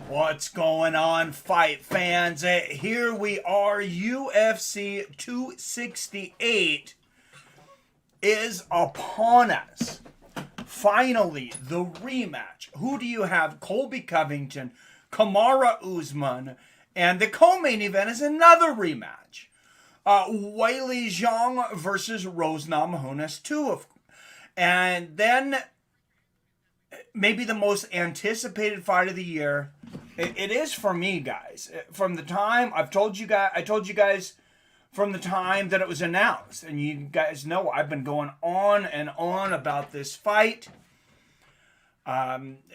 What's going on, fight fans? Here we are. UFC 268 is upon us. Finally, the rematch. Who do you have? Colby Covington, Kamaru Usman, and the co-main event is another rematch. Weili Zhang versus Rose Namajunas 2. And then maybe the most anticipated fight of the year. It is for me, guys. From the time I told you guys from the time that it was announced, and you guys know I've been going on and on about this fight.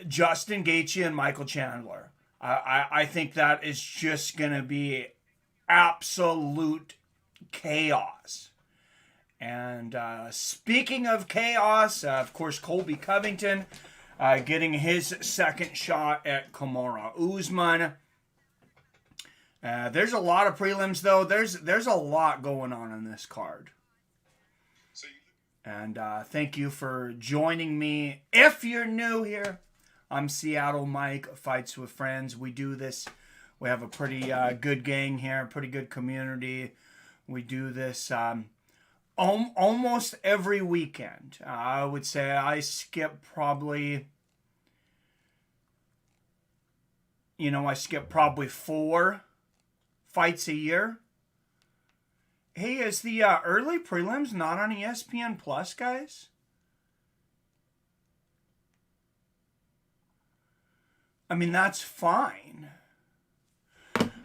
Justin Gaethje and Michael Chandler. I think that is just going to be absolute chaos. And speaking of chaos, of course, Colby Covington getting his second shot at Kamaru Usman. There's a lot of prelims, though. There's a lot going on in this card. And thank you for joining me. If you're new here, I'm Seattle Mike, Fights with Friends. We do this. We have a pretty good gang here, pretty good community. We do this almost every weekend. I would say I skip probably, I skip probably 4 fights a year. Hey, is the early prelims not on ESPN Plus, guys? I mean, that's fine.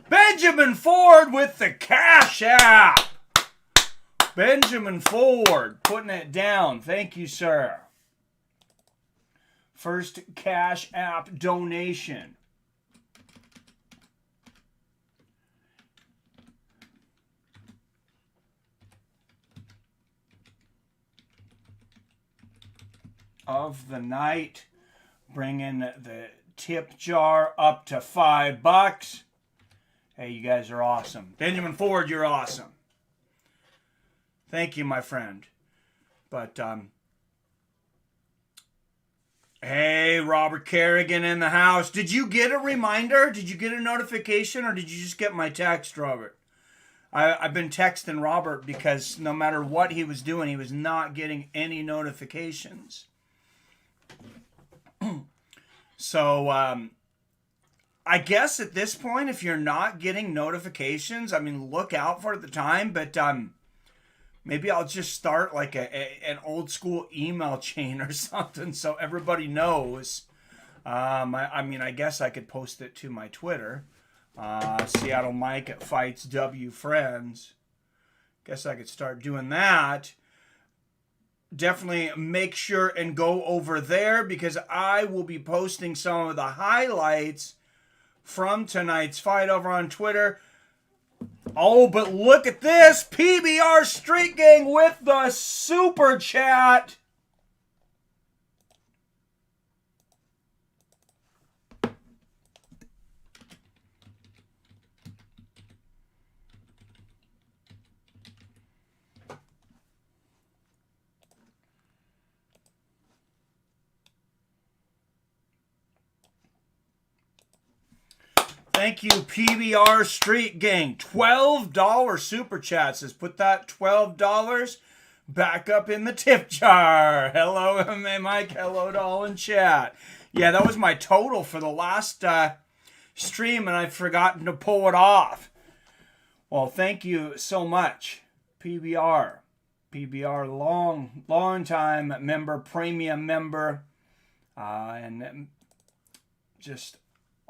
Benjamin Ford with the Cash App. Benjamin Ford putting it down. Thank you, sir. First Cash App donation. Of the night, bringing the tip jar up to $5. Hey, you guys are awesome. Benjamin Ford, you're awesome. Thank you, my friend. But, hey, Robert Kerrigan in the house. Did you get a reminder? Did you get a notification, or did you just get my text, Robert? I've been texting Robert because no matter what he was doing, he was not getting any notifications. So, I guess at this point, if you're not getting notifications, I mean, look out for it at the time, but maybe I'll just start like an old school email chain or something so everybody knows. I mean, I guess I could post it to my Twitter. Seattle Mike at Fights W Friends. Guess I could start doing that. Definitely make sure and go over there because I will be posting some of the highlights from tonight's fight over on Twitter. Oh, but look at this. PBR Street Gang with the super chat. Thank you, PBR Street Gang. $12 super chat says put that $12 back up in the tip jar. Hello, MMA Mike. Hello to all in chat. Yeah, that was my total for the last stream, and I've forgotten to pull it off. Well, thank you so much, PBR. PBR, long time member, premium member, and just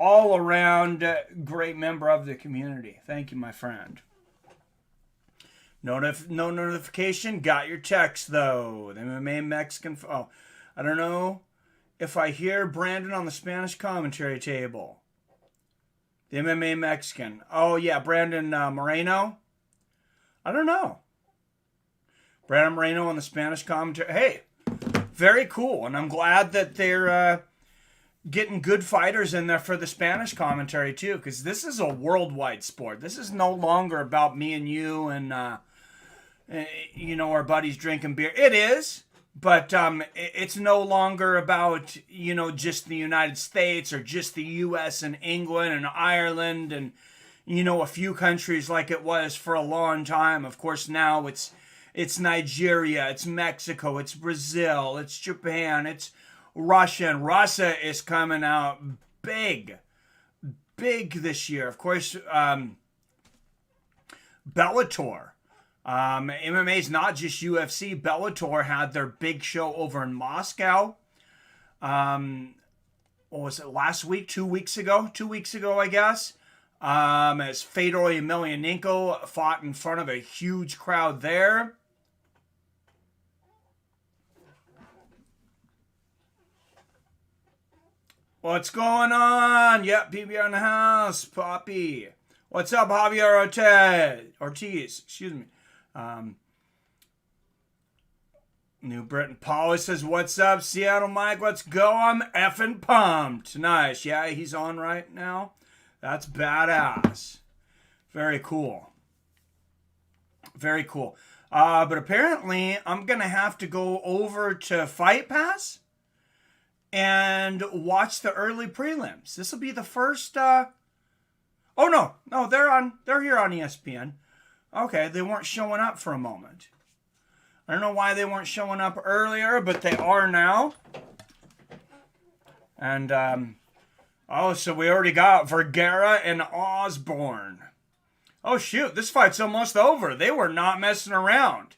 all around great member of the community. Thank you, my friend. No notification. Got your text, though. The MMA Mexican. Oh, I don't know if I hear Brandon on the Spanish commentary table. The MMA Mexican. Oh, yeah, Brandon Moreno. I don't know. Brandon Moreno on the Spanish commentary. Hey, very cool. And I'm glad that they're getting good fighters in there for the Spanish commentary too, because this is a worldwide sport. This is no longer about me and you and our buddies drinking beer. It is, But it's no longer about, you know, just the United States or just the U.S. and England and Ireland and, you know, a few countries like it was for a long time. Of course, now it's Nigeria, it's Mexico, it's Brazil, it's Japan, it's Russia. And Russia is coming out big this year. Of course, Bellator. MMA is not just UFC. Bellator had their big show over in Moscow. What was it, last week? 2 weeks ago? 2 weeks ago, I guess. As Fedor Emelianenko fought in front of a huge crowd there. What's going on? Yep, PBR in the house. Poppy. What's up, Javier Ortiz? Excuse me. New Britain Polly says, what's up, Seattle Mike? Let's go. I'm effing pumped. Nice. Yeah, he's on right now. That's badass. Very cool. Very cool. But apparently, I'm going to have to go over to Fight Pass and watch the early prelims. This will be the first... Oh, no. No, they're here on ESPN. Okay, they weren't showing up for a moment. I don't know why they weren't showing up earlier, but they are now. And, oh, so we already got Vergara and Osborne. Oh, shoot, this fight's almost over. They were not messing around.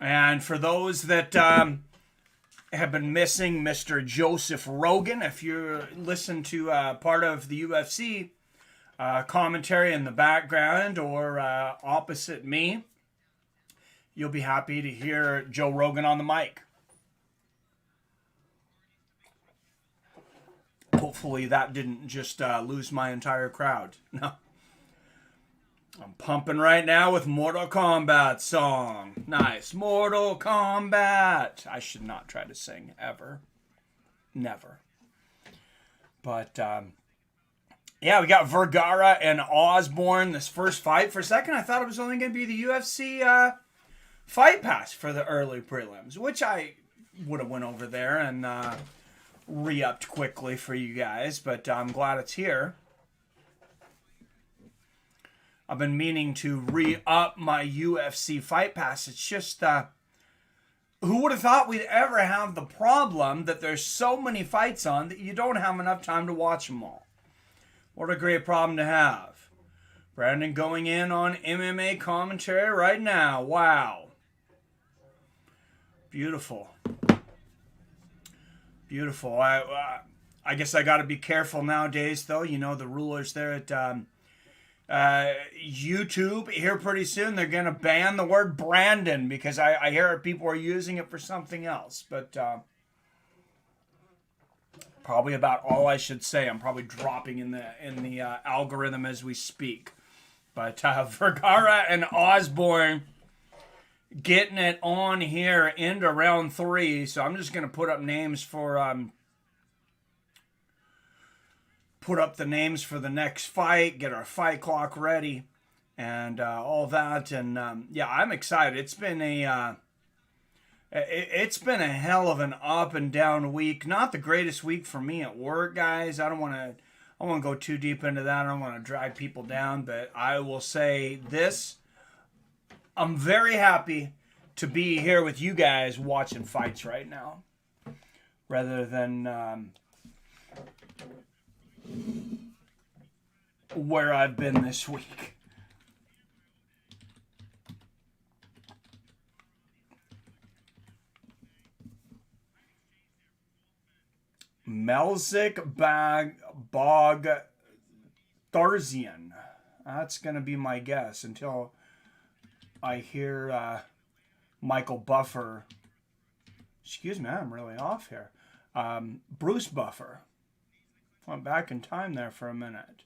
And for those that have been missing Mr. Joseph Rogan, if you listen to part of the UFC commentary in the background or opposite me, you'll be happy to hear Joe Rogan on the mic. Hopefully that didn't just lose my entire crowd. No. I'm pumping right now with Mortal Kombat song. Nice. Mortal Kombat. I should not try to sing ever. Never. But, yeah, we got Vergara and Osborne, this first fight. For a second, I thought it was only going to be the UFC Fight Pass for the early prelims, which I would have went over there and re-upped quickly for you guys, but I'm glad it's here. I've been meaning to re-up my UFC Fight Pass. It's just, who would have thought we'd ever have the problem that there's so many fights on that you don't have enough time to watch them all. What a great problem to have. Brandon going in on MMA commentary right now. Wow. Beautiful. Beautiful. I guess I got to be careful nowadays, though. You know, the rulers there at YouTube, here pretty soon, they're going to ban the word Brandon because I hear people are using it for something else. But probably about all I should say. I'm probably dropping in the algorithm as we speak. But Vergara and Osborne getting it on here into round 3. So I'm just going to put up names for put up the names for the next fight, get our fight clock ready, and all that. And yeah, I'm excited. It's been a hell of an up and down week. Not the greatest week for me at work, guys. I want to go too deep into that. I don't want to drag people down, but I will say this. I'm very happy to be here with you guys watching fights right now, rather than where I've been this week. Melzik Baghdasarian. That's going to be my guess until I hear Michael Buffer. Excuse me, I'm really off here. Bruce Buffer. Went back in time there for a minute.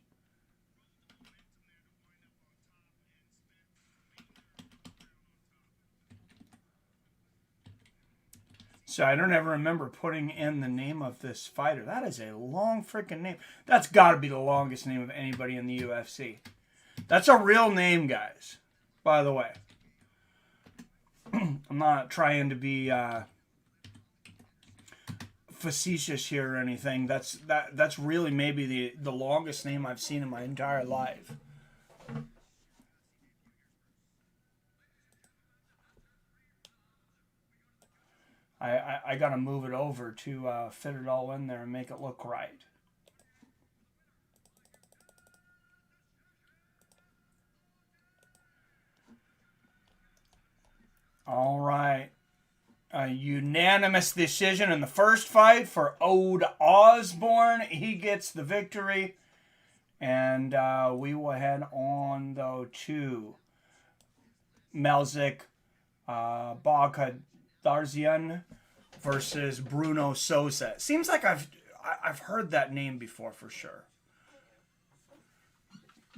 So I don't ever remember putting in the name of this fighter. That is a long freaking name. That's got to be the longest name of anybody in the UFC. That's a real name, guys, by the way. I'm not trying to be facetious here or anything. That's really maybe the longest name I've seen in my entire life. I gotta move it over to fit it all in there and make it look right. All right. A unanimous decision in the first fight for Osborne. He gets the victory. And we will head on, though, to Melzik Baghdasarian versus Bruno Souza. Seems like I've heard that name before for sure.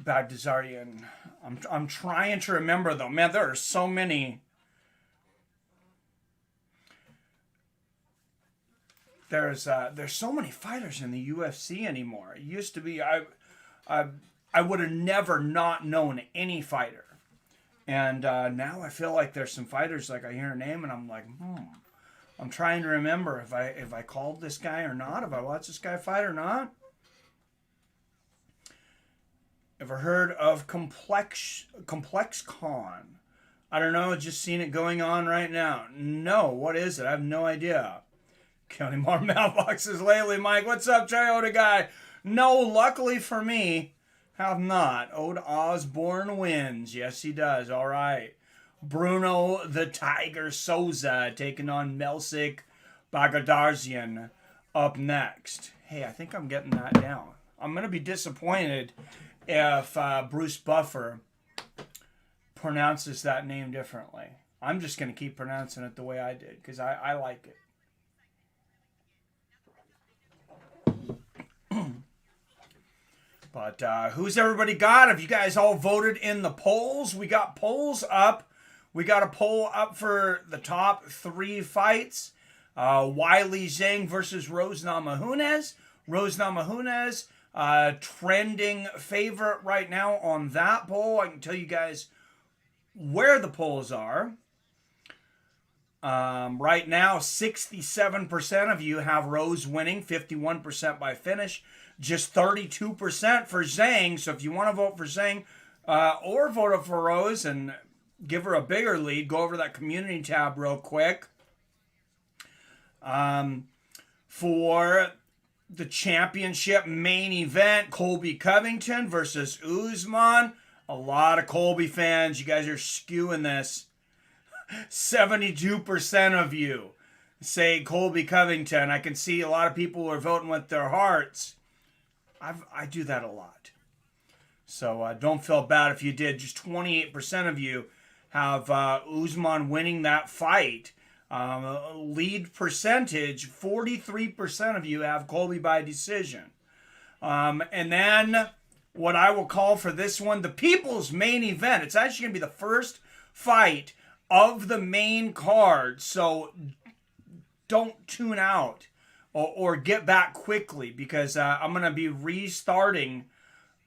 Baghdasarian. I'm trying to remember, though. Man, there are so many. There's so many fighters in the UFC anymore. It used to be I would have never not known any fighter, and now I feel like there's some fighters like I hear a name and I'm like, I'm trying to remember if I called this guy or not, if I watched this guy fight or not. Ever heard of Complex Con? I don't know. Just seen it going on right now. No, what is it? I have no idea. Counting more mailboxes lately, Mike. What's up, Toyota guy? No, luckily for me, have not. Ode Osborne wins. Yes, he does. All right. Bruno the Tiger Souza taking on Melzik Baghdasarian up next. Hey, I think I'm getting that down. I'm going to be disappointed if Bruce Buffer pronounces that name differently. I'm just going to keep pronouncing it the way I did because I like it. But who's everybody got? Have you guys all voted in the polls? We got polls up. We got a poll up for the top 3 fights. Weili Zhang versus Rose Namajunas. Rose Namajunas, trending favorite right now on that poll. I can tell you guys where the polls are. Right now, 67% of you have Rose winning, 51% by finish. Just 32% for Zhang. So if you want to vote for Zhang or vote for Rose and give her a bigger lead, go over that community tab real quick. For the championship main event, Colby Covington versus Usman. A lot of Colby fans. You guys are skewing this. 72% of you say Colby Covington. I can see a lot of people who are voting with their hearts. I do that a lot. So don't feel bad if you did. Just 28% of you have Usman winning that fight. Lead percentage, 43% of you have Colby by decision. And then what I will call for this one, the people's main event. It's actually going to be the first fight of the main card. So don't tune out. Or get back quickly because I'm going to be restarting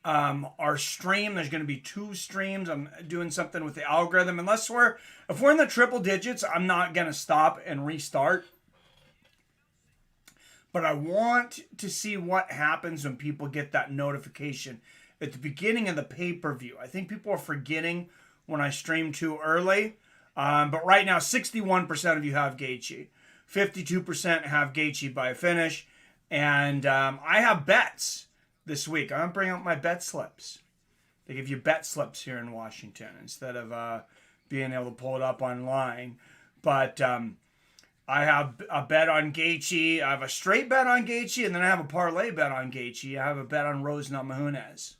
our stream. There's going to be 2 streams. I'm doing something with the algorithm. If we're in the triple digits, I'm not going to stop and restart. But I want to see what happens when people get that notification at the beginning of the pay-per-view. I think people are forgetting when I stream too early. But right now, 61% of you have Gaethje. 52% have Gaethje by finish. And I have bets this week. I'm going to bring out my bet slips. They give you bet slips here in Washington instead of being able to pull it up online. But I have a bet on Gaethje. I have a straight bet on Gaethje, and then I have a parlay bet on Gaethje. I have a bet on Rose Namajunas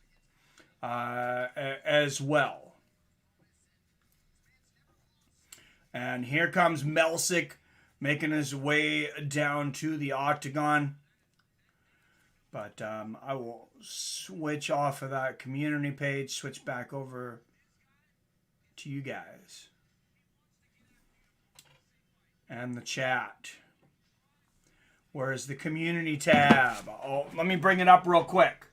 as well. And here comes Melzik making his way down to the octagon. But I will switch off of that community page, switch back over to you guys. And the chat. Where's the community tab? Oh, let me bring it up real quick.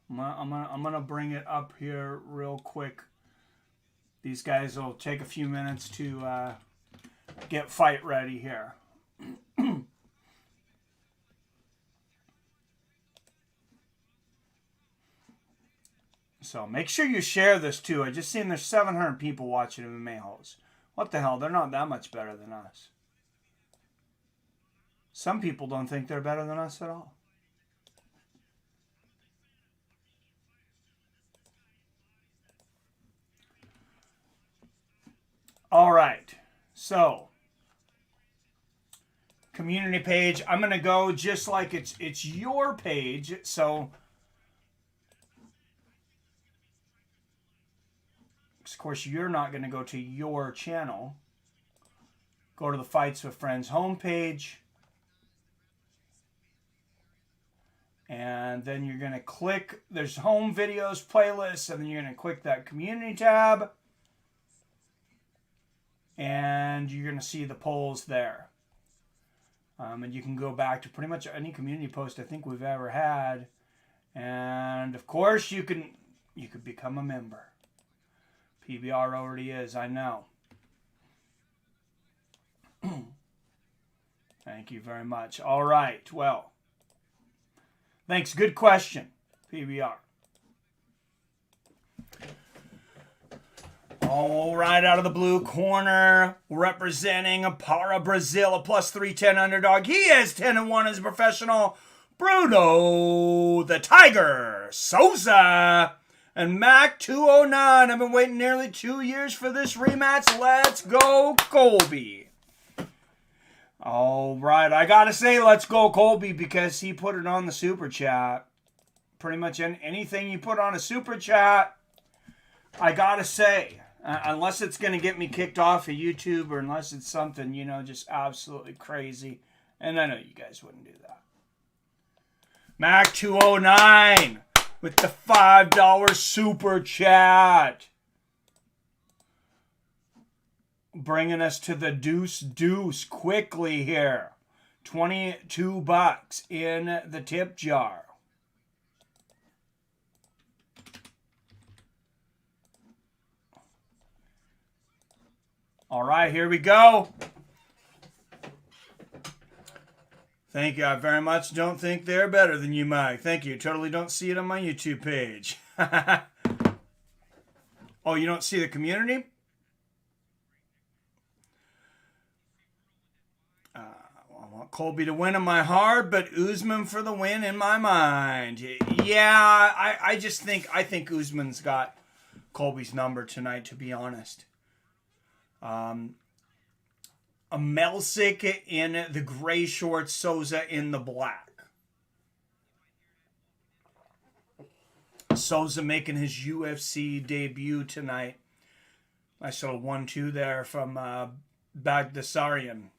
I'm gonna bring it up here real quick These guys will take a few minutes to get fight ready here. So make sure you share this too. I just seen there's 700 people watching MMA Hawes. What the hell? They're not that much better than us. Some people don't think they're better than us at all. All right. So, community page. I'm going to go just like it's your page. So, of course, you're not going to go to your channel. Go to the Fights with Friends homepage. And then you're going to click, there's home videos, playlists, and then you're going to click that community tab. And you're going to see the polls there. And you can go back to pretty much any community post I think we've ever had. And of course, you could become a member. PBR already is, I know. Thank you very much. All right, well. Thanks, good question, PBR. All right, out of the blue corner, representing Para Brazil, a plus 310 underdog. He is 10-1 as a professional. Bruno the Tiger Souza. And Mac 209. I've been waiting nearly 2 years for this rematch. Let's go, Colby. All right, I got to say, let's go, Colby, because he put it on the super chat. Pretty much anything you put on a super chat, I got to say, unless it's going to get me kicked off of YouTube or unless it's something, you know, just absolutely crazy. And I know you guys wouldn't do that. Mac 209 with the $5 super chat. Bringing us to the deuce quickly here. $22 in the tip jar. All right, here we go. Thank you very much. Don't think they're better than you, Mike. Thank you. Totally don't see it on my YouTube page. Oh, you don't see the community? I want Colby to win in my heart, but Usman for the win in my mind. Yeah, I think Usman's got Colby's number tonight, to be honest. A Melsick in the gray shorts, Souza in the black. Souza making his UFC debut tonight. Nice little 1-2 there from Baghdasarian.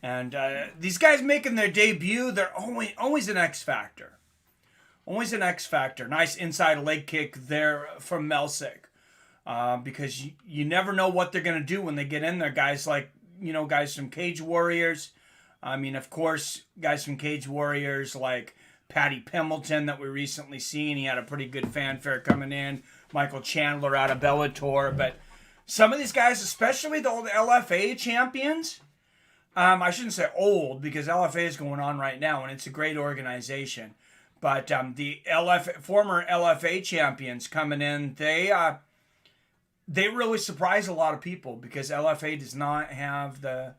And these guys making their debut, they're always an X factor. Always an X factor. Nice inside leg kick there from Melsick. Because you never know what they're going to do when they get in there. Guys like, you know, guys from Cage Warriors. I mean, of course, guys from Cage Warriors like Paddy Pimilton that we recently seen. He had a pretty good fanfare coming in. Michael Chandler out of Bellator. But some of these guys, especially the old LFA champions, I shouldn't say old because LFA is going on right now and it's a great organization. But the former LFA champions coming in, they really surprise a lot of people because LFA does not have the,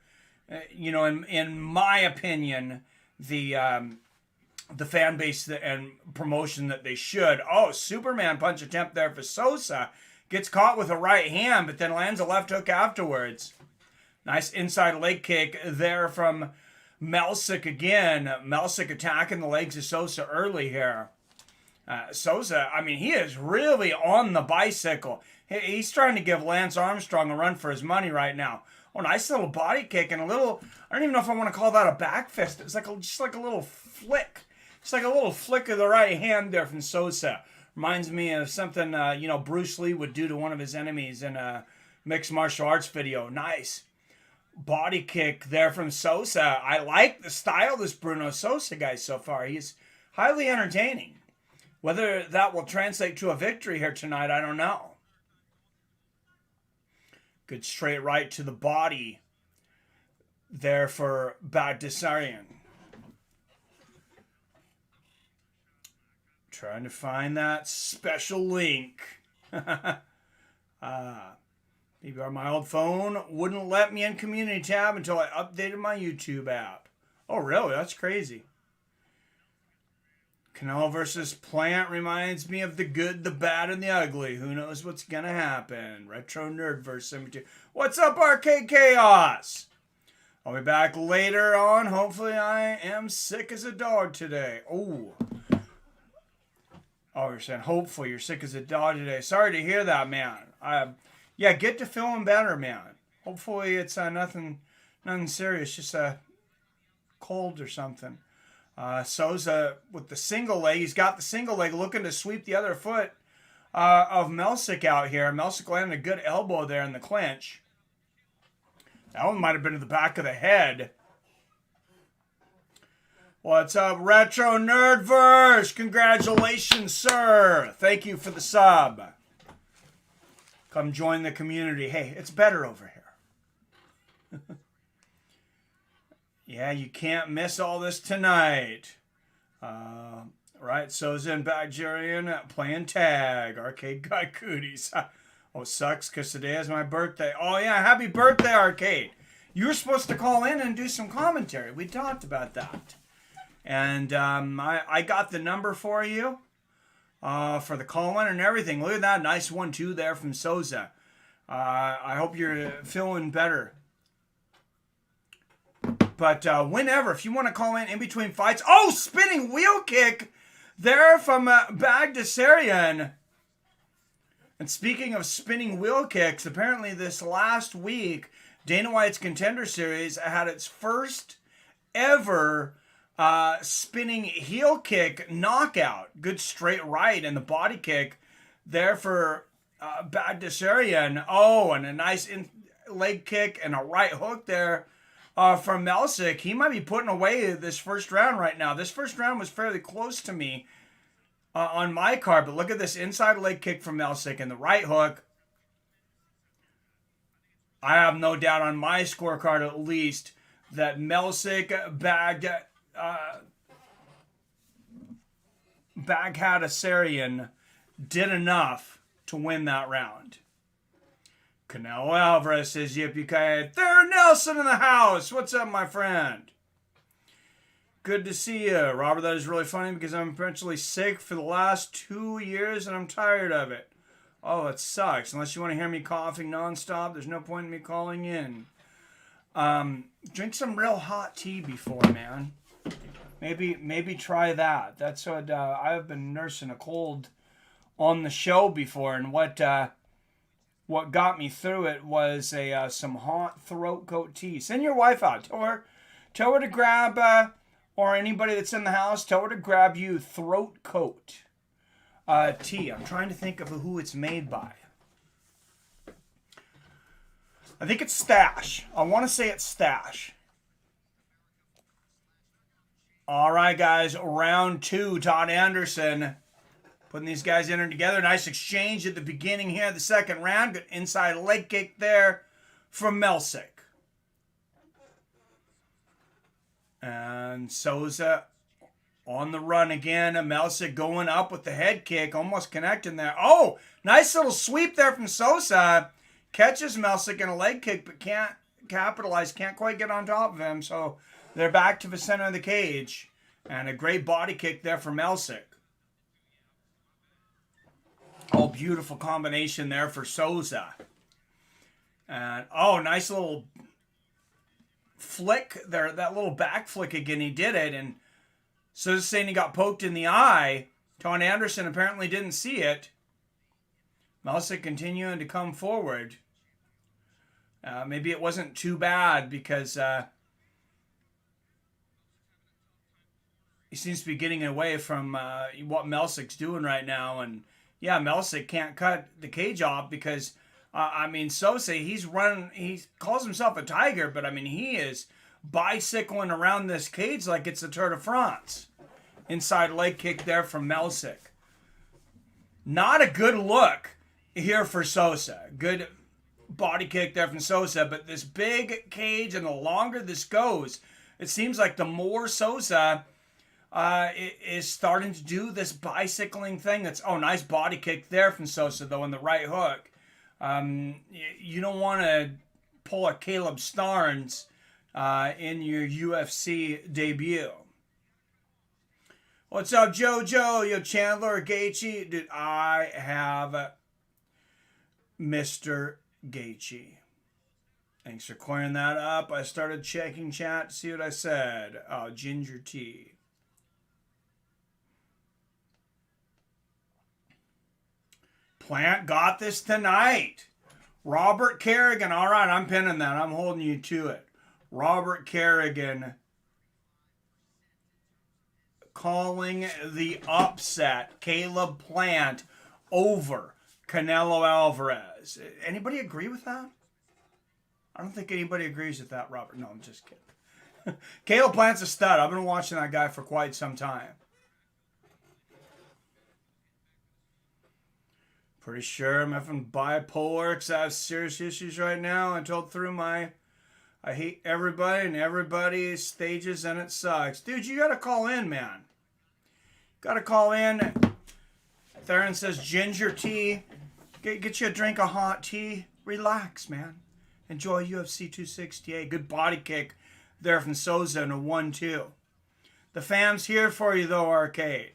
you know, in my opinion, the fan base and promotion that they should. Oh, Superman punch attempt there for Souza. Gets caught with a right hand, but then lands a left hook afterwards. Nice inside leg kick there from Melsick again. Melsick attacking the legs of Souza early here. Souza, I mean, he is really on the bicycle. He's trying to give Lance Armstrong a run for his money right now. Oh, nice little body kick and a little, I don't even know if I want to call that a back fist. It's like just like a little flick. It's like a little flick of the right hand there from Souza. Reminds me of something, you know, Bruce Lee would do to one of his enemies in a mixed martial arts video. Nice body kick there from Souza. I like the style of this Bruno Souza guy so far. He's highly entertaining. Whether that will translate to a victory here tonight, I don't know. Good straight right to the body there for Baghdasarian. Trying to find that special link. Maybe my old phone wouldn't let me in community tab until I updated my YouTube app. Oh, really? That's crazy. Canelo versus Plant reminds me of the good, the bad, and the ugly. Who knows what's going to happen? Retro Nerd verse 72. What's up, Arcade Chaos? I'll be back later on. Hopefully I am sick as a dog today. Oh, you're saying hopefully you're sick as a dog today. Sorry to hear that, man. Yeah, get to feeling better, man. Hopefully it's nothing serious, just a cold or something. Souza with the single leg. He's got the single leg looking to sweep the other foot of Melsik out here. Melsik landed a good elbow there in the clinch. That one might have been to the back of the head. What's up, Retro Nerdverse? Congratulations, sir. Thank you for the sub. Come join the community. Hey, it's better over here. Yeah, you can't miss all this tonight. Right, Souza and Baghdasarian playing tag. Arcade Guy Cooties. Oh, sucks because today is my birthday. Oh, yeah, happy birthday, Arcade. You were supposed to call in and do some commentary. We talked about that. And I got the number for you for the call-in and everything. Look at that nice 1-2 there from Souza. I hope you're feeling better. But whenever, if you want to call in between fights. Oh, spinning wheel kick there from Baghdasarian. And speaking of spinning wheel kicks, apparently this last week, Dana White's Contender Series had its first ever spinning heel kick knockout. Good straight right and the body kick there for Baghdasarian. Oh, and a nice leg kick and a right hook there from Melsik. He might be putting away this first round right now. This first round was fairly close to me on my card, but look at this inside leg kick from Melsik and the right hook. I have no doubt on my scorecard at least that Melsik Baghdasarian did enough to win that round. Canelo Alvarez says, yippee-ki-yay. There, Nelson in the house. What's up, my friend? Good to see you. Robert, that is really funny because I'm eventually sick for the last 2 years and I'm tired of it. Oh, it sucks. Unless you want to hear me coughing nonstop, there's no point in me calling in. Drink some real hot tea before, man. Maybe try that. That's what I've been nursing a cold on the show before, and what got me through it was some hot throat coat tea. Send your wife out. Tell her to grab, or anybody that's in the house, tell her to grab you throat coat tea. I'm trying to think of who it's made by. I think it's Stash. I want to say it's Stash. All right, guys. Round 2. Todd Anderson putting these guys in together. Nice exchange at the beginning here of the second round. Good inside leg kick there from Melsik. And Souza on the run again. Melsik going up with the head kick. Almost connecting there. Oh, nice little sweep there from Souza. Catches Melsik in a leg kick, but can't capitalize. Can't quite get on top of him. So they're back to the center of the cage. And a great body kick there for Melsik. Oh, beautiful combination there for Souza. And, oh, nice little flick there. That little back flick again. He did it. And Souza saying he got poked in the eye. Todd Anderson apparently didn't see it. Melsik continuing to come forward. Maybe it wasn't too bad because he seems to be getting away from what Melsik's doing right now. And yeah, Melsik can't cut the cage off because, Souza, he calls himself a tiger, but he is bicycling around this cage like it's the Tour de France. Inside leg kick there from Melsik. Not a good look here for Souza. Good body kick there from Souza, but this big cage, and the longer this goes, it seems like the more Souza is starting to do this bicycling thing. That's, oh, nice body kick there from Souza, though, in the right hook. You don't want to pull a Caleb Starnes in your UFC debut. What's up, JoJo? Yo, Chandler, Gaethje? Dude, I have Mr. Gaethje. Thanks for clearing that up. I started checking chat to see what I said. Oh, ginger tea. Plant got this tonight. Robert Kerrigan. All right, I'm pinning that. I'm holding you to it. Robert Kerrigan calling the upset. Caleb Plant over Canelo Alvarez. Anybody agree with that? I don't think anybody agrees with that, Robert. No, I'm just kidding. Caleb Plant's a stud. I've been watching that guy for quite some time. Pretty sure I'm having bipolar because I have serious issues right now. I told through my I hate everybody and everybody's stages and it sucks. Dude, you got to call in, man. Got to call in. Theron says ginger tea. Get you a drink of hot tea. Relax, man. Enjoy UFC 268. Good body kick there from Souza in a 1-2. The fam's here for you, though, Arcade.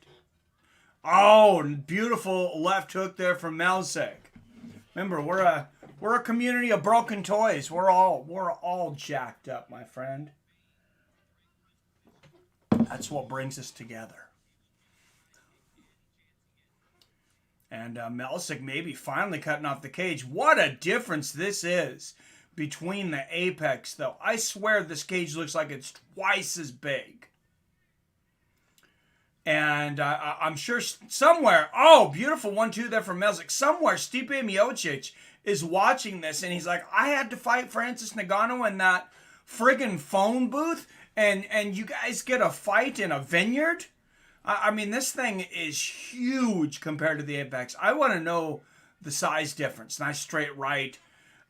Oh, beautiful left hook there from Melzik. Remember, we're a community of broken toys. We're all jacked up, my friend. That's what brings us together. And Melzik maybe finally cutting off the cage. What a difference this is between the apex, though. I swear this cage looks like it's twice as big. And I'm sure somewhere, oh, beautiful 1-2 there from Melzik. Somewhere, Stipe Miocic is watching this, and he's like, I had to fight Francis Ngannou in that friggin' phone booth, and you guys get a fight in a vineyard? I mean, this thing is huge compared to the Apex. I want to know the size difference. Nice straight right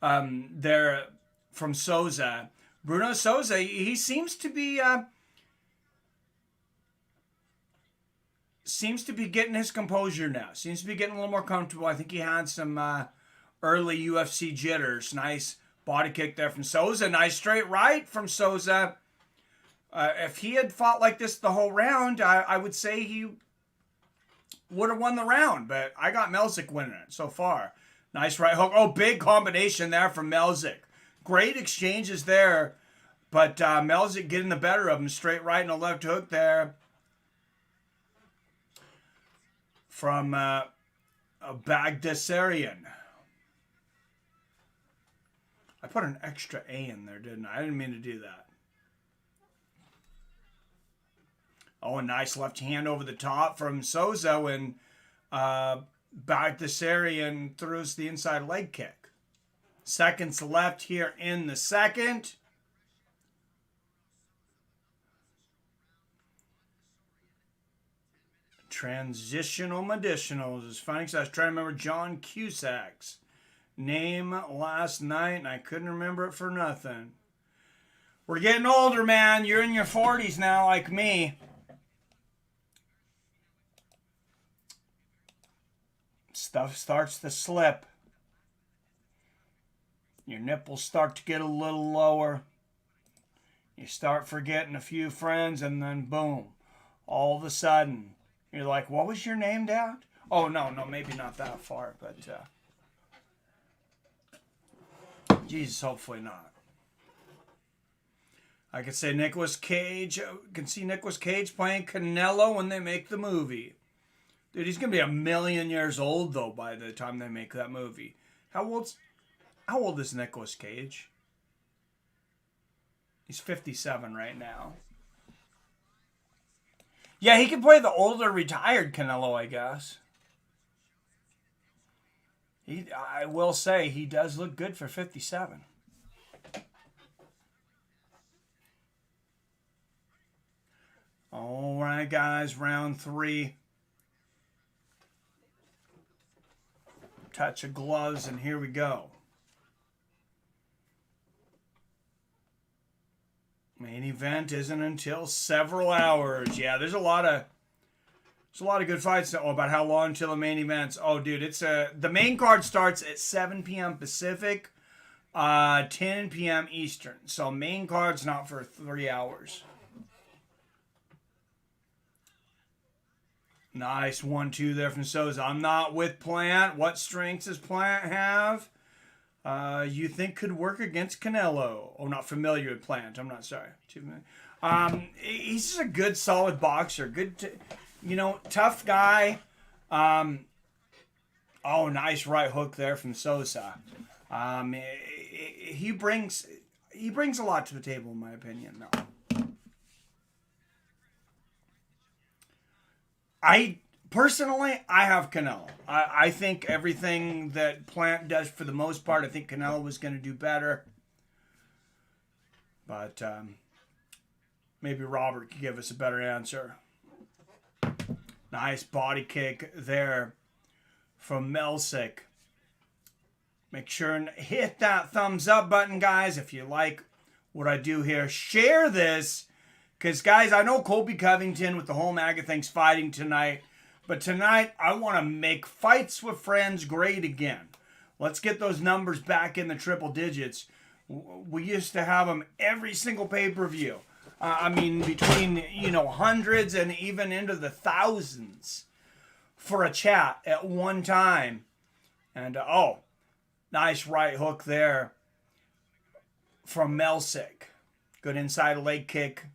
there from Souza. Bruno Souza, he seems to be getting his composure now. Seems to be getting a little more comfortable. I think he had some early UFC jitters. Nice body kick there from Souza. Nice straight right from Souza. If he had fought like this the whole round, I would say he would have won the round. But I got Melzik winning it so far. Nice right hook. Oh, big combination there from Melzik. Great exchanges there. But Melzik getting the better of him. Straight right and a left hook there from Baghdasarian. I put an extra A in there, didn't I? I didn't mean to do that. Oh, a nice left hand over the top from Souza when Baghdasarian throws the inside leg kick. Seconds left here in the second. Transitional medicinals is funny because I was trying to remember John Cusack's name last night and I couldn't remember it for nothing. We're getting older, man. You're in your 40s now like me. Stuff starts to slip. Your nipples start to get a little lower. You start forgetting a few friends and then boom. All of a sudden, you're like, what was your name, Dad? Oh, no, maybe not that far, but Jesus, hopefully not. I could say Nicolas Cage. Can see Nicolas Cage playing Canelo when they make the movie. Dude, he's going to be 1,000,000 years old, though, by the time they make that movie. How old is Nicolas Cage? He's 57 right now. Yeah, he can play the older, retired Canelo, I guess. I will say, he does look good for 57. All right, guys, round 3. Touch of gloves, and here we go. Main event isn't until several hours. Yeah, there's a lot of good fights. Oh, about how long until the main events? Oh, dude, the main card starts at 7 p.m. Pacific, 10 p.m. Eastern. So main card's not for 3 hours. Nice 1-2 there from Souza. I'm not with Plant. What strengths does Plant have? You think could work against Canelo? Oh, not familiar with Plant. I'm not sorry. He's just a good, solid boxer. Good, tough guy. Oh, nice right hook there from Souza. He brings a lot to the table, in my opinion. No. Personally, I have Canelo. I think everything that Plant does, for the most part, I think Canelo was going to do better. But maybe Robert could give us a better answer. Nice body kick there from Melsik. Make sure and hit that thumbs up button, guys, if you like what I do here. Share this. Because, guys, I know Colby Covington with the whole MAGA thing's fighting tonight. But tonight, I want to make fights with friends great again. Let's get those numbers back in the triple digits. We used to have them every single pay-per-view. Between, hundreds and even into the thousands for a chat at one time. And, nice right hook there from Melsik. Good inside leg kick.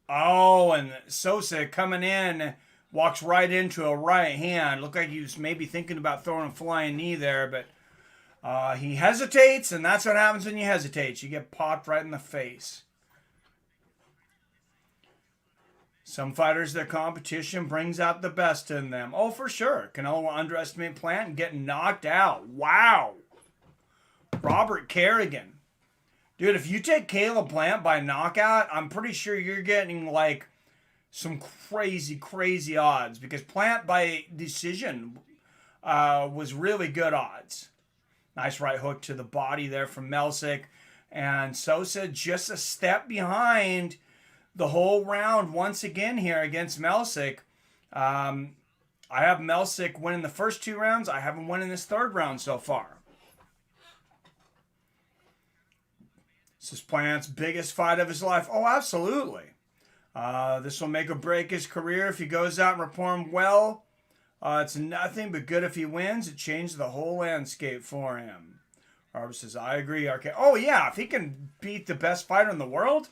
Oh, and Souza coming in, walks right into a right hand. Looked like he was maybe thinking about throwing a flying knee there, but he hesitates, and that's what happens when you hesitate. You get popped right in the face. Some fighters, their competition brings out the best in them. Oh, for sure. Canelo will underestimate Plant and get knocked out. Wow. Robert Kerrigan. Dude, if you take Caleb Plant by knockout, I'm pretty sure you're getting like some crazy, crazy odds, because Plant by decision was really good odds. Nice right hook to the body there from Melsik. And Souza just a step behind the whole round once again here against Melsik. I have Melsik winning the first 2 rounds. I have him winning this 3rd round so far. This is Plant's biggest fight of his life. Oh, absolutely. This will make or break his career if he goes out and performs well. It's nothing but good if he wins. It changed the whole landscape for him. Robert says, I agree. Okay. Oh, yeah. If he can beat the best fighter in the world.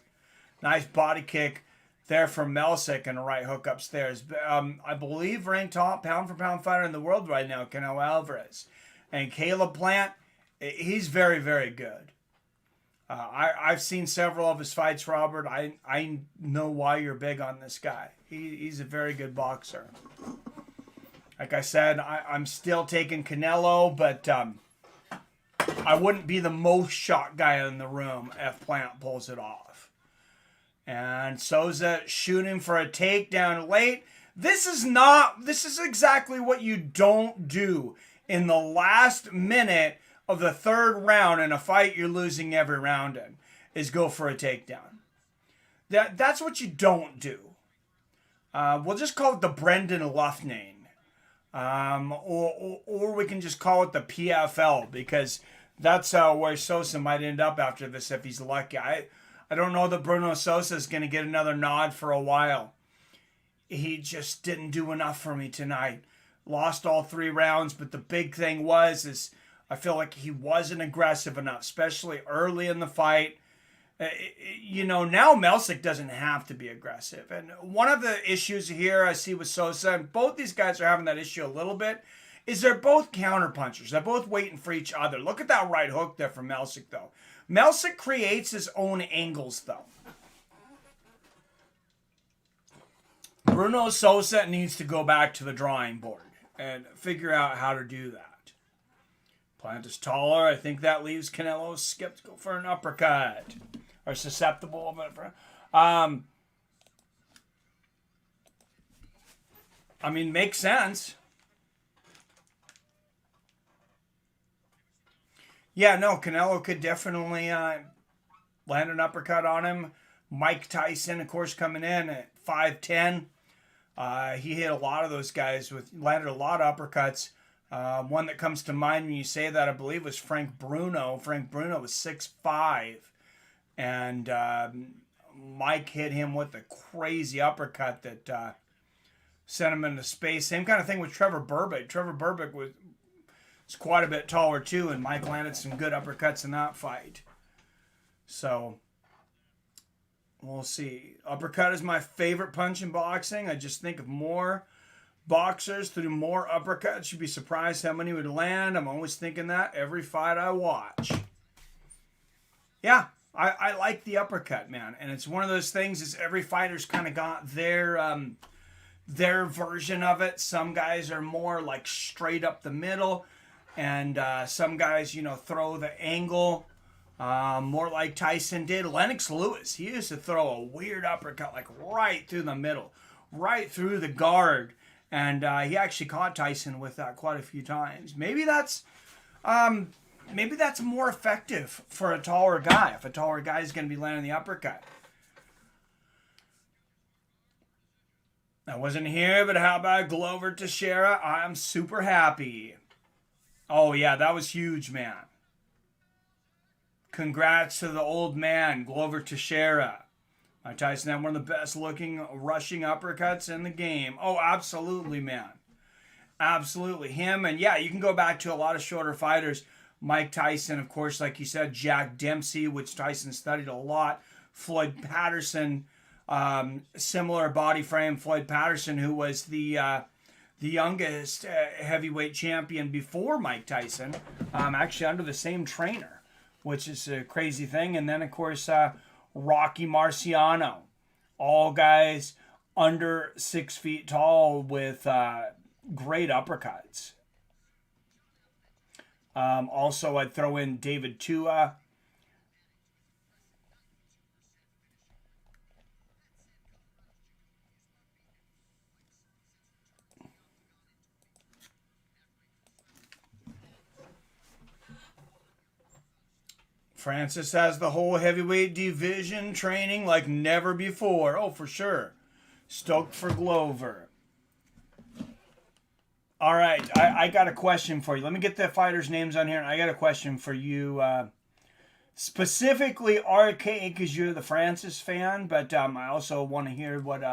Nice body kick there from Melsik and a right hook upstairs. I believe ranked top pound-for-pound fighter in the world right now, Canelo Alvarez. And Caleb Plant, he's very, very good. I've seen several of his fights, Robert. I know why you're big on this guy. He's a very good boxer. Like I said, I'm still taking Canelo, but I wouldn't be the most shocked guy in the room if Plant pulls it off. And Souza shooting for a takedown late. This is exactly what you don't do in the last minute of the 3rd round in a fight you're losing every round in, is go for a takedown. That's what you don't do. We'll just call it the Brendan Loughnane. Or we can just call it the PFL, because that's where Souza might end up after this if he's lucky. I don't know that Bruno Souza is going to get another nod for a while. He just didn't do enough for me tonight. Lost all 3 rounds, but the big thing is I feel like he wasn't aggressive enough, especially early in the fight. Now Melsik doesn't have to be aggressive. And one of the issues here I see with Souza, and both these guys are having that issue a little bit, is they're both counterpunchers. They're both waiting for each other. Look at that right hook there from Melsik, though. Melsik creates his own angles, though. Bruno Souza needs to go back to the drawing board and figure out how to do that. Plant is taller. I think that leaves Canelo skeptical for an uppercut. Or susceptible of it. Makes sense. Yeah, no, Canelo could definitely land an uppercut on him. Mike Tyson, of course, coming in at 5'10". He hit a lot of those guys landed a lot of uppercuts. One that comes to mind when you say that, I believe, was Frank Bruno. Frank Bruno was 6'5", and Mike hit him with a crazy uppercut that sent him into space. Same kind of thing with Trevor Berbick. Trevor Berbick was quite a bit taller too, and Mike landed some good uppercuts in that fight. So we'll see. Uppercut is my favorite punch in boxing. I just think of more boxers through more uppercuts. You'd be surprised how many would land. I'm always thinking that every fight I watch. Yeah, I like the uppercut, man. And it's one of those things is every fighter's kind of got their version of it. Some guys are more like straight up the middle. And some guys, throw the angle more like Tyson did. Lennox Lewis, he used to throw a weird uppercut like right through the middle, right through the guard. And he actually caught Tyson with that quite a few times. Maybe that's more effective for a taller guy. If a taller guy is going to be landing the uppercut. I wasn't here, but how about Glover Teixeira? I'm super happy. Oh, yeah, that was huge, man. Congrats to the old man, Glover Teixeira. Mike Tyson had one of the best looking rushing uppercuts in the game. Oh, absolutely, man. Absolutely. Him, and yeah, you can go back to a lot of shorter fighters. Mike Tyson, of course, like you said, Jack Dempsey, which Tyson studied a lot. Floyd Patterson, similar body frame. Floyd Patterson, who was the youngest heavyweight champion before Mike Tyson, actually under the same trainer, which is a crazy thing. And then, of course, Rocky Marciano, all guys under 6 feet tall with great uppercuts. Also, I'd throw in David Tua. Francis has the whole heavyweight division training like never before. Oh, for sure. Stoked for Glover. All right, I got a question for you. Let me get the fighters' names on here. And I got a question for you. Specifically, RK, because you're the Francis fan. But I also want to hear what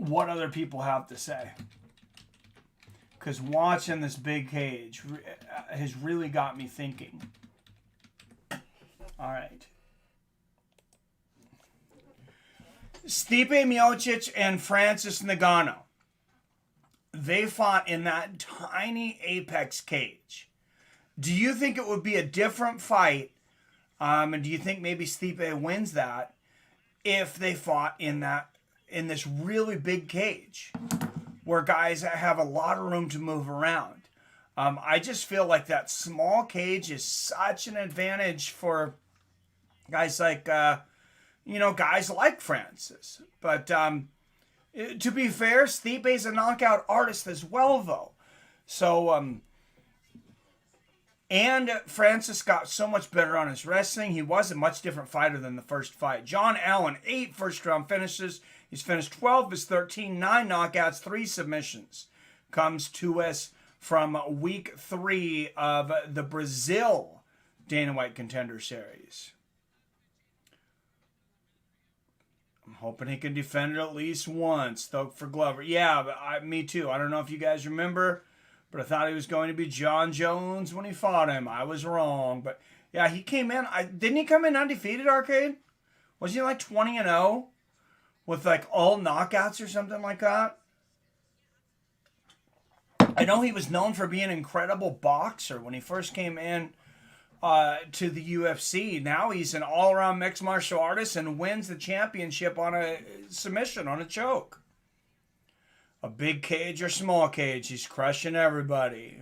other people have to say. Because watching this big cage has really got me thinking. All right. Stipe Miocic and Francis Ngannou. They fought in that tiny apex cage. Do you think it would be a different fight? And do you think maybe Stipe wins that if they fought in this really big cage where guys have a lot of room to move around? I just feel like that small cage is such an advantage for guys like, guys like Francis. But to be fair, Stipe's a knockout artist as well, though. So, and Francis got so much better on his wrestling. He was a much different fighter than the first fight. John Allen, 8 first-round finishes. He's finished 12 of his 13, 9 knockouts, 3 submissions. Comes to us from week 3 of the Brazil Dana White Contender Series. I'm hoping he can defend it at least once. Stoked for Glover. Yeah, but me too. I don't know if you guys remember, but I thought he was going to be John Jones when he fought him. I was wrong. But yeah, he came in. Didn't he come in undefeated, Arcade? Wasn't he like 20-0 with like all knockouts or something like that? I know he was known for being an incredible boxer when he first came in to the UFC. Now he's an all-around mixed martial artist and wins the championship on a submission, on a choke. A big cage or small cage, he's crushing everybody.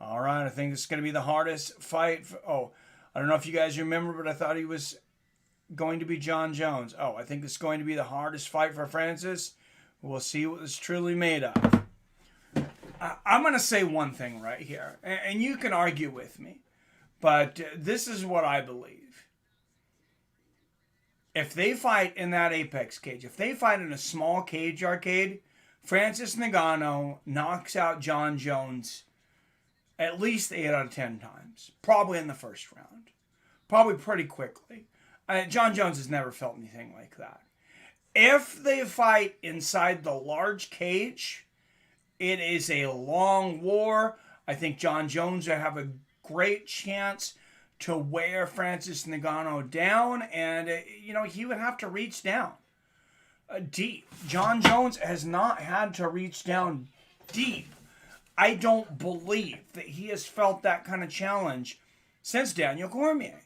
All right, I think it's going to be the hardest fight. I don't know if you guys remember, but I thought he was going to be John Jones. I think it's going to be the hardest fight for Francis. We'll see what it's truly made of. I'm going to say one thing right here, and you can argue with me, but this is what I believe. If they fight in that Apex cage, if they fight in a small cage arcade, Francis Ngannou knocks out Jon Jones at least 8 out of 10 times, probably in the first round, probably pretty quickly. Jon Jones has never felt anything like that. If they fight inside the large cage, it is a long war. I think Jon Jones will have a great chance to wear Francis Ngannou down, and he would have to reach down deep. Jon Jones has not had to reach down deep. I don't believe that he has felt that kind of challenge since Daniel Cormier.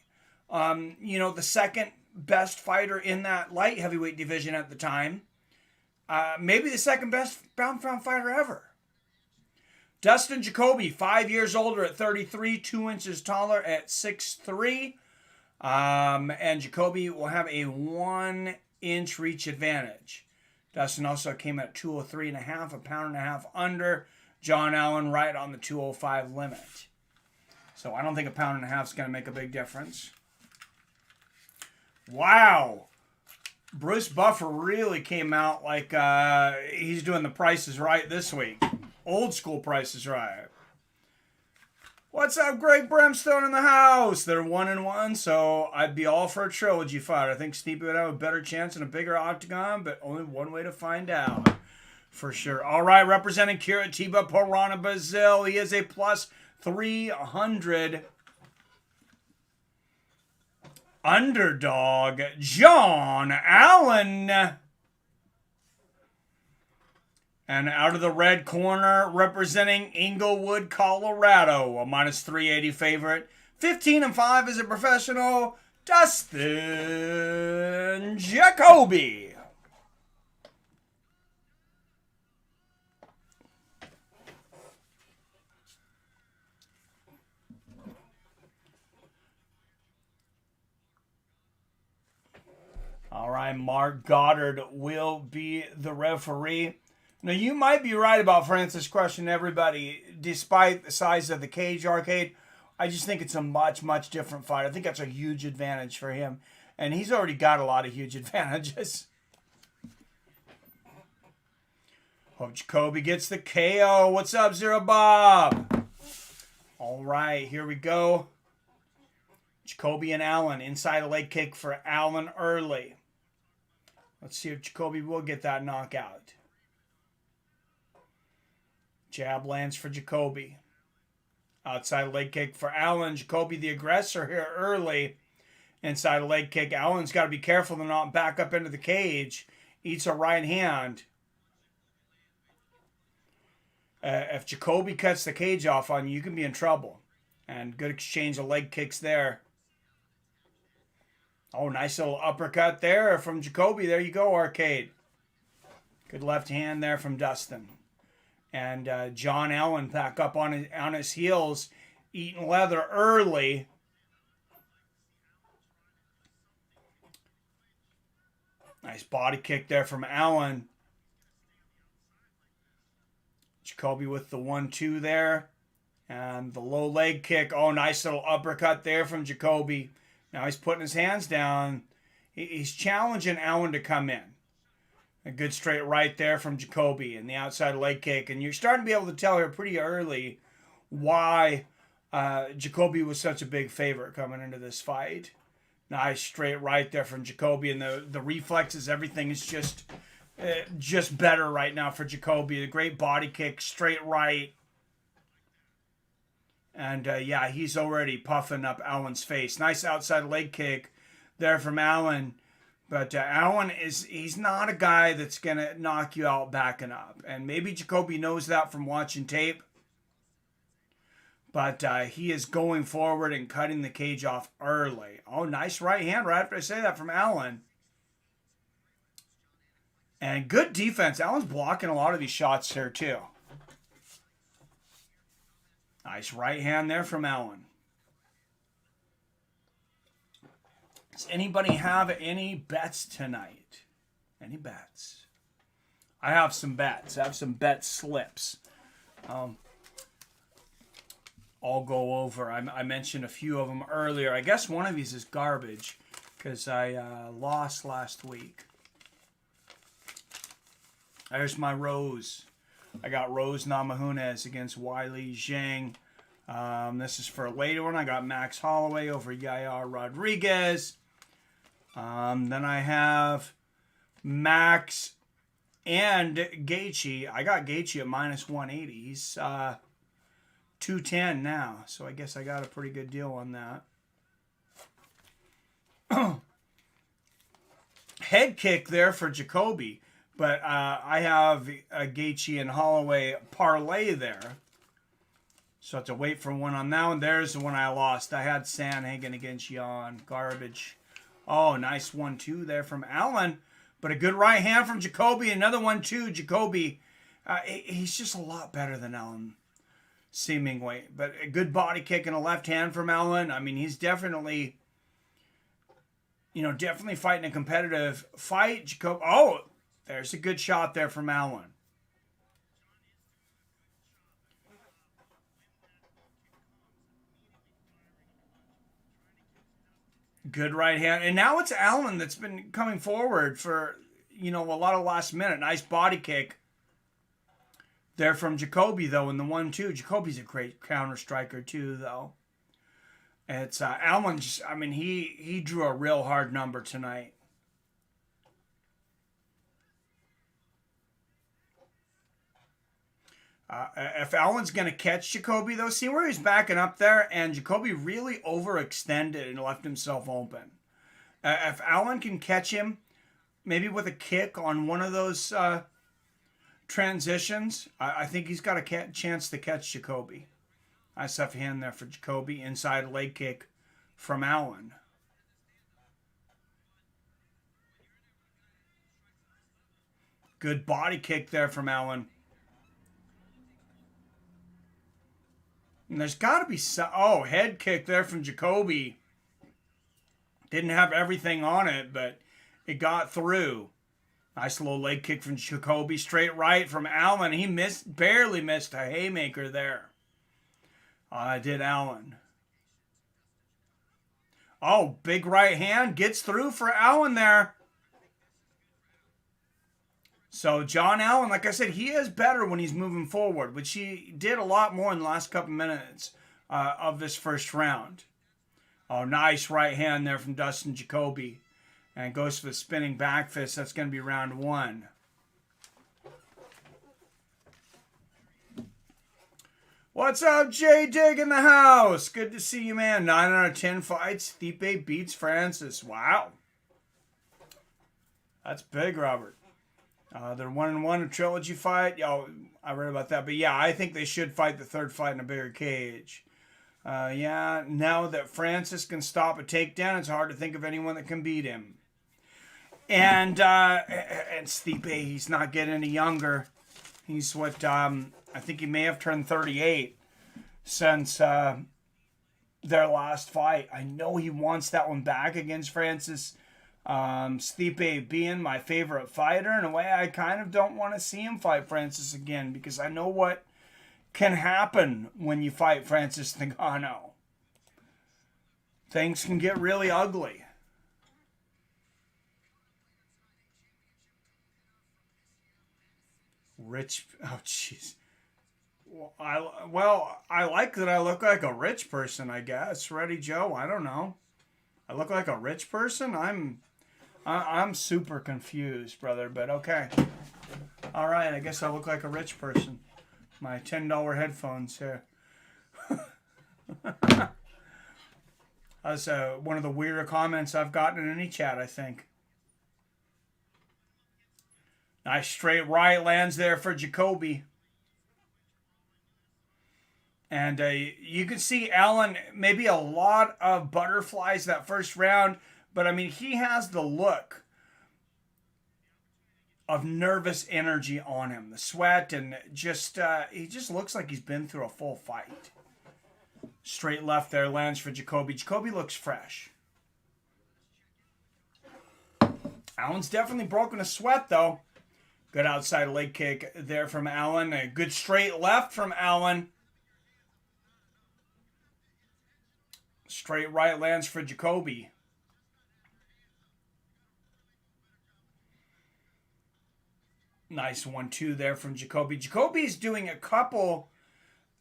The second best fighter in that light heavyweight division at the time. Maybe the second best pound fighter ever. Dustin Jacoby, 5 years older at 33, 2 inches taller at 6'3". And Jacoby will have a 1 inch reach advantage. Dustin also came at 203.5, a pound and a half under. John Allen right on the 205 limit. So I don't think a pound and a half is going to make a big difference. Wow. Bruce Buffer really came out like he's doing the Price is Right this week. Old school Price is Right. What's up, Greg Brimstone in the house? They're 1-1, so I'd be all for a trilogy fight. I think Stipe would have a better chance in a bigger octagon, but only one way to find out. For sure. All right, representing Curitiba, Parana, Brazil. He is a plus 300 underdog, John Allen. And out of the red corner, representing Inglewood, Colorado, a minus 380 favorite. 15-5 as a professional, Dustin Jacoby. All right, Mark Goddard will be the referee. Now, you might be right about Francis crushing everybody, despite the size of the cage arcade. I just think it's a much, much different fight. I think that's a huge advantage for him. And he's already got a lot of huge advantages. Hope Jacoby gets the KO. What's up, Zero Bob? All right, here we go. Jacoby and Allen. Inside a leg kick for Allen early. Let's see if Jacoby will get that knockout. Jab lands for Jacoby. Outside leg kick for Allen. Jacoby the aggressor here early. Inside a leg kick. Allen's got to be careful to not back up into the cage. Eats a right hand. If Jacoby cuts the cage off on you, you can be in trouble. And good exchange of leg kicks there. Oh, nice little uppercut there from Jacoby. There you go, Arcade. Good left hand there from Dustin. And John Allen back up on his heels, eating leather early. Nice body kick there from Allen. Jacoby with the 1-2 there. And the low leg kick. Oh, nice little uppercut there from Jacoby. Now he's putting his hands down. He's challenging Allen to come in. A good straight right there from Jacoby and the outside leg kick. And you're starting to be able to tell here pretty early why Jacoby was such a big favorite coming into this fight. Nice straight right there from Jacoby. And the reflexes, everything is just better right now for Jacoby. A great body kick, straight right. And, yeah, he's already puffing up Allen's face. Nice outside leg kick there from Allen. But Allen, he's not a guy that's going to knock you out backing up. And maybe Jacoby knows that from watching tape. But he is going forward and cutting the cage off early. Oh, nice right hand right after I say that from Allen. And good defense. Allen's blocking a lot of these shots here, too. Nice right hand there from Allen. Does anybody have any bets tonight? Any bets? I have some bets. I have some bet slips. I'll go over. I mentioned a few of them earlier. I guess one of these is garbage because I lost last week. There's my Rose. I got Rose Namajunas against Weili Zhang. This is for a later one. I got Max Holloway over Yair Rodriguez. Then I have Max and Gaethje. I got Gaethje at -180. He's 210 now, so I guess I got a pretty good deal on that. Head kick there for Jacoby, but I have a Gaethje and Holloway parlay there. So I have to wait for one on that one. There's the one I lost. I had Sandhagen against Jan. Garbage. Oh, nice 1-2 there from Allen. But a good right hand from Jacoby. Another 1-2. Jacoby, he's just a lot better than Allen, seemingly. But a good body kick and a left hand from Allen. I mean, he's definitely, definitely fighting a competitive fight. Jacoby. Oh, there's a good shot there from Allen. Good right hand. And now it's Allen that's been coming forward for, a lot of last minute. Nice body kick there from Jacoby, though, in the 1-2. Jacoby's a great counter striker, too, though. It's Allen just, he drew a real hard number tonight. If Allen's going to catch Jacoby, though, see where he's backing up there, and Jacoby really overextended and left himself open. If Allen can catch him, maybe with a kick on one of those transitions, I think he's got a chance to catch Jacoby. Nice left hand there for Jacoby. Inside leg kick from Allen. Good body kick there from Allen. And there's got to be some... Oh, head kick there from Jacoby. Didn't have everything on it, but it got through. Nice little leg kick from Jacoby. Straight right from Allen. He barely missed a haymaker there. Did Allen. Oh, big right hand. Gets through for Allen there. So John Allen, like I said, he is better when he's moving forward, which he did a lot more in the last couple minutes of this first round. Oh, nice right hand there from Dustin Jacoby. And goes for the spinning back fist. That's going to be round 1. What's up, J Dig in the house? Good to see you, man. 9 out of 10 fights. Stipe beats Francis. Wow. That's big, Robert. They're 1-1, a trilogy fight. I read about that. But yeah, I think they should fight the third fight in a bigger cage. Yeah, now that Francis can stop a takedown, it's hard to think of anyone that can beat him. And Stipe, he's not getting any younger. He's I think he may have turned 38 since their last fight. I know he wants that one back against Francis. Stipe being my favorite fighter, in a way I kind of don't want to see him fight Francis again because I know what can happen when you fight Francis Ngannou. Things can get really ugly. Rich, oh jeez. I like that I look like a rich person, I guess. Ready, Joe? I don't know. I look like a rich person? I'm super confused, brother, but okay. All right, I guess I look like a rich person. My $10 headphones here. That's one of the weirder comments I've gotten in any chat, I think. Nice straight right lands there for Jacoby. And you could see Allen, maybe a lot of butterflies that first round. But, he has the look of nervous energy on him. The sweat and he just looks like he's been through a full fight. Straight left there lands for Jacoby. Jacoby looks fresh. Allen's definitely broken a sweat, though. Good outside leg kick there from Allen. A good straight left from Allen. Straight right lands for Jacoby. Nice 1-2 there from Jacoby. Jacoby's doing a couple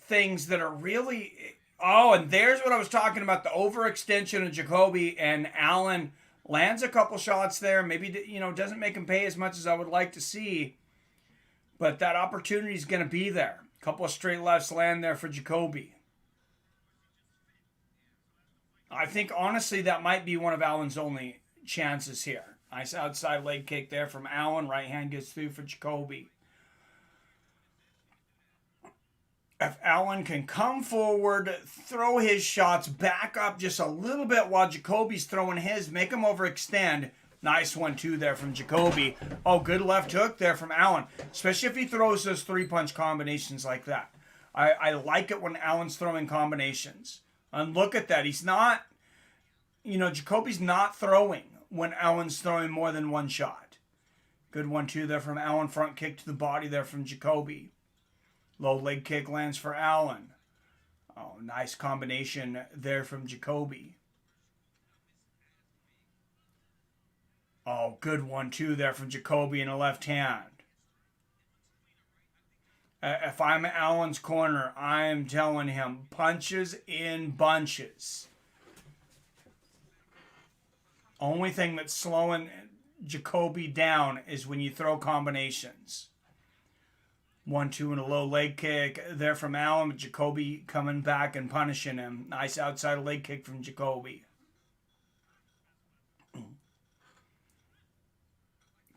things that are really... Oh, and there's what I was talking about. The overextension of Jacoby, and Allen lands a couple shots there. Maybe, doesn't make him pay as much as I would like to see. But that opportunity is going to be there. A couple of straight lefts land there for Jacoby. I think, honestly, that might be one of Allen's only chances here. Nice outside leg kick there from Allen. Right hand gets through for Jacoby. If Allen can come forward, throw his shots back up just a little bit while Jacoby's throwing his, make him overextend. Nice 1-2 there from Jacoby. Oh, good left hook there from Allen, especially if he throws those three-punch combinations like that. I like it when Allen's throwing combinations. And look at that. He's not, Jacoby's not throwing when Allen's throwing more than one shot. Good 1-2 there from Allen. Front kick to the body there from Jacoby. Low leg kick lands for Allen. Oh, nice combination there from Jacoby. Oh, good 1-2 there from Jacoby in the left hand. If I'm Allen's corner, I'm telling him punches in bunches. Only thing that's slowing Jacoby down is when you throw combinations. 1-2 and a low leg kick there from Allen. Jacoby coming back and punishing him. Nice outside leg kick from Jacoby.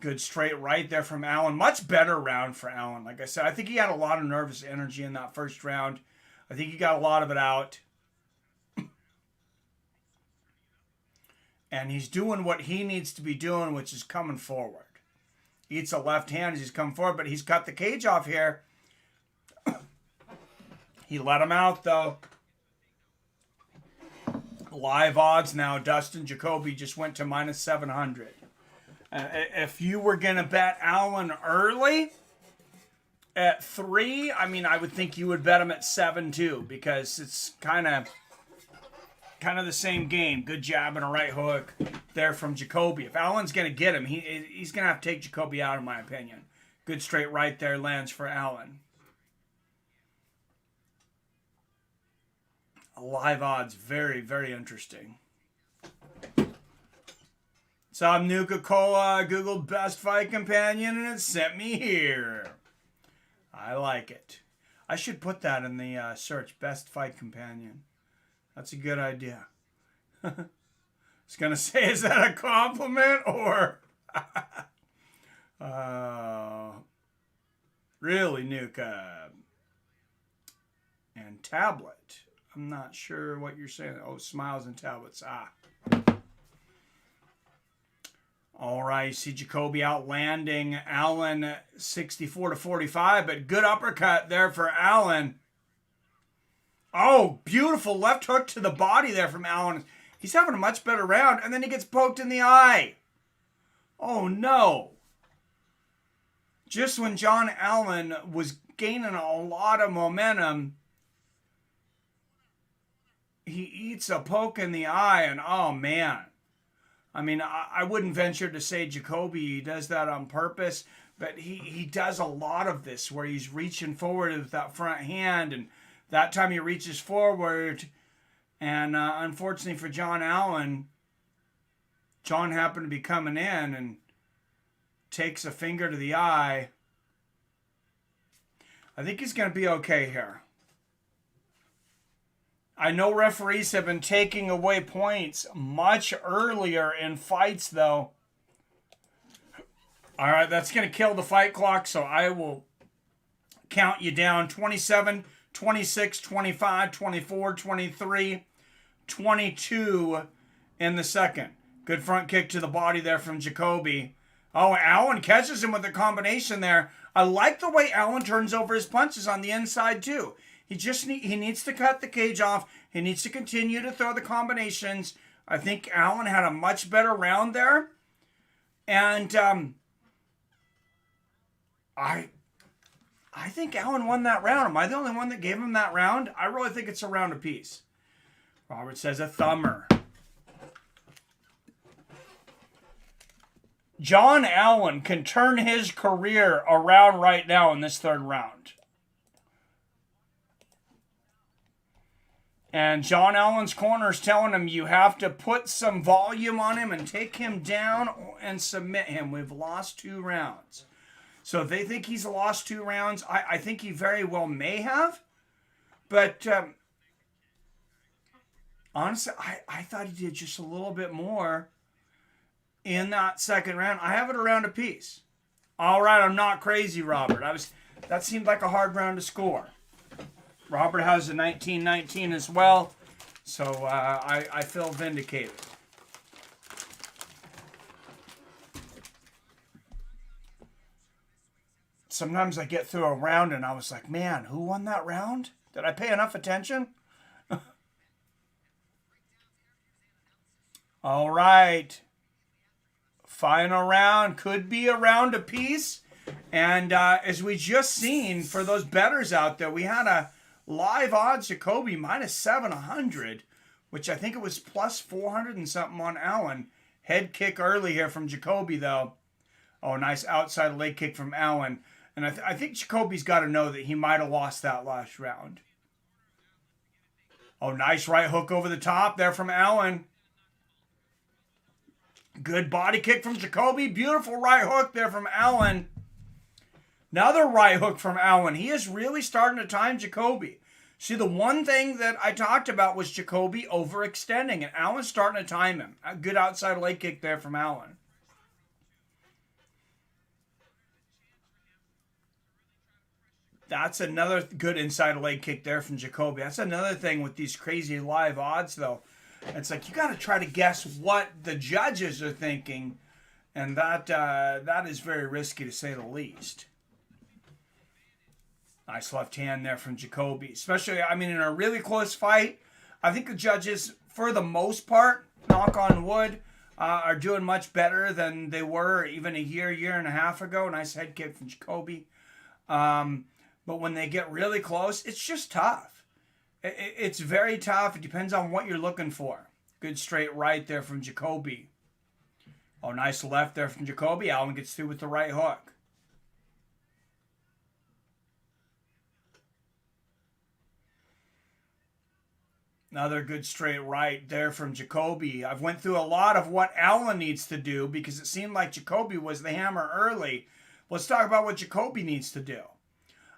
Good straight right there from Allen. Much better round for Allen. Like I said, I think he had a lot of nervous energy in that first round. I think he got a lot of it out. And he's doing what he needs to be doing, which is coming forward. He eats a left hand as he's come forward, but he's cut the cage off here. He let him out, though. Live odds now. Dustin Jacoby just went to minus 700. If you were going to bet Allen early at 3, I would think you would bet him at 7 too, because it's kind of the same game. Good jab and a right hook there from Jacoby. If Allen's going to get him, he's going to have to take Jacoby out, in my opinion. Good straight right there lands for Allen. Live odds, very, very interesting. So I'm Nuka-Cola, Googled best fight companion, and it sent me here. I like it. I should put that in the search, best fight companion. That's a good idea. I was going to say, is that a compliment or... really, Nuka? And tablet. I'm not sure what you're saying. Oh, smiles and tablets. All right, you see Jacoby outlanding Allen 64-45, but good uppercut there for Allen. Oh, beautiful left hook to the body there from Allen. He's having a much better round, and then he gets poked in the eye. Oh, no. Just when John Allen was gaining a lot of momentum, he eats a poke in the eye, and oh, man. I wouldn't venture to say Jacoby does that on purpose, but he does a lot of this where he's reaching forward with that front hand, and that time he reaches forward, and unfortunately for John Allen, John happened to be coming in and takes a finger to the eye. I think he's going to be okay here. I know referees have been taking away points much earlier in fights, though. All right, that's going to kill the fight clock, so I will count you down. 27, 26, 25, 24, 23, 22 in the second. Good front kick to the body there from Jacoby. Oh, Allen catches him with a combination there. I like the way Allen turns over his punches on the inside, too. He needs to cut the cage off. He needs to continue to throw the combinations. I think Allen had a much better round there. And I think Allen won that round. Am I the only one that gave him that round? I really think it's a round apiece. Robert says a thumber. John Allen can turn his career around right now in this third round. And John Allen's corner is telling him you have to put some volume on him and take him down and submit him. We've lost 2 rounds. So if they think he's lost 2 rounds, I think he very well may have. But honestly, I thought he did just a little bit more in that second round. I have it around a piece. All right, I'm not crazy, Robert. That seemed like a hard round to score. Robert has a 19-19 as well, so I feel vindicated. Sometimes I get through a round and I was like, man, who won that round? Did I pay enough attention? All right. Final round could be a round apiece. And as we just seen, for those bettors out there, we had a live odds Jacoby minus 700, which I think it was plus 400 and something on Allen. Head kick early here from Jacoby, though. Oh, nice outside leg kick from Allen. And I think Jacoby's got to know that he might have lost that last round. Oh, nice right hook over the top there from Allen. Good body kick from Jacoby. Beautiful right hook there from Allen. Another right hook from Allen. He is really starting to time Jacoby. See, the one thing that I talked about was Jacoby overextending, and Allen's starting to time him. A good outside leg kick there from Allen. That's another good inside leg kick there from Jacoby. That's another thing with these crazy live odds, though. It's like you got to try to guess what the judges are thinking, and that is very risky to say the least. Nice left hand there from Jacoby. Especially, I mean, in a really close fight, I think the judges, for the most part, knock on wood, are doing much better than they were even a year and a half ago. Nice head kick from Jacoby. But when they get really close, it's just tough. It's very tough. It depends on what you're looking for. Good straight right there from Jacoby. Oh, nice left there from Jacoby. Allen gets through with the right hook. Another good straight right there from Jacoby. I've went through a lot of what Allen needs to do because it seemed like Jacoby was the hammer early. Let's talk about what Jacoby needs to do.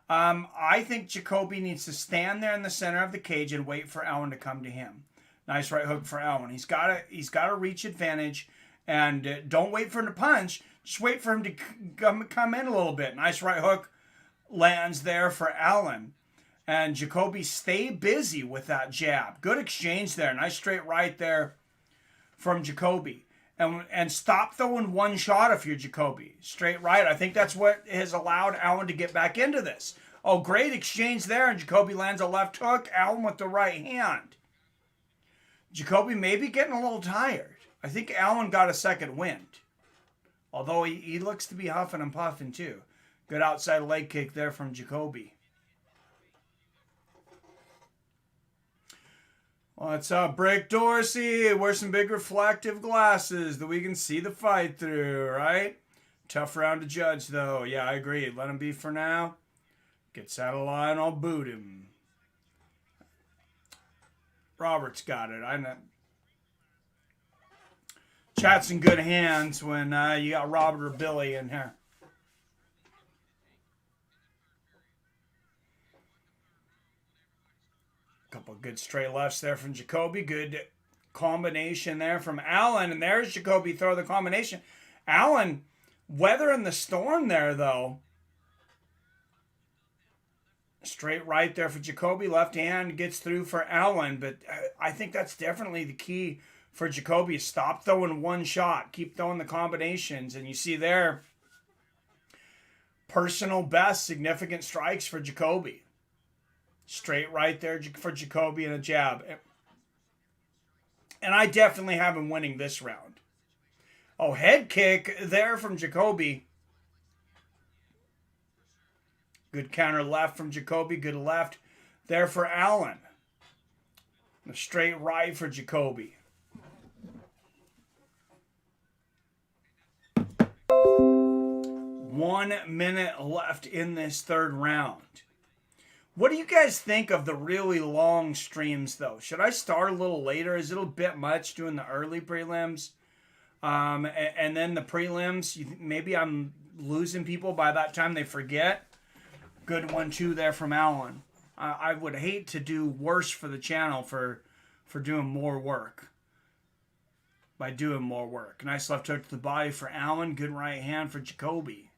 I think Jacoby needs to stand there in the center of the cage and wait for Allen to come to him. Nice right hook for Allen. He's got a reach advantage, and don't wait for him to punch. Just wait for him to come in a little bit. Nice right hook lands there for Allen. And Jacoby, stay busy with that jab. Good exchange there. Nice straight right there from Jacoby. And stop throwing one shot if you're Jacoby. Straight right. I think that's what has allowed Allen to get back into this. Oh, great exchange there. And Jacoby lands a left hook. Allen with the right hand. Jacoby may be getting a little tired. I think Allen got a second wind. Although he looks to be huffing and puffing too. Good outside leg kick there from Jacoby. What's up, Break Dorsey? Wear some big reflective glasses that we can see the fight through, right? Tough round to judge, though. Yeah, I agree. Let him be for now. Gets out of line, I'll boot him. Robert's got it. I know. Chat's in good hands when you got Robert or Billy in here. Couple good straight lefts there from Jacoby. Good combination there from Allen. And there's Jacoby throw the combination. Allen weathering the storm there, though. Straight right there for Jacoby. Left hand gets through for Allen. But I think that's definitely the key for Jacoby. Stop throwing one shot. Keep throwing the combinations. And you see there, personal best significant strikes for Jacoby. Straight right there for Jacoby and a jab. And I definitely have him winning this round. Oh, head kick there from Jacoby. Good counter left from Jacoby. Good left there for Allen. A straight right for Jacoby. One minute left in this third round. What do you guys think of the really long streams, though? Should I start a little later? Is it a bit much doing the early prelims? And then the prelims, maybe I'm losing people by that time they forget. Good 1-2 there from Allen. I would hate to do worse for the channel for doing more work. By doing more work. Nice left hook to the body for Allen. Good right hand for Jacoby.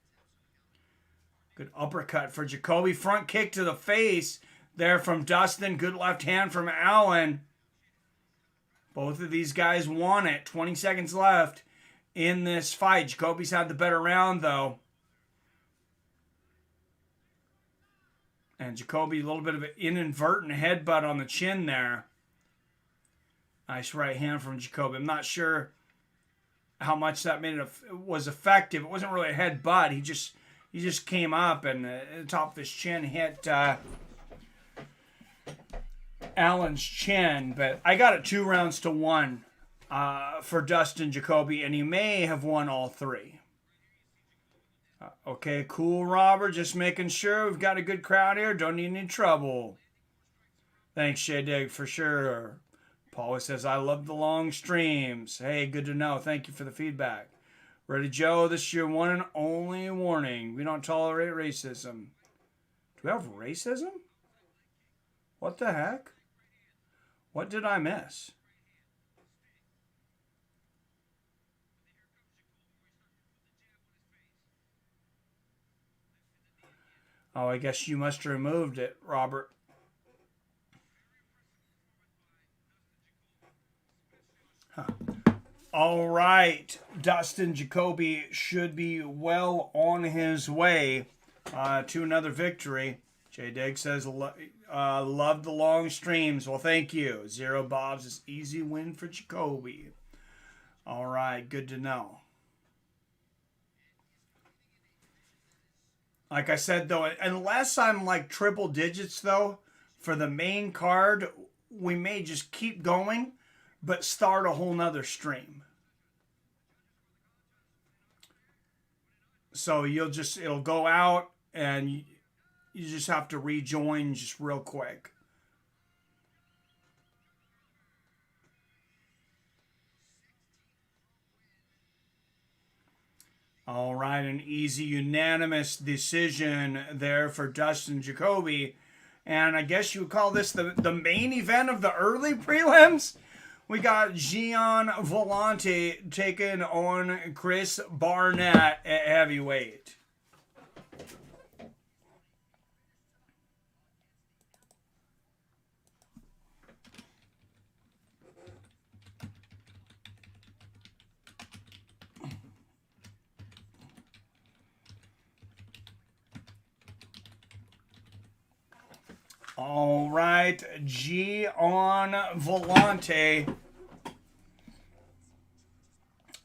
Good uppercut for Jacoby. Front kick to the face there from Dustin. Good left hand from Allen. Both of these guys won it. 20 seconds left in this fight. Jacoby's had the better round, though. And Jacoby, a little bit of an inadvertent headbutt on the chin there. Nice right hand from Jacoby. I'm not sure how much that was effective. It wasn't really a headbutt. He just came up and the top of his chin hit Allen's chin. But I got it 2-1 for Dustin Jacoby, and he may have won all three. Okay, cool, Robert. Just making sure we've got a good crowd here. Don't need any trouble. Thanks, Shay Dig, for sure. Paula says, I love the long streams. Hey, good to know. Thank you for the feedback. Ready, Joe? This is your one and only warning. We don't tolerate racism. Do we have racism? What the heck? What did I miss? Oh, I guess you must have removed it, Robert. Huh. All right. Dustin Jacoby should be well on his way to another victory. J. Dig says, love the long streams. Well, thank you. Zero Bob's is easy win for Jacoby. All right. Good to know. Like I said, though, unless I'm like triple digits, though, for the main card, we may just keep going, but start a whole nother stream. So it'll go out and you just have to rejoin just real quick. All right, an easy unanimous decision there for Dustin Jacoby. And I guess you would call this the main event of the early prelims. We got Gian Villante taking on Chris Barnett at heavyweight. All right, Gian Villante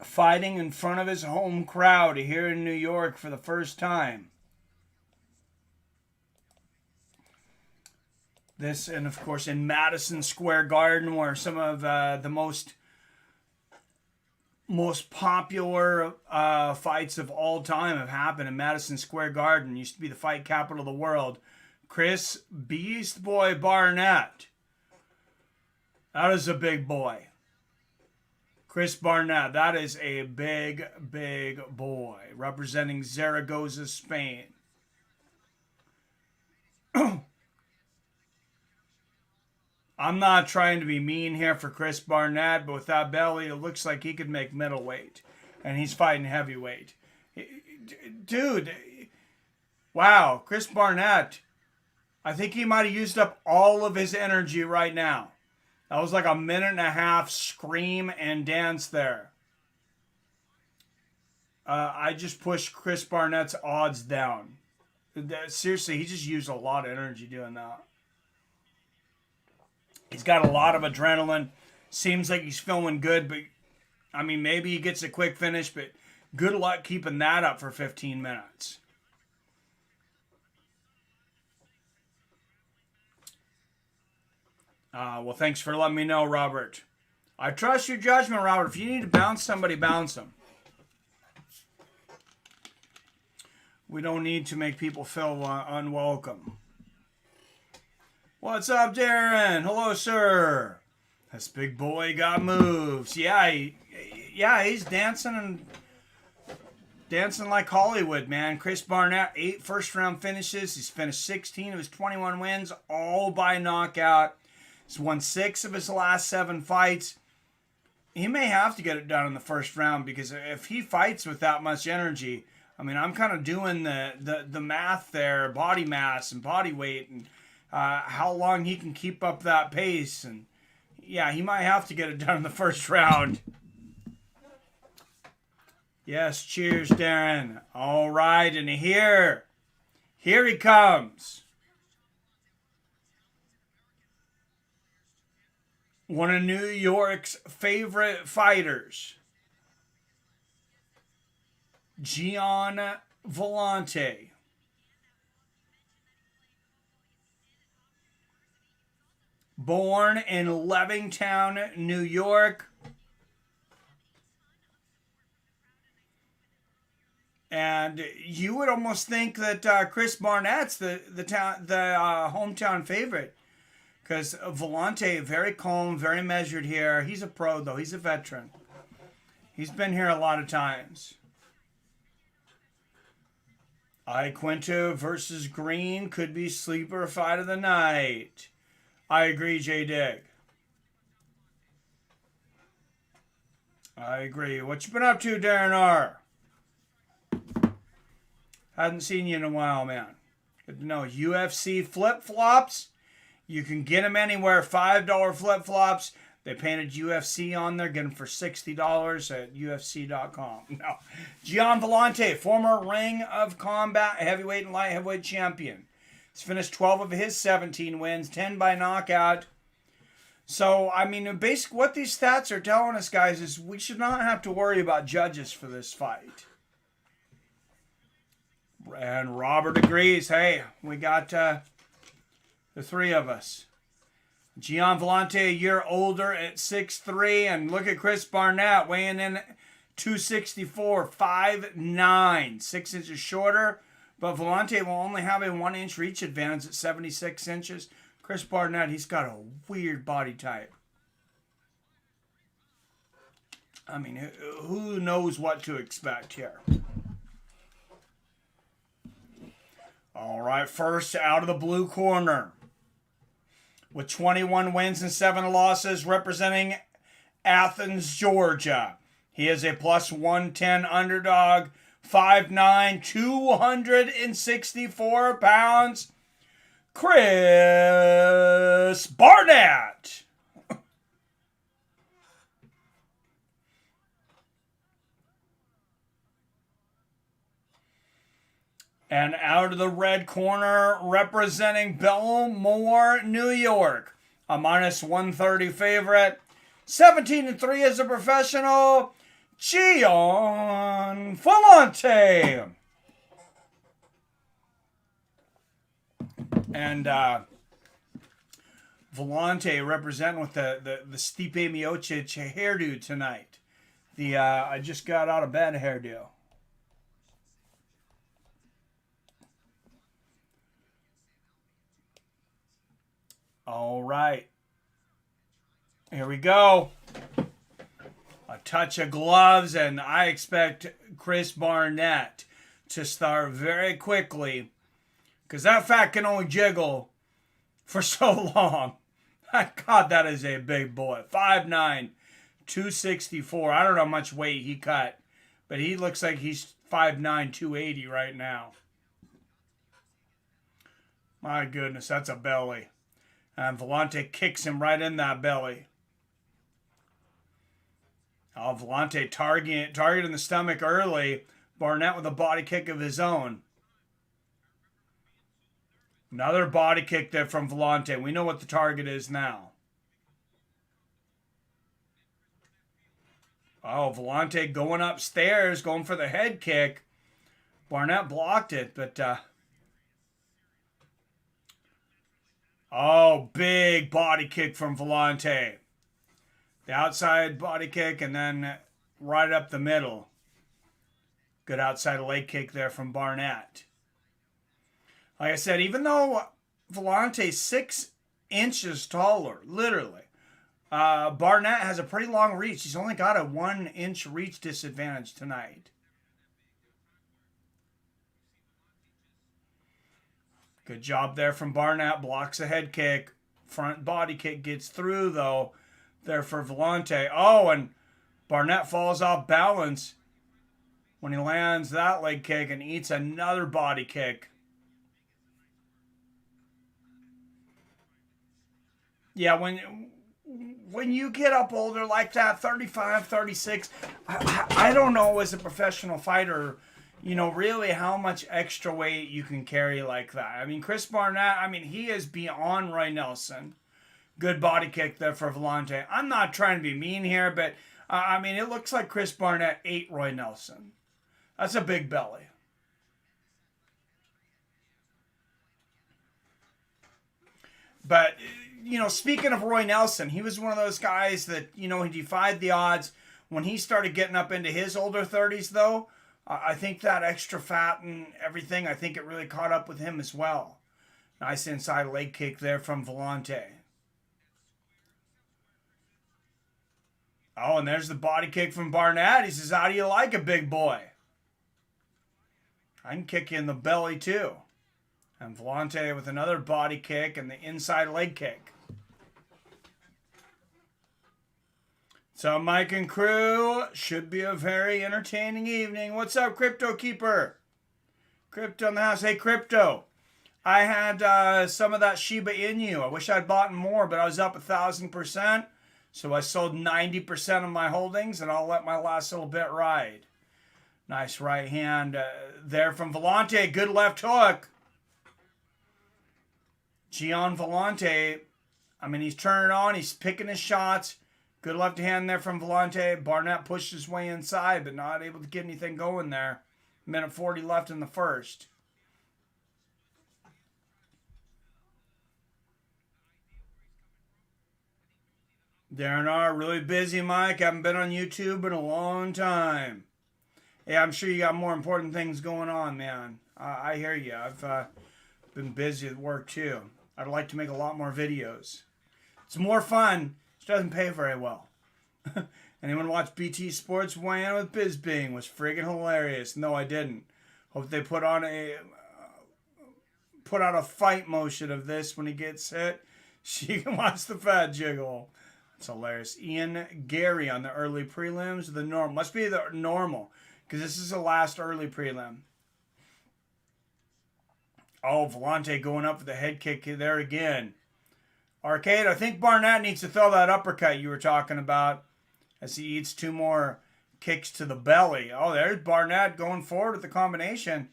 fighting in front of his home crowd here in New York for the first time. This, and of course, in Madison Square Garden, where some of the most popular fights of all time have happened in Madison Square Garden. Used to be the fight capital of the world. Chris Beast Boy Barnett. That is a big boy. Chris Barnett, that is a big, big boy. Representing Zaragoza, Spain. I'm not trying to be mean here for Chris Barnett, but with that belly, it looks like he could make middleweight. And he's fighting heavyweight. Dude, wow, Chris Barnett, I think he might have used up all of his energy right now. That was like a 1.5-minute scream and dance there. I just pushed Chris Barnett's odds down. Seriously, he just used a lot of energy doing that. He's got a lot of adrenaline. Seems like he's feeling good, but I mean, maybe he gets a quick finish, but good luck keeping that up for 15 minutes. Well, thanks for letting me know, Robert. I trust your judgment, Robert. If you need to bounce somebody, bounce them. We don't need to make people feel unwelcome. What's up, Darren? Hello, sir. This big boy got moves. Yeah, he's dancing like Hollywood, man. Chris Barnett, 8 first-round finishes. He's finished 16 of his 21 wins, all by knockout. He's won 6 of his last 7 fights. He may have to get it done in the first round because if he fights with that much energy, I mean, I'm kind of doing the math there, body mass and body weight, and how long he can keep up that pace. And yeah, he might have to get it done in the first round. Yes, cheers, Darren. All right, and here he comes. One of New York's favorite fighters, Gian Villante. Born in Levittown, New York. And you would almost think that Chris Barnett's the hometown favorite. Because Villante, very calm, very measured here. He's a pro, though. He's a veteran. He's been here a lot of times. Iaquinta versus Green could be sleeper fight of the night. I agree, J-Dig. I agree. What you been up to, Darren R? Hadn't seen you in a while, man. Good to know. UFC flip-flops. You can get them anywhere. $5 flip-flops. They painted UFC on there. Get them for $60 at UFC.com. No. Gian Villante, former Ring of Combat heavyweight and light heavyweight champion. He's finished 12 of his 17 wins, 10 by knockout. So, I mean, basically what these stats are telling us, guys, is we should not have to worry about judges for this fight. And Robert agrees. Hey, we got the 3 of us. Gian Villante, a year older at 6'3", and look at Chris Barnett weighing in 264, 5'9", 6 inches shorter. But Villante will only have a 1-inch reach advantage at 76 inches. Chris Barnett, he's got a weird body type. I mean, who knows what to expect here? All right, first out of the blue corner. With 21 wins and 7 losses, representing Athens, Georgia. He is a plus 110 underdog, 5'9", 264 pounds. Chris Barnett. And out of the red corner, representing Belmore, New York, a minus 130 favorite, 17-3 as a professional, Gian Villante. And Villante representing with the Stipe Miocic hairdo tonight. The I just got out of bed hairdo. All right. Here we go. A touch of gloves, and I expect Chris Barnett to start very quickly because that fat can only jiggle for so long. God, that is a big boy. 5'9", 264. I don't know how much weight he cut, but he looks like he's 5'9", 280 right now. My goodness, that's a belly. And Villante kicks him right in that belly. Oh, Villante targeting the stomach early. Barnett with a body kick of his own. Another body kick there from Villante. We know what the target is now. Oh, Villante going upstairs, going for the head kick. Barnett blocked it, but Oh, big body kick from Villante. The outside body kick and then right up the middle. Good outside leg kick there from Barnett. Like I said, even though Villante's 6 inches taller, literally, Barnett has a pretty long reach. He's only got a 1-inch reach disadvantage tonight. Good job there from Barnett. Blocks a head kick. Front body kick gets through, though, there for Villante. Oh, and Barnett falls off balance when he lands that leg kick and eats another body kick. Yeah, when you get up older like that, 35, 36, I don't know as a professional fighter, really how much extra weight you can carry like that. I mean, Chris Barnett, he is beyond Roy Nelson. Good body kick there for Villante. I'm not trying to be mean here, but, it looks like Chris Barnett ate Roy Nelson. That's a big belly. But, speaking of Roy Nelson, he was one of those guys that, he defied the odds. When he started getting up into his older 30s, though, I think that extra fat and everything, I think it really caught up with him as well. Nice inside leg kick there from Villante. Oh, and there's the body kick from Barnett. He says, how do you like it, big boy? I can kick you in the belly, too. And Villante with another body kick and the inside leg kick. So Mike and crew, should be a very entertaining evening. What's up, Crypto Keeper? Crypto in the house. Hey, Crypto. I had some of that Shiba Inu. I wish I'd bought more, but I was up 1,000%. So I sold 90% of my holdings, and I'll let my last little bit ride. Nice right hand there from Villante. Good left hook. Gian Villante, he's turning on. He's picking his shots. Good left hand there from Villante. Barnett pushed his way inside, but not able to get anything going there. Minute 40 left in the first. Darren R., really busy, Mike. Haven't been on YouTube in a long time. Yeah, I'm sure you got more important things going on, man. I hear you. I've been busy at work, too. I'd like to make a lot more videos. It's more fun. It doesn't pay very well. Anyone watch BT Sports weigh in with Bizbing? Was friggin' hilarious. No, I didn't. Hope they put out a fight motion of this when he gets hit. She can watch the fat jiggle. It's hilarious. Ian Garry on the early prelims. The normal must be the normal because this is the last early prelim. Oh, Villante going up with the head kick there again. Arcade, I think Barnett needs to throw that uppercut you were talking about as he eats 2 more kicks to the belly. Oh, there's Barnett going forward with the combination.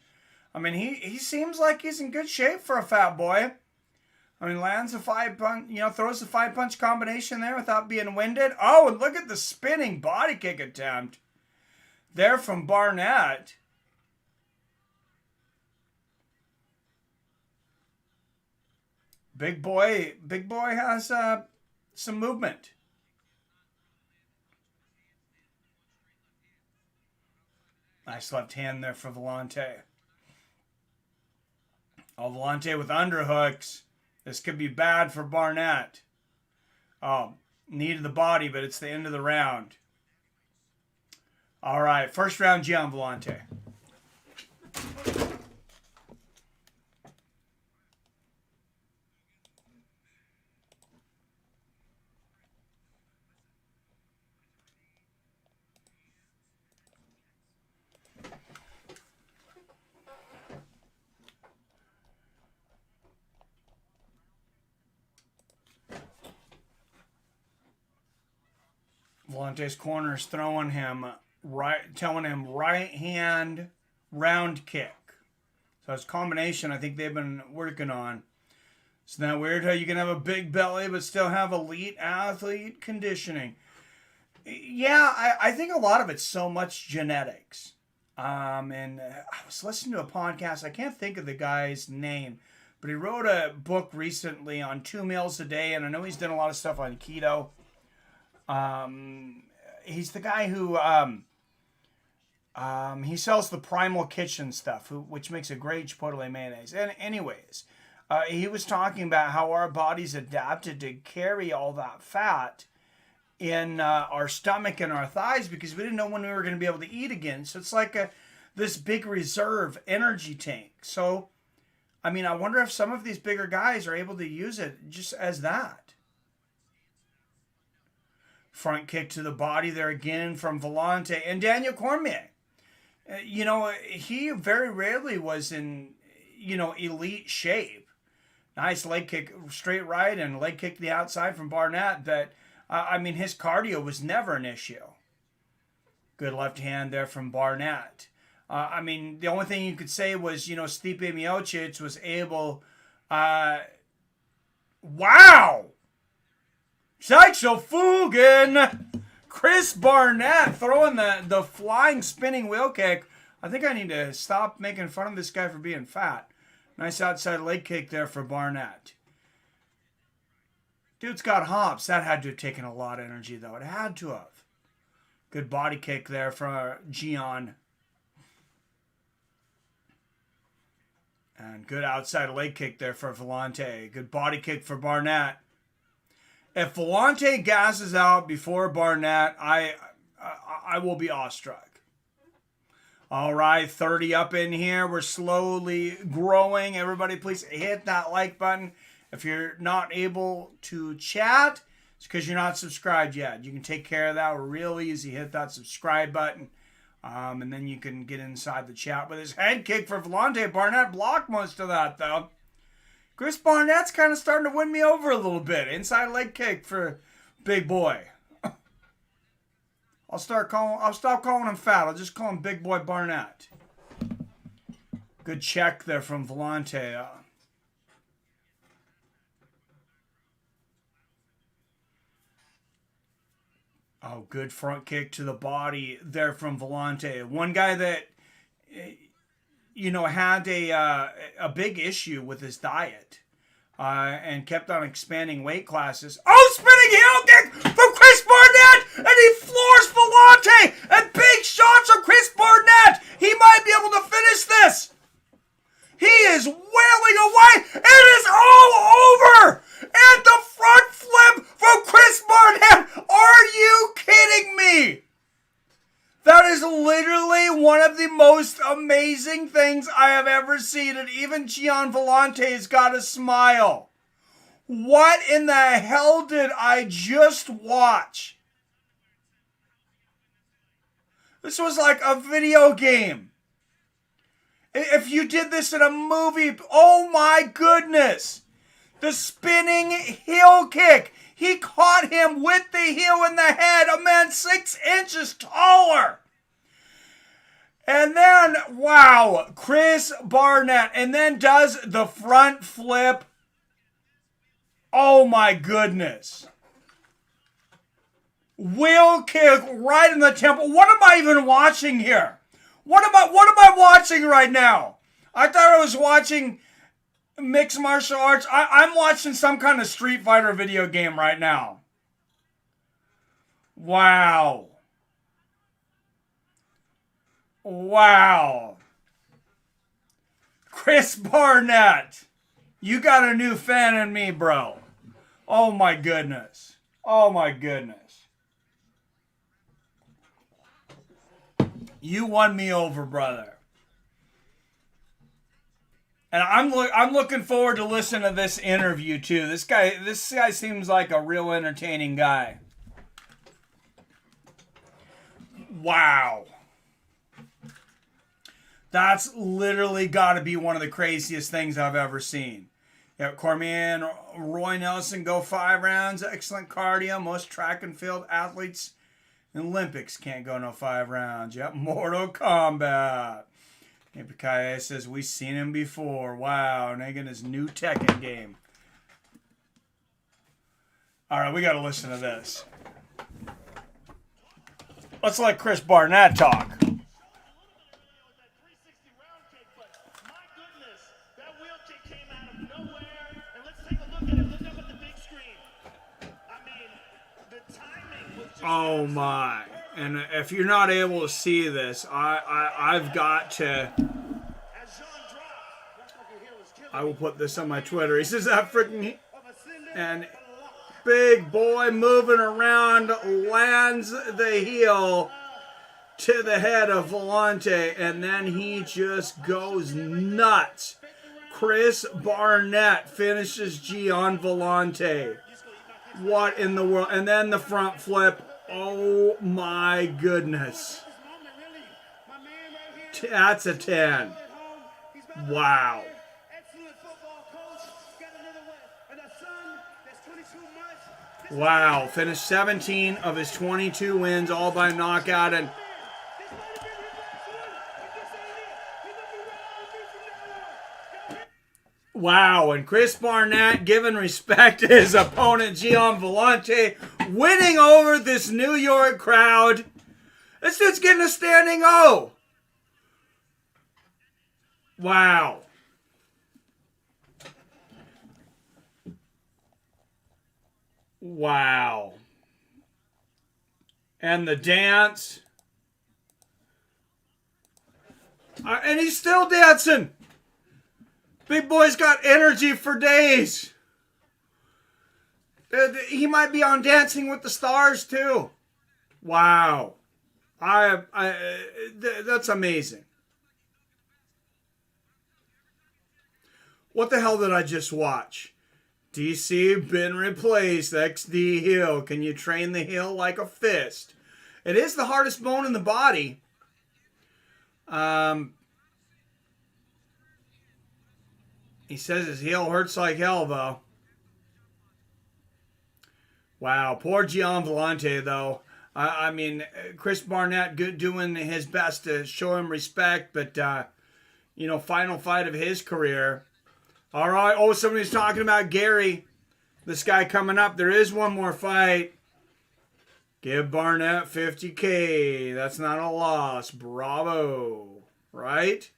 He seems like he's in good shape for a fat boy. Lands a 5-punch, throws a 5-punch combination there without being winded. Oh, and look at the spinning body kick attempt there from Barnett. Big boy has some movement. Nice left hand there for Villante. Oh, Villante with underhooks. This could be bad for Barnett. Oh, knee to the body, but it's the end of the round. All right, first round, Gian Villante. Villante's corner is throwing him telling him right hand round kick. So it's a combination I think they've been working on. Isn't that weird how you can have a big belly but still have elite athlete conditioning? Yeah, I think a lot of it's so much genetics. And I was listening to a podcast. I can't think of the guy's name, but he wrote a book recently on 2 meals a day, and I know he's done a lot of stuff on keto. He's the guy who he sells the Primal Kitchen stuff, which makes a great chipotle mayonnaise. And anyways, he was talking about how our bodies adapted to carry all that fat in our stomach and our thighs because we didn't know when we were going to be able to eat again. So it's like this big reserve energy tank. So, I mean, I wonder if some of these bigger guys are able to use it just as that. Front kick to the body there again from Villante and Daniel Cormier. You know, he very rarely was in, elite shape. Nice leg kick straight right and leg kick to the outside from Barnett. That, his cardio was never an issue. Good left hand there from Barnett. The only thing you could say was, Stipe Miocic was able... wow! Fugen! Chris Barnett throwing the flying spinning wheel kick. I think I need to stop making fun of this guy for being fat. Nice outside leg kick there for Barnett. Dude's got hops. That had to have taken a lot of energy, though. It had to have. Good body kick there for Gian. And good outside leg kick there for Villante. Good body kick for Barnett. If Villante gasses out before Barnett, I will be awestruck. All right, 30 up in here. We're slowly growing. Everybody, please hit that like button. If you're not able to chat, it's because you're not subscribed yet. You can take care of that real easy. Hit that subscribe button. And then you can get inside the chat with his head kick for Villante. Barnett blocked most of that, though. Chris Barnett's kind of starting to win me over a little bit. Inside leg kick for Big Boy. I'll stop calling him fat. I'll just call him Big Boy Barnett. Good check there from Villante. Good front kick to the body there from Villante. One guy that, had a big issue with his diet and kept on expanding weight classes. Spinning heel kick from Chris Barnett, and he floors Villante, and big shots from Chris Barnett. He might be able to finish this. He is wailing away. It is all over. And the front flip from Chris Barnett. Are you kidding me? That is literally one of the most amazing things I have ever seen. And even Gian Villante's got a smile. What in the hell did I just watch? This was like a video game. If you did this in a movie, oh my goodness. The spinning heel kick. He caught him with the heel in the head. A man 6 inches taller. And then, wow, Chris Barnett. And then does the front flip. Oh my goodness. Wheel kick right in the temple. What am I even watching here? What am I watching right now? I thought I was watching mixed martial arts. I'm watching some kind of Street Fighter video game right now. Wow. Wow. Chris Barnett. You got a new fan in me, bro. Oh my goodness. Oh my goodness. You won me over, brother. And I'm looking forward to listening to this interview too. This guy seems like a real entertaining guy. Wow. That's literally got to be one of the craziest things I've ever seen. Yeah, Cormier and Roy Nelson go 5 rounds. Excellent cardio. Most track and field athletes in Olympics can't go no 5 rounds. Yep, Mortal Kombat. Yippee says, we've seen him before. Wow, Negan his new Tekken game. All right, we got to listen to this. Let's let Chris Barnett talk. My goodness, that wheel kick came out of guy, and if you're not able to see this, I've got to. I will put this on my Twitter. He says that freaking and big boy moving around lands the heel to the head of Villante, and then he just goes nuts. Chris Barnett finishes G on Villante. What in the world? And then the front flip. Oh my goodness. That's a 10. Wow. Wow. Finished 17 of his 22 wins, all by knockout. And wow, and Chris Barnett giving respect to his opponent, Gian Villante, winning over this New York crowd. This dude's getting a standing O. Wow. Wow. And the dance. And he's still dancing. Big boy's got energy for days. He might be on Dancing with the Stars too. Wow. That's amazing. What the hell did I just watch? DC been replaced. XD heel. Can you train the heel like a fist? It is the hardest bone in the body. He says his heel hurts like hell, though. Wow, poor Gian Villante, though. I mean, Chris Barnett doing his best to show him respect, but, final fight of his career. All right, somebody's talking about Garry. This guy coming up. There is one more fight. Give Barnett $50K. That's not a loss. Bravo. Right?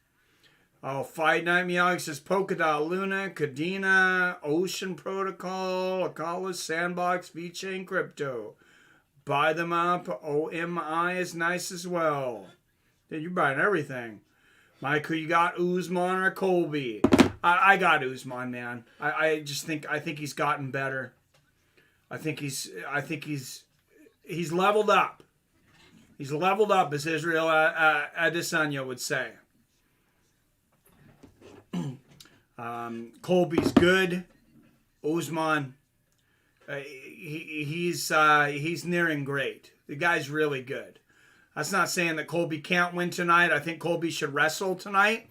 Oh, Fight Night Miyagi says Polka Dot Luna, Cadena, Ocean Protocol, Akala, Sandbox, VeChain Crypto. Buy them up. OMI is nice as well. Dude, you're buying everything. Mike, who you got, Usman or Colby? I got Usman, man. I think he's gotten better. I think he's leveled up. He's leveled up, as Israel Adesanya would say. Colby's good. Usman, he's nearing great. The guy's really good. That's not saying that Colby can't win tonight. I think Colby should wrestle tonight.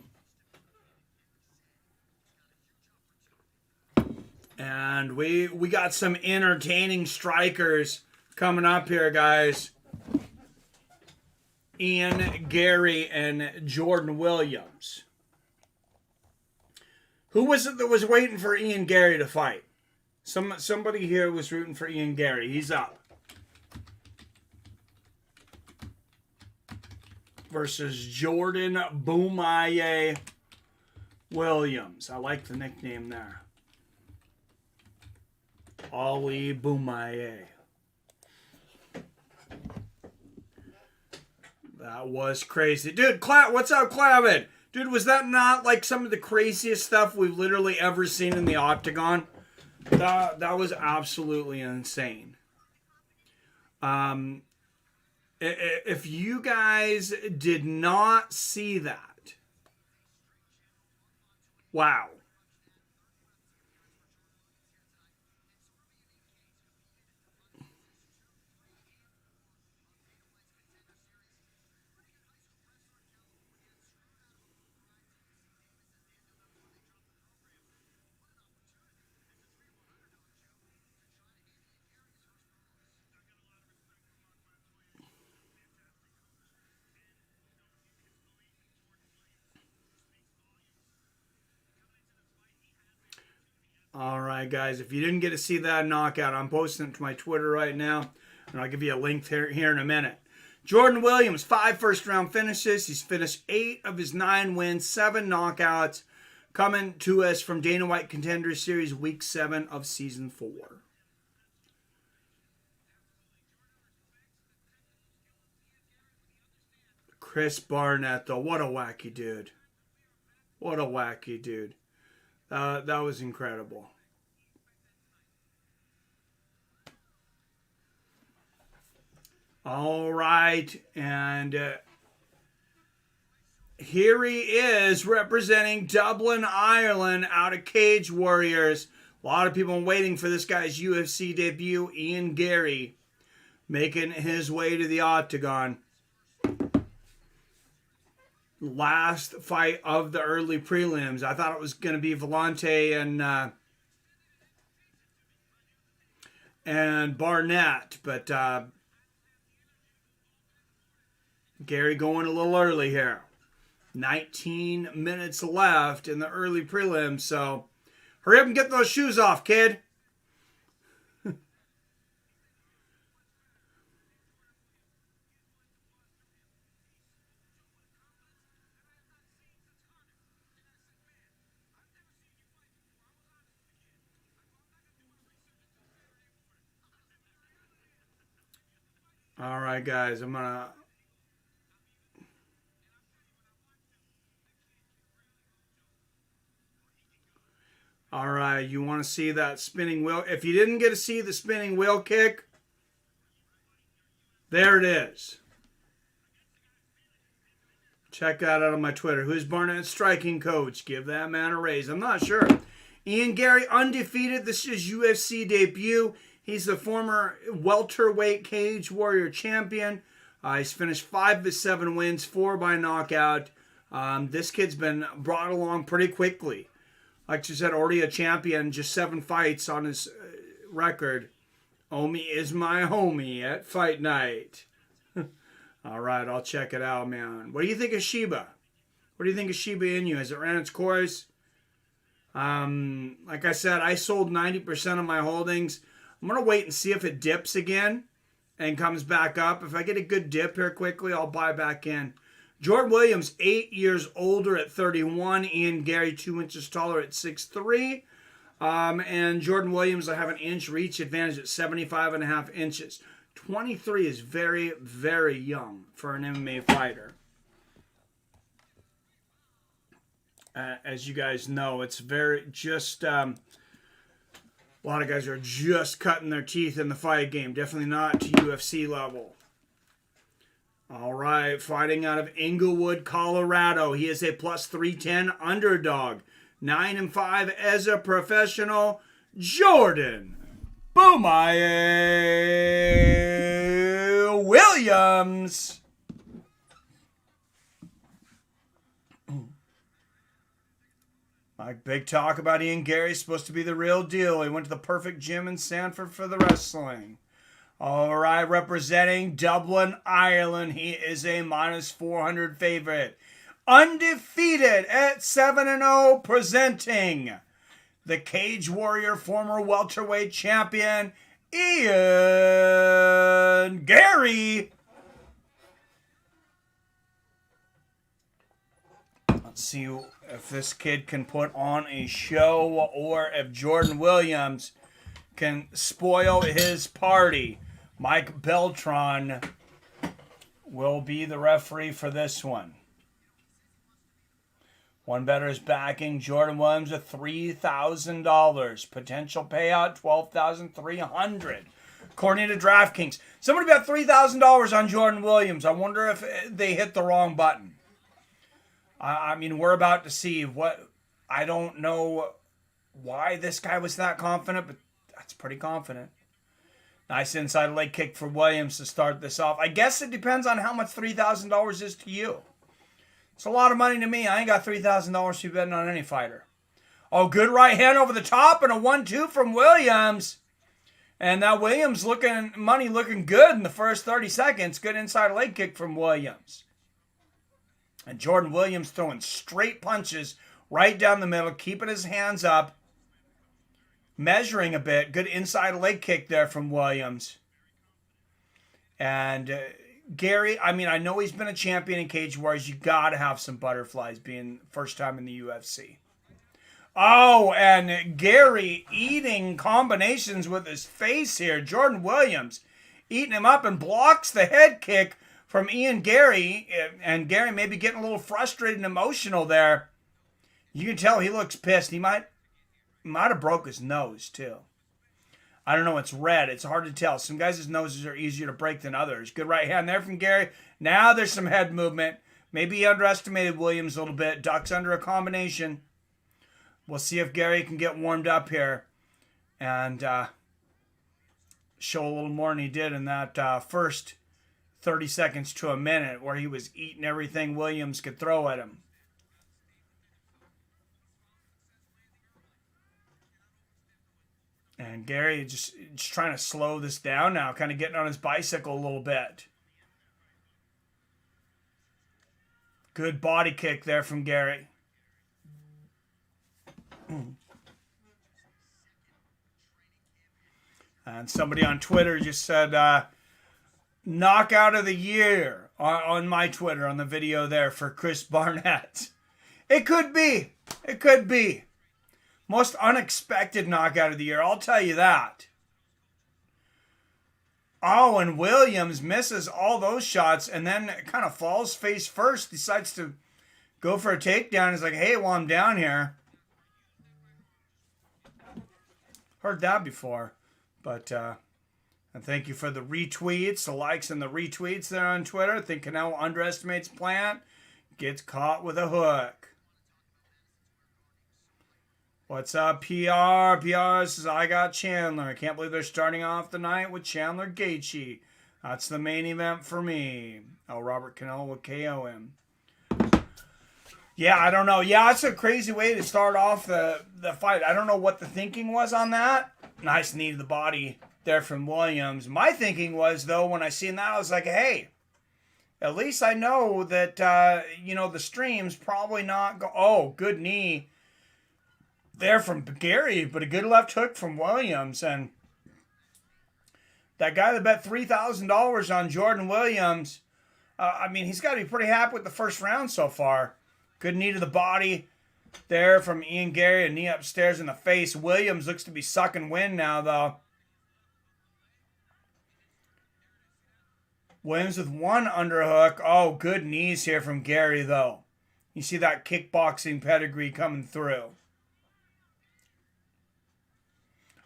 And we got some entertaining strikers coming up here, guys. Ian Garry and Jordan Williams. Who was it that was waiting for Ian Garry to fight? Somebody here was rooting for Ian Garry. He's up. Versus Jordan Boomaye Williams. I like the nickname there. Ali Boomaye. That was crazy. Dude, what's up, Clavin? Dude, was that not like some of the craziest stuff we've literally ever seen in the octagon? That was absolutely insane. If you guys did not see that, wow. All right, guys, if you didn't get to see that knockout, I'm posting it to my Twitter right now, and I'll give you a link here in a minute. Jordan Williams, 5 first-round finishes. He's finished 8 of his 9 wins, 7 knockouts, coming to us from Dana White Contender Series, Week 7 of Season 4. Chris Barnett, though. What a wacky dude. What a wacky dude. That was incredible. All right. And here he is representing Dublin, Ireland, out of Cage Warriors. A lot of people waiting for this guy's UFC debut. Ian Garry making his way to the octagon. Last fight of the early prelims. I thought it was going to be Villante and Barnett, but Garry going a little early here. 19 minutes left in the early prelims, so hurry up and get those shoes off, kid. All right, guys, I'm going to... All right, you want to see that spinning wheel? If you didn't get to see the spinning wheel kick, there it is. Check that out on my Twitter. Who's Barnett's striking coach? Give that man a raise. I'm not sure. Ian Garry, undefeated. This is UFC debut. He's the former welterweight Cage Warrior champion. He's finished 5 of his 7 wins, 4 by knockout. This kid's been brought along pretty quickly. Like you said, already a champion, just 7 fights on his record. Omi is my homie at fight night. All right, I'll check it out, man. What do you think of Shiba? What do you think of Shiba Inu? Has it ran its course? Like I said, I sold 90% of my holdings. I'm going to wait and see if it dips again and comes back up. If I get a good dip here quickly, I'll buy back in. Jordan Williams, 8 years older at 31. Ian Garry, 2 inches taller at 6'3". And Jordan Williams, I have an inch reach advantage at 75.5 inches. 23 is very, very young for an MMA fighter. As you guys know, it's very just... a lot of guys are just cutting their teeth in the fight game. Definitely not to UFC level. All right, fighting out of Inglewood, Colorado. He is a plus 310 underdog. 9-5 as a professional. Jordan Boomaye Williams. Like big talk about Ian Garry, supposed to be the real deal. He went to the perfect gym in Sanford for the wrestling. All right, representing Dublin, Ireland, he is a minus 400 favorite. Undefeated at 7-0, presenting the Cage Warrior former welterweight champion, Ian Garry. Let's see if this kid can put on a show or if Jordan Williams can spoil his party. Mike Beltran will be the referee for this one. One bettor is backing Jordan Williams at $3,000. Potential payout $12,300. According to DraftKings. Somebody bet $3,000 on Jordan Williams. I wonder if they hit the wrong button. I mean, we're about to see what... I don't know why this guy was that confident, but that's pretty confident. Nice inside leg kick for Williams to start this off. I guess it depends on how much $3,000 is to you. It's a lot of money to me. I ain't got $3,000 to be betting on any fighter. Oh, good right hand over the top and a 1-2 from Williams. And that Williams money looking good in the first 30 seconds. Good inside leg kick from Williams. And Jordan Williams throwing straight punches right down the middle, keeping his hands up. Measuring a bit. Good inside leg kick there from Williams. And Garry, I mean, I know he's been a champion in Cage Warriors. You got to have some butterflies being first time in the UFC. Oh, and Garry eating combinations with his face here. Jordan Williams eating him up and blocks the head kick from Ian Garry, and Garry maybe getting a little frustrated and emotional there. You can tell he looks pissed. He might have broke his nose too. I don't know. It's red. It's hard to tell. Some guys' noses are easier to break than others. Good right hand there from Garry. Now there's some head movement. Maybe he underestimated Williams a little bit. Ducks under a combination. We'll see if Garry can get warmed up here and show a little more than he did in that first 30 seconds to a minute where he was eating everything Williams could throw at him. And Garry just trying to slow this down now, kind of getting on his bicycle a little bit. Good body kick there from Garry. And somebody on Twitter just said, knockout of the year on my Twitter, on the video there for Chris Barnett. It could be. It could be. Most unexpected knockout of the year, I'll tell you that. Oh, and Williams misses all those shots and then kind of falls face first, decides to go for a takedown. He's like, hey, while I'm down here. Heard that before. But, and thank you for the retweets, the likes and the retweets there on Twitter. I think Canelo underestimates Plant, gets caught with a hook. What's up, PR? PR says, I got Chandler. I can't believe they're starting off the night with Chandler Gaethje. That's the main event for me. Oh, Robert Canelo will KO him. Yeah, I don't know. Yeah, it's a crazy way to start off the fight. I don't know what the thinking was on that. Nice knee to the body there from Williams. My thinking was, though, when I seen that, I was like, hey, at least I know that, the stream's probably not oh, good knee there from Garry, but a good left hook from Williams. And that guy that bet $3,000 on Jordan Williams, he's got to be pretty happy with the first round so far. Good knee to the body there from Ian Garry, a knee upstairs in the face. Williams looks to be sucking wind now, though. Williams with one underhook. Oh, good knees here from Garry, though. You see that kickboxing pedigree coming through.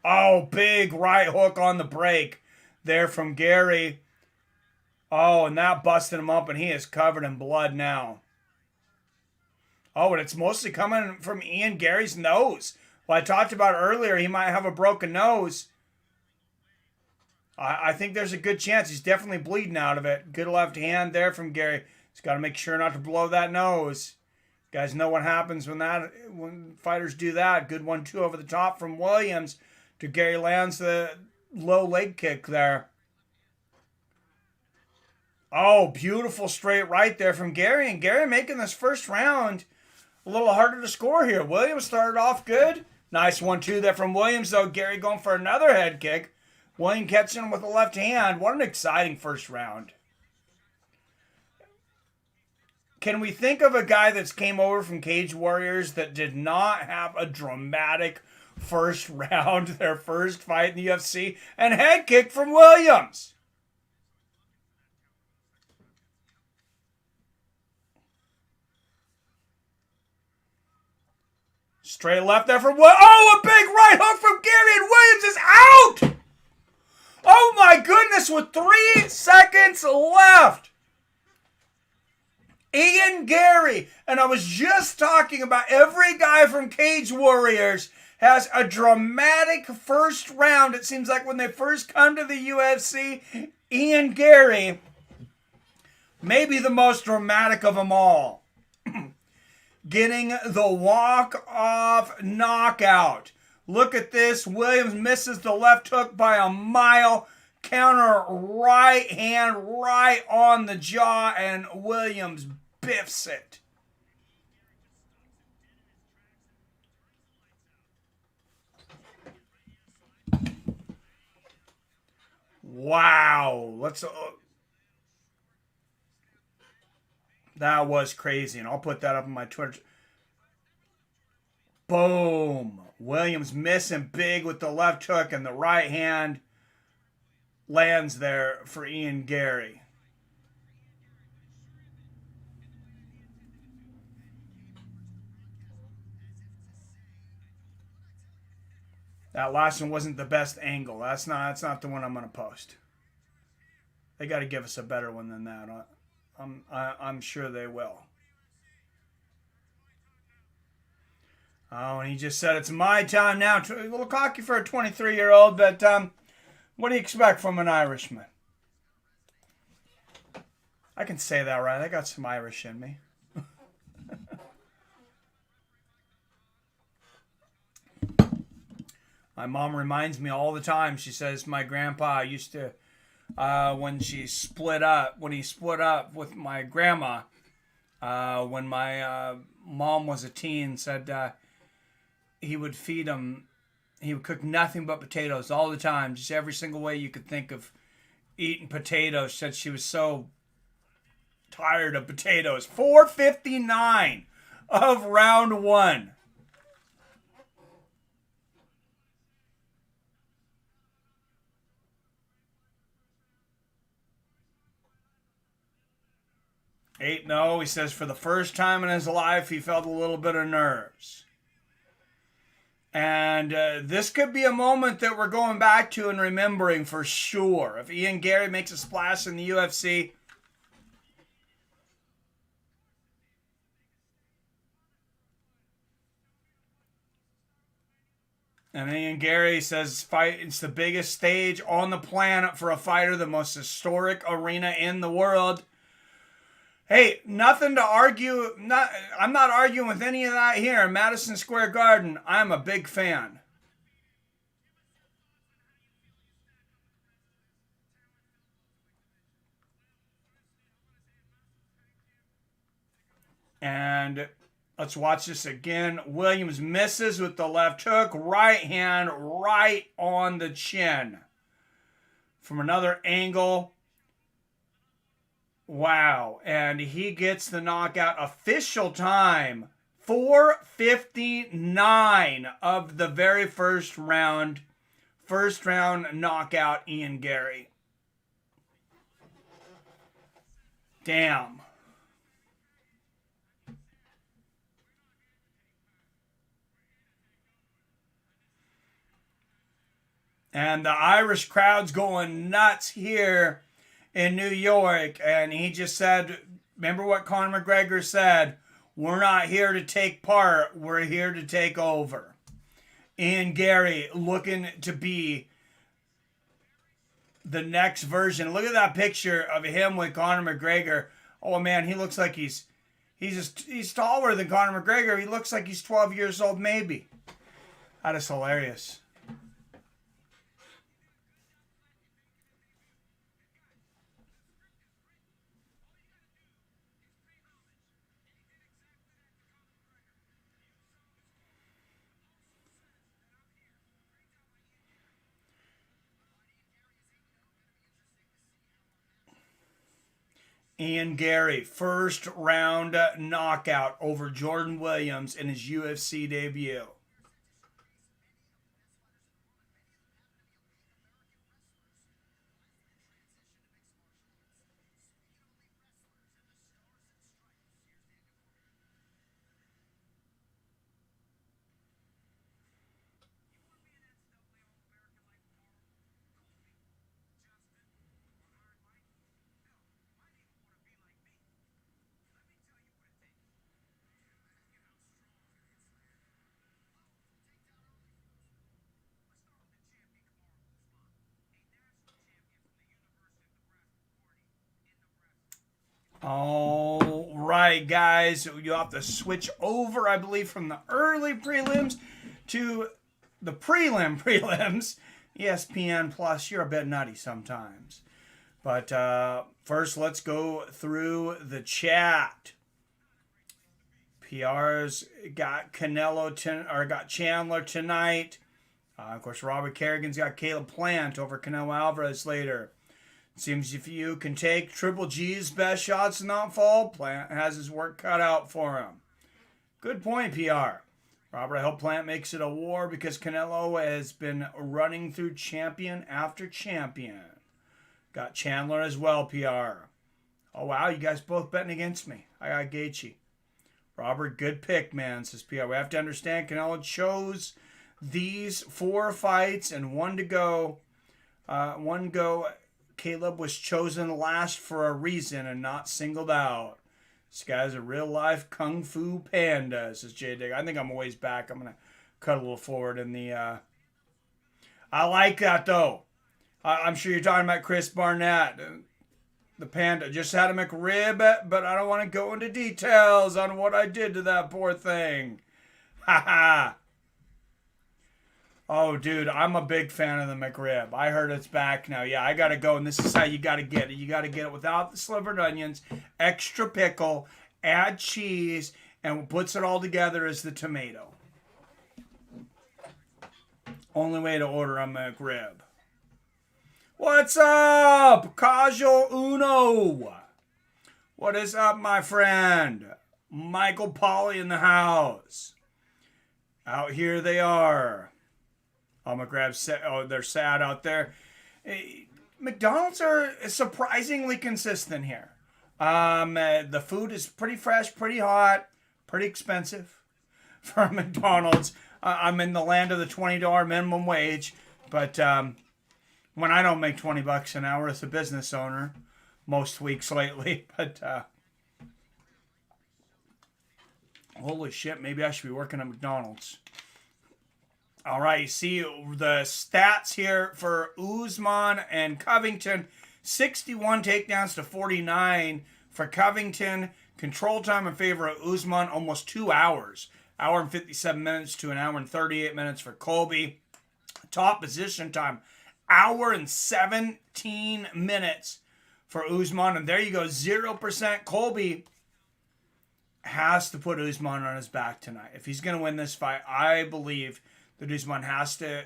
Oh, big right hook on the break there from Garry. Oh, and that busted him up, and he is covered in blood now. Oh, and it's mostly coming from Ian Garry's nose. Well, I talked about earlier he might have a broken nose. I think there's a good chance. He's definitely bleeding out of it. Good left hand there from Garry. He's got to make sure not to blow that nose. You guys know what happens when fighters do that. Good 1-2 over the top from Williams. To Garry lands the low leg kick there. Oh, beautiful straight right there from Garry. And Garry making this first round a little harder to score here. Williams started off good. Nice 1-2 there from Williams, though. Garry going for another head kick. Williams catching him with the left hand. What an exciting first round. Can we think of a guy that's came over from Cage Warriors that did not have a dramatic first round, their first fight in the UFC, and head kick from Williams? Straight left there from Williams. Oh, a big right hook from Garry, and Williams is out! Oh my goodness, with 3 seconds left. Ian Garry, and I was just talking about every guy from Cage Warriors has a dramatic first round. It seems like when they first come to the UFC, Ian Garry, maybe the most dramatic of them all. Getting the walk-off knockout. Look at this. Williams misses the left hook by a mile. Counter right hand right on the jaw, and Williams biffs it. Wow. That was crazy, and I'll put that up on my Twitter. Boom. Williams missing big with the left hook, and the right hand lands there for Ian Garry. That last one wasn't the best angle. That's not the one I'm going to post. They got to give us a better one than that. I'm sure they will. Oh, and he just said it's my time now. A little cocky for a 23-year-old, but what do you expect from an Irishman? I can say that right. I got some Irish in me. My mom reminds me all the time. She says my grandpa used to, when he split up with my grandma, when my mom was a teen, said he would feed him. He would cook nothing but potatoes all the time, just every single way you could think of eating potatoes. Said she was so tired of potatoes. 4:59 of round one. No, he says for the first time in his life he felt a little bit of nerves. And this could be a moment that we're going back to and remembering for sure. If Ian Garry makes a splash in the UFC, and Ian Garry says it's the biggest stage on the planet for a fighter, the most historic arena in the world. Hey, nothing to argue. I'm not arguing with any of that here. Madison Square Garden, I'm a big fan. And let's watch this again. Williams misses with the left hook. Right hand right on the chin. From another angle. Wow. And he gets the knockout. Official time. 4:59 of the very first round. First round knockout, Ian Garry. Damn. And the Irish crowd's going nuts here in New York. And he just said, remember what Conor McGregor said, we're not here to take part, we're here to take over. Ian Garry looking to be the next version. Look at that picture of him with Conor McGregor. Oh man, he looks like he's taller than Conor McGregor. He looks like he's 12 years old maybe. That is hilarious. Ian Garry, first round knockout over Jordan Williams in his UFC debut. All right, guys. You'll have to switch over, I believe, from the early prelims to the prelims. ESPN Plus, you're a bit nutty sometimes. But first, let's go through the chat. PR's got got Chandler tonight. Of course, Robert Kerrigan's got Caleb Plant over Canelo Alvarez later. Seems if you can take Triple G's best shots and not fall, Plant has his work cut out for him. Good point, PR. Robert, I hope Plant makes it a war because Canelo has been running through champion after champion. Got Chandler as well, PR. Oh, wow, you guys both betting against me. I got Gaethje. Robert, good pick, man, says PR. We have to understand Canelo chose these 4 fights and 1 to go. Caleb was chosen last for a reason and not singled out. This guy's a real life kung fu panda, says J Dig. I think I'm a ways back. I'm gonna cut a little forward in the. I like that though. I'm sure you're talking about Chris Barnett, the panda. Just had a McRib, but I don't want to go into details on what I did to that poor thing. Ha ha. Oh, dude, I'm a big fan of the McRib. I heard it's back now. Yeah, I got to go, and this is how you got to get it. You got to get it without the slivered onions, extra pickle, add cheese, and what puts it all together is the tomato. Only way to order a McRib. What's up, Casual Uno? What is up, my friend? Michael Polly in the house. Out here they are. Oh, McRib, they're sad out there. McDonald's are surprisingly consistent here. The food is pretty fresh, pretty hot, pretty expensive for McDonald's. I'm in the land of the $20 minimum wage, but when I don't make $20 an hour as a business owner, most weeks lately, but holy shit, maybe I should be working at McDonald's. All right, you see the stats here for Usman and Covington. 61 takedowns to 49 for Covington. Control time in favor of Usman, almost 2 hours. Hour and 57 minutes to an hour and 38 minutes for Colby. Top position time, hour and 17 minutes for Usman. And there you go, 0%. Colby has to put Usman on his back tonight. If he's going to win this fight, I believe that Usman has to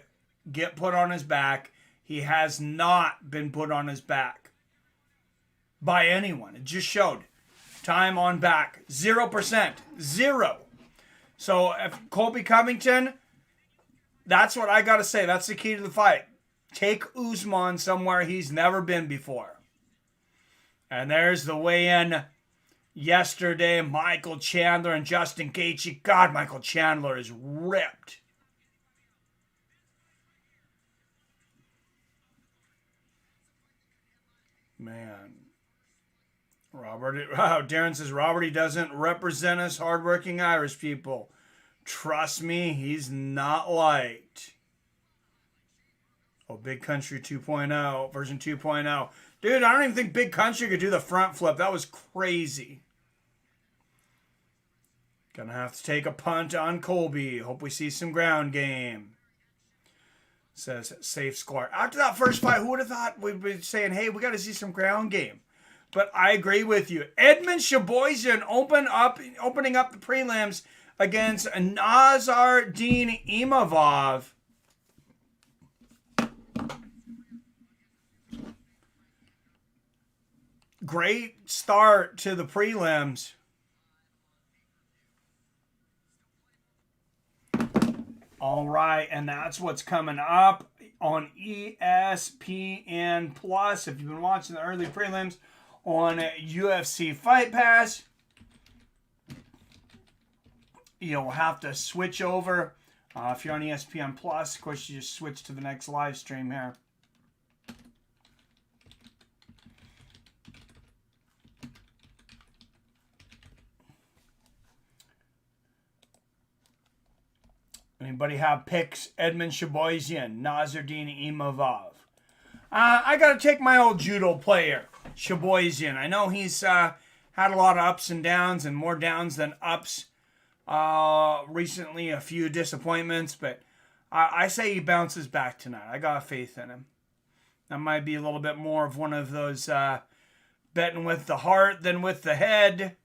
get put on his back. He has not been put on his back by anyone. It just showed. Time on back, 0%. 0. So if Colby Covington, that's what I got to say. That's the key to the fight. Take Usman somewhere he's never been before. And there's the weigh-in yesterday. Michael Chandler and Justin Gaethje. God, Michael Chandler is ripped. Man. Darren says, Robert, he doesn't represent us hardworking Irish people. Trust me, he's not liked. Oh, Big Country 2.0, version 2.0. Dude, I don't even think Big Country could do the front flip. That was crazy. Gonna have to take a punt on Colby. Hope we see some ground game. Says safe score. After that first fight, who would have thought we'd be saying, hey, we got to see some ground game? But I agree with you. Edmund Shahbazyan opening up the prelims against Nasruddin Imavov. Great start to the prelims. All right, and that's what's coming up on ESPN Plus. If you've been watching the early prelims on UFC Fight Pass, you'll have to switch over. If you're on ESPN Plus, of course, you just switch to the next live stream here. Anybody have picks? Edmund Shahbazyan, Nasruddin Imavov. I got to take my old judo player, Shahbazyan. I know he's had a lot of ups and downs, and more downs than ups. Recently, a few disappointments, but I say he bounces back tonight. I got faith in him. That might be a little bit more of one of those betting with the heart than with the head.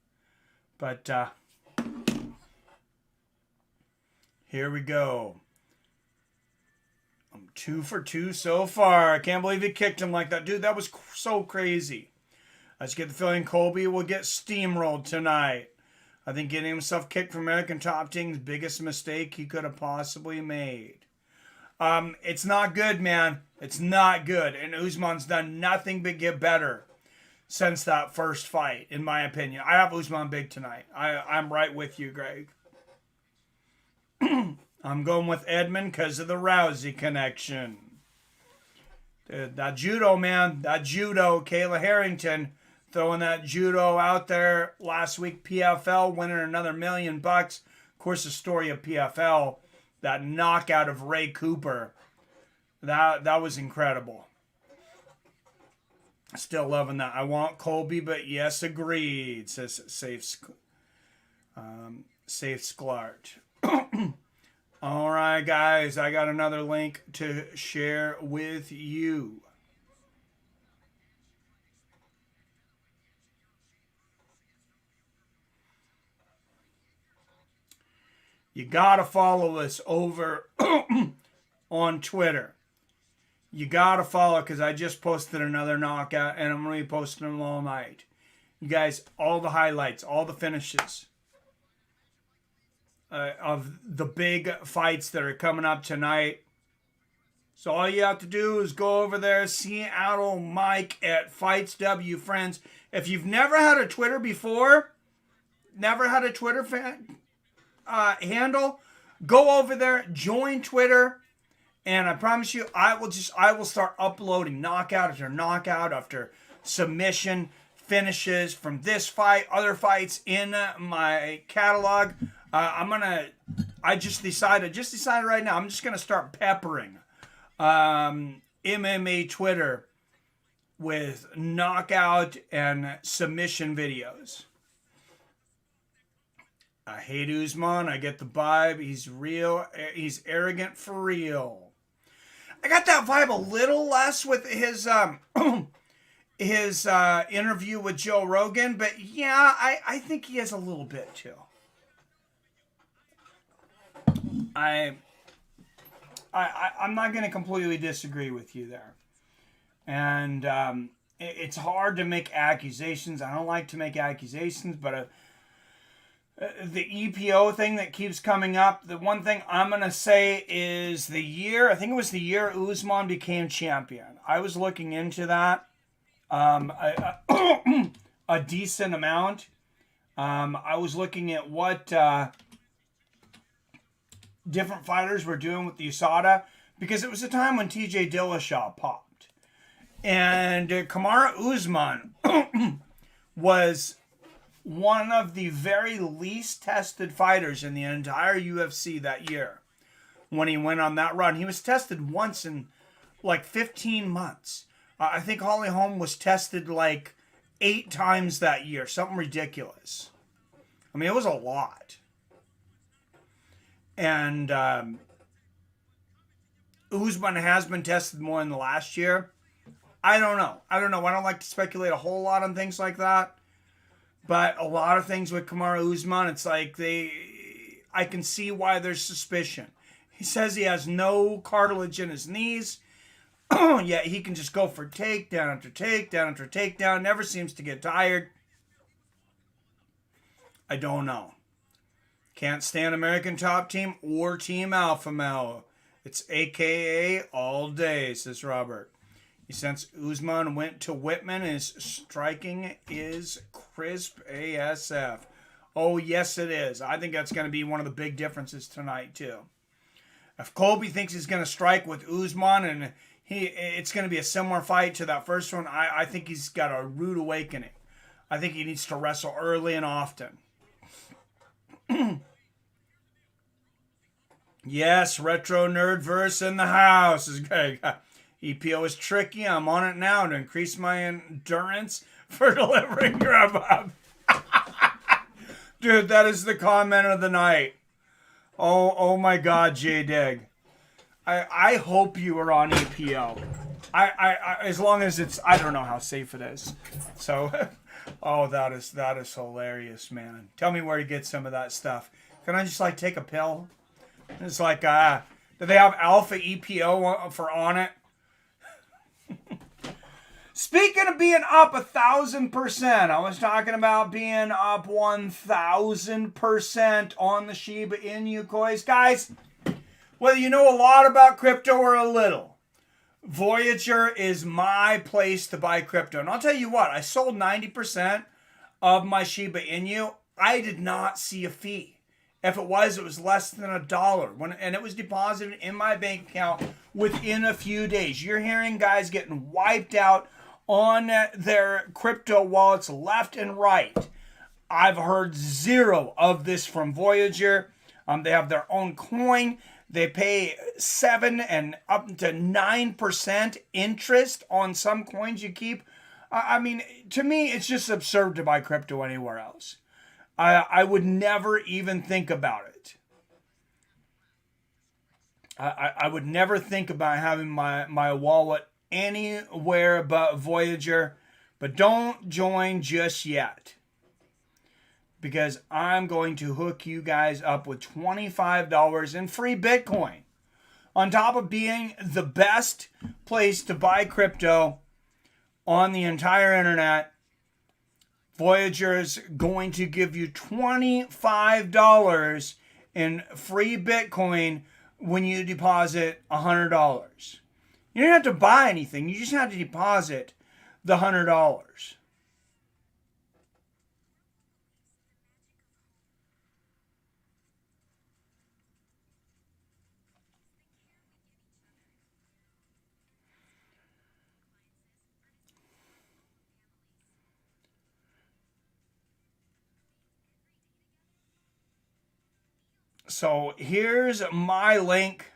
But here we go. I'm 2 for 2 so far. I can't believe he kicked him like that. Dude, that was so crazy. I just get the feeling Colby will get steamrolled tonight. I think getting himself kicked from American Top Team's biggest mistake he could have possibly made. It's not good, man. It's not good. And Usman's done nothing but get better since that first fight, in my opinion. I have Usman big tonight. I'm right with you, Greg. I'm going with Edmund because of the Rousey connection. Dude, that judo, man. That judo. Kayla Harrington throwing that judo out there last week. PFL winning another $1 million. Of course, the story of PFL, that knockout of Ray Cooper. That was incredible. Still loving that. I want Colby, but yes, agreed, says Safe Sklart. All right, guys, I got another link to share with you. You got to follow us over on Twitter. You got to follow because I just posted another knockout and I'm going to be posting them all night. You guys, all the highlights, all the finishes of the big fights that are coming up tonight. So all you have to do is go over there, Seattle Mike at Fights W, friends. If you've never had a Twitter before, never had a Twitter handle, go over there, join Twitter, and I promise you, I will start uploading knockout after submission finishes from this fight, other fights in my catalog. I just decided right now, I'm just gonna start peppering MMA Twitter with knockout and submission videos. I hate Usman. I get the vibe. He's real. He's arrogant for real. I got that vibe a little less with his interview with Joe Rogan, but yeah, I think he has a little bit too. I'm not going to completely disagree with you there. And it's hard to make accusations. I don't like to make accusations, but the EPO thing that keeps coming up, the one thing I'm going to say is I think it was the year Usman became champion. I was looking into that a decent amount. I was looking at what different fighters were doing with the USADA because it was a time when TJ Dillashaw popped. And Kamaru Usman was one of the very least tested fighters in the entire UFC that year when he went on that run. He was tested once in like 15 months. I think Holly Holm was tested like 8 times that year. Something ridiculous. I mean, it was a lot. And Usman has been tested more in the last year. I don't know. I don't like to speculate a whole lot on things like that. But a lot of things with Kamaru Usman, it's like I can see why there's suspicion. He says he has no cartilage in his knees. Yet he can just go for takedown after takedown after takedown. Never seems to get tired. I don't know. Can't stand American Top Team or Team Alpha Male. It's AKA all day, says Robert. Since Usman went to Whitman, his striking is crisp ASF. Oh, yes, it is. I think that's going to be one of the big differences tonight, too. If Colby thinks he's going to strike with Usman and it's going to be a similar fight to that first one, I think he's got a rude awakening. I think he needs to wrestle early and often. Yes, Retro Nerdverse in the house. EPO is tricky. I'm on it now to increase my endurance for delivering Grubhub. Dude, that is the comment of the night. Oh my God, J-Dig. I hope you are on EPO. I as long as it's, I don't know how safe it is. So, oh, that is hilarious, man. Tell me where to get some of that stuff. Can I just like take a pill? It's like, do they have alpha EPO for on it? Speaking of being up 1,000%, I was talking about being up 1,000% on the Shiba Inu coins. Guys, whether you know a lot about crypto or a little, Voyager is my place to buy crypto. And I'll tell you what, I sold 90% of my Shiba Inu. I did not see a fee. If it was less than $1. And it was deposited in my bank account within a few days. You're hearing guys getting wiped out on their crypto wallets left and right. I've heard zero of this from Voyager. They have their own coin. They pay 7 and up to 9% interest on some coins you keep. I mean, to me, it's just absurd to buy crypto anywhere else. I would never even think about it. I would never think about having my wallet anywhere but Voyager. But don't join just yet, because I'm going to hook you guys up with $25 in free Bitcoin. On top of being the best place to buy crypto on the entire internet, Voyager is going to give you $25 in free Bitcoin when you deposit $100. You don't have to buy anything. You just have to deposit the $100. So here's my link.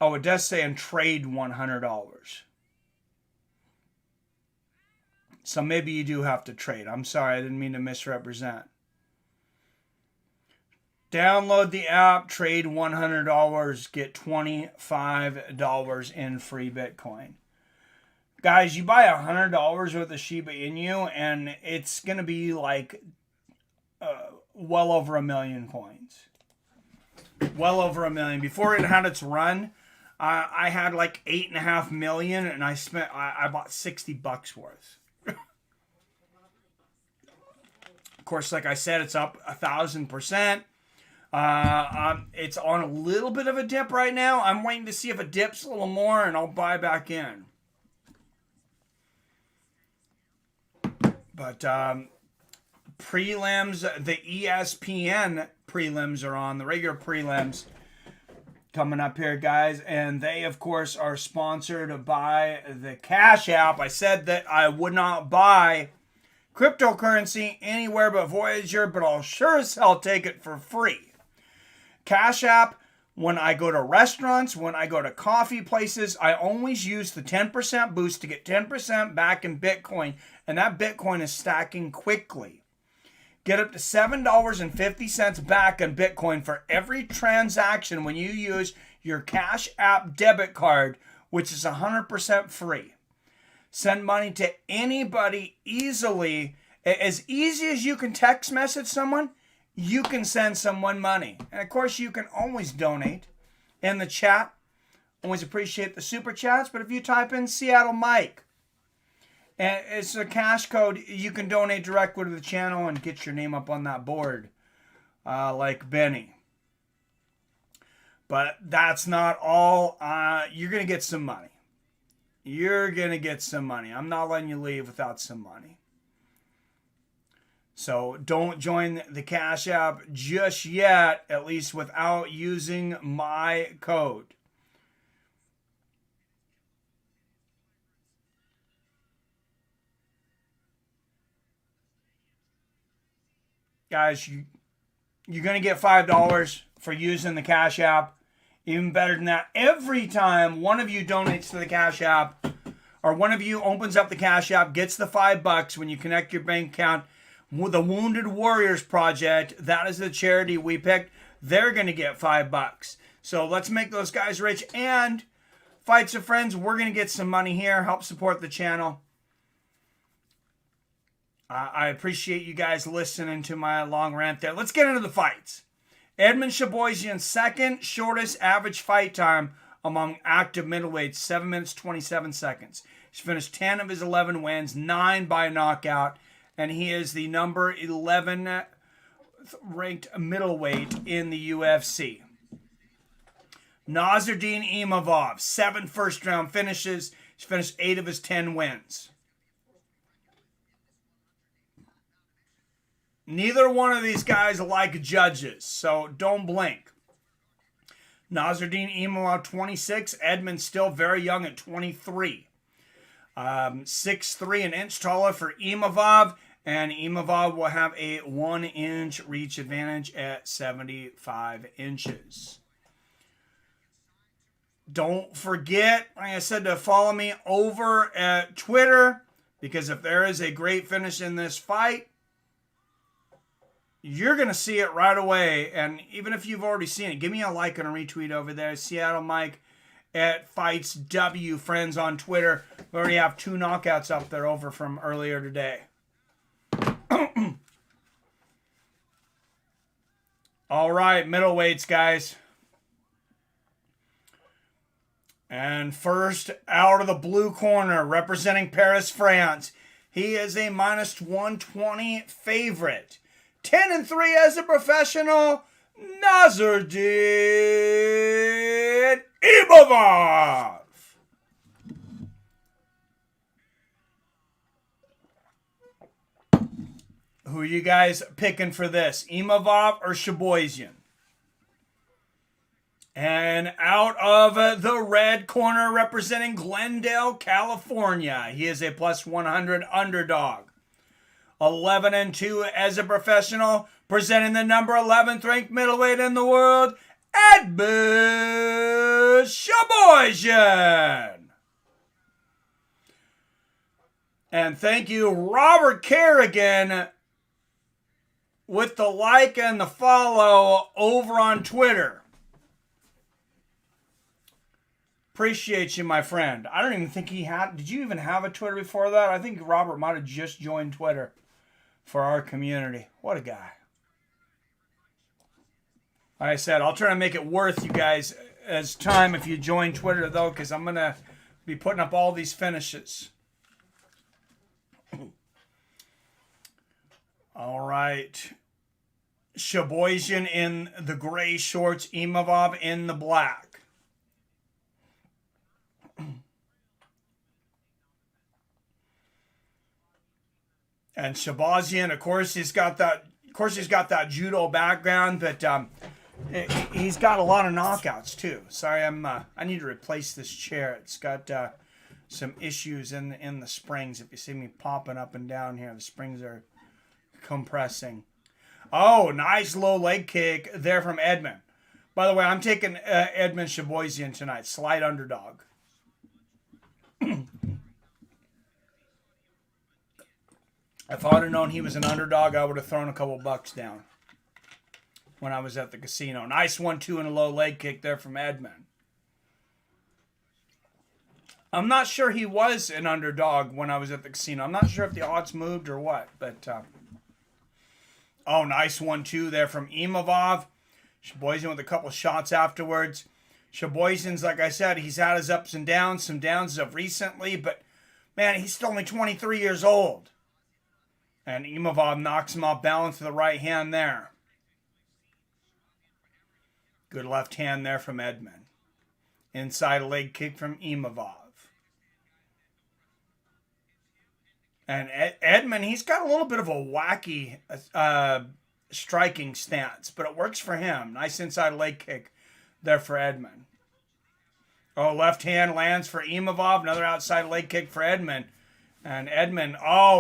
Oh, it does say and trade $100. So maybe you do have to trade. I'm sorry, I didn't mean to misrepresent. Download the app, trade $100, get $25 in free Bitcoin. Guys, you buy $100 worth of Shiba Inu, and it's going to be like well over 1 million coins. Well over 1 million. Before it had its run, I had like 8.5 million, and I bought $60 worth. Of course, like I said, it's up 1,000%. It's on a little bit of a dip right now. I'm waiting to see if it dips a little more, and I'll buy back in. But prelims, the ESPN prelims are on, the regular prelims coming up here, guys. And they, of course, are sponsored by the Cash App. I said that I would not buy cryptocurrency anywhere but Voyager, but I'll sure as hell take it for free. Cash App, when I go to restaurants, when I go to coffee places, I always use the 10% boost to get 10% back in Bitcoin. And that Bitcoin is stacking quickly. Get up to $7.50 back in Bitcoin for every transaction when you use your Cash App debit card, which is 100% free. Send money to anybody easily. As easy as you can text message someone, you can send someone money. And of course, you can always donate in the chat. Always appreciate the super chats. But if you type in Seattle Mike, and it's a cash code, you can donate directly to the channel and get your name up on that board, like Benny. But that's not all. You're going to get some money. You're going to get some money. I'm not letting you leave without some money. So don't join the Cash App just yet, at least without using my code. Guys, you're going to get $5 for using the Cash App. Even better than that, every time one of you donates to the Cash App, or one of you opens up the Cash App, gets the $5 when you connect your bank account with the Wounded Warriors Project, that is the charity we picked, they're going to get $5. So let's make those guys rich. And Fights of Friends, we're going to get some money here, help support the channel. I appreciate you guys listening to my long rant there. Let's get into the fights. Edmund Shahbazyan, second shortest average fight time among active middleweights, 7 minutes, 27 seconds. He's finished 10 of his 11 wins, 9 by knockout, and he is the number 11 ranked middleweight in the UFC. Nasruddin Imavov, 7 first-round finishes. He's finished 8 of his 10 wins. Neither one of these guys like judges, so don't blink. Nasruddin Imavov, 26. Edmund still very young at 23. 6'3", an inch taller for Imavov, and Imavov will have a 1-inch reach advantage at 75 inches. Don't forget, like I said, to follow me over at Twitter, because if there is a great finish in this fight, you're going to see it right away. And even if you've already seen it, give me a like and a retweet over there. Seattle Mike at Fights W, friends on Twitter. We already have 2 knockouts up there over from earlier today. All right, middleweights, guys. And first, out of the blue corner, representing Paris, France, he is a -120 favorite. 10-3 as a professional, Nasruddin Imavov. Who are you guys picking for this, Imavov or Shahbazyan? And out of the red corner, representing Glendale, California, he is a +100 underdog. 11-2 as a professional, presenting the number 11th ranked middleweight in the world, Edmund Shahbazyan. And thank you, Robert Kerrigan, with the like and the follow over on Twitter. Appreciate you, my friend. I don't even think he had... Did you even have a Twitter before that? I think Robert might have just joined Twitter for our community. What a guy. Like I said, I'll try to make it worth you guys as time if you join Twitter, though, because I'm going to be putting up all these finishes. All right. Shahbazyan in the gray shorts, Imavov in the black. And Shahbazyan, of course, he's got that judo background, but he's got a lot of knockouts too. Sorry, I need to replace this chair. It's got some issues in the springs. If you see me popping up and down here, the springs are compressing. Oh, nice low leg kick there from Edmund. By the way, I'm taking Edmund Shahbazyan tonight, slight underdog. If I would have known he was an underdog, I would have thrown a couple bucks down when I was at the casino. Nice 1-2 and a low leg kick there from Edmund. I'm not sure he was an underdog when I was at the casino. I'm not sure if the odds moved or what. But oh, nice 1-2 there from Imavov. Shahbazyan with a couple shots afterwards. Shahbazyan's, like I said, he's had his ups and downs. Some downs of recently. But, man, he's still only 23 years old. And Imavov knocks him off balance with the right hand there. Good left hand there from Edmund. Inside leg kick from Imavov. And Edmund, he's got a little bit of a wacky striking stance, but it works for him. Nice inside leg kick there for Edmund. Oh, left hand lands for Imavov. Another outside leg kick for Edmund. And Edmund,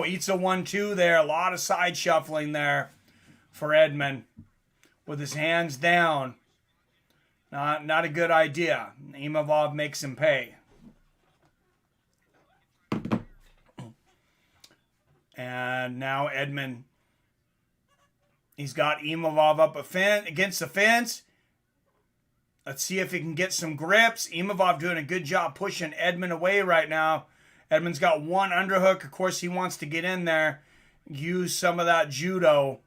eats a 1-2 there. A lot of side shuffling there for Edmund with his hands down. Not a good idea. Imavov makes him pay. And now Edmund, he's got Imavov up against the fence. Let's see if he can get some grips. Imavov doing a good job pushing Edmund away right now. Edmund's got one underhook. Of course, he wants to get in there, use some of that judo.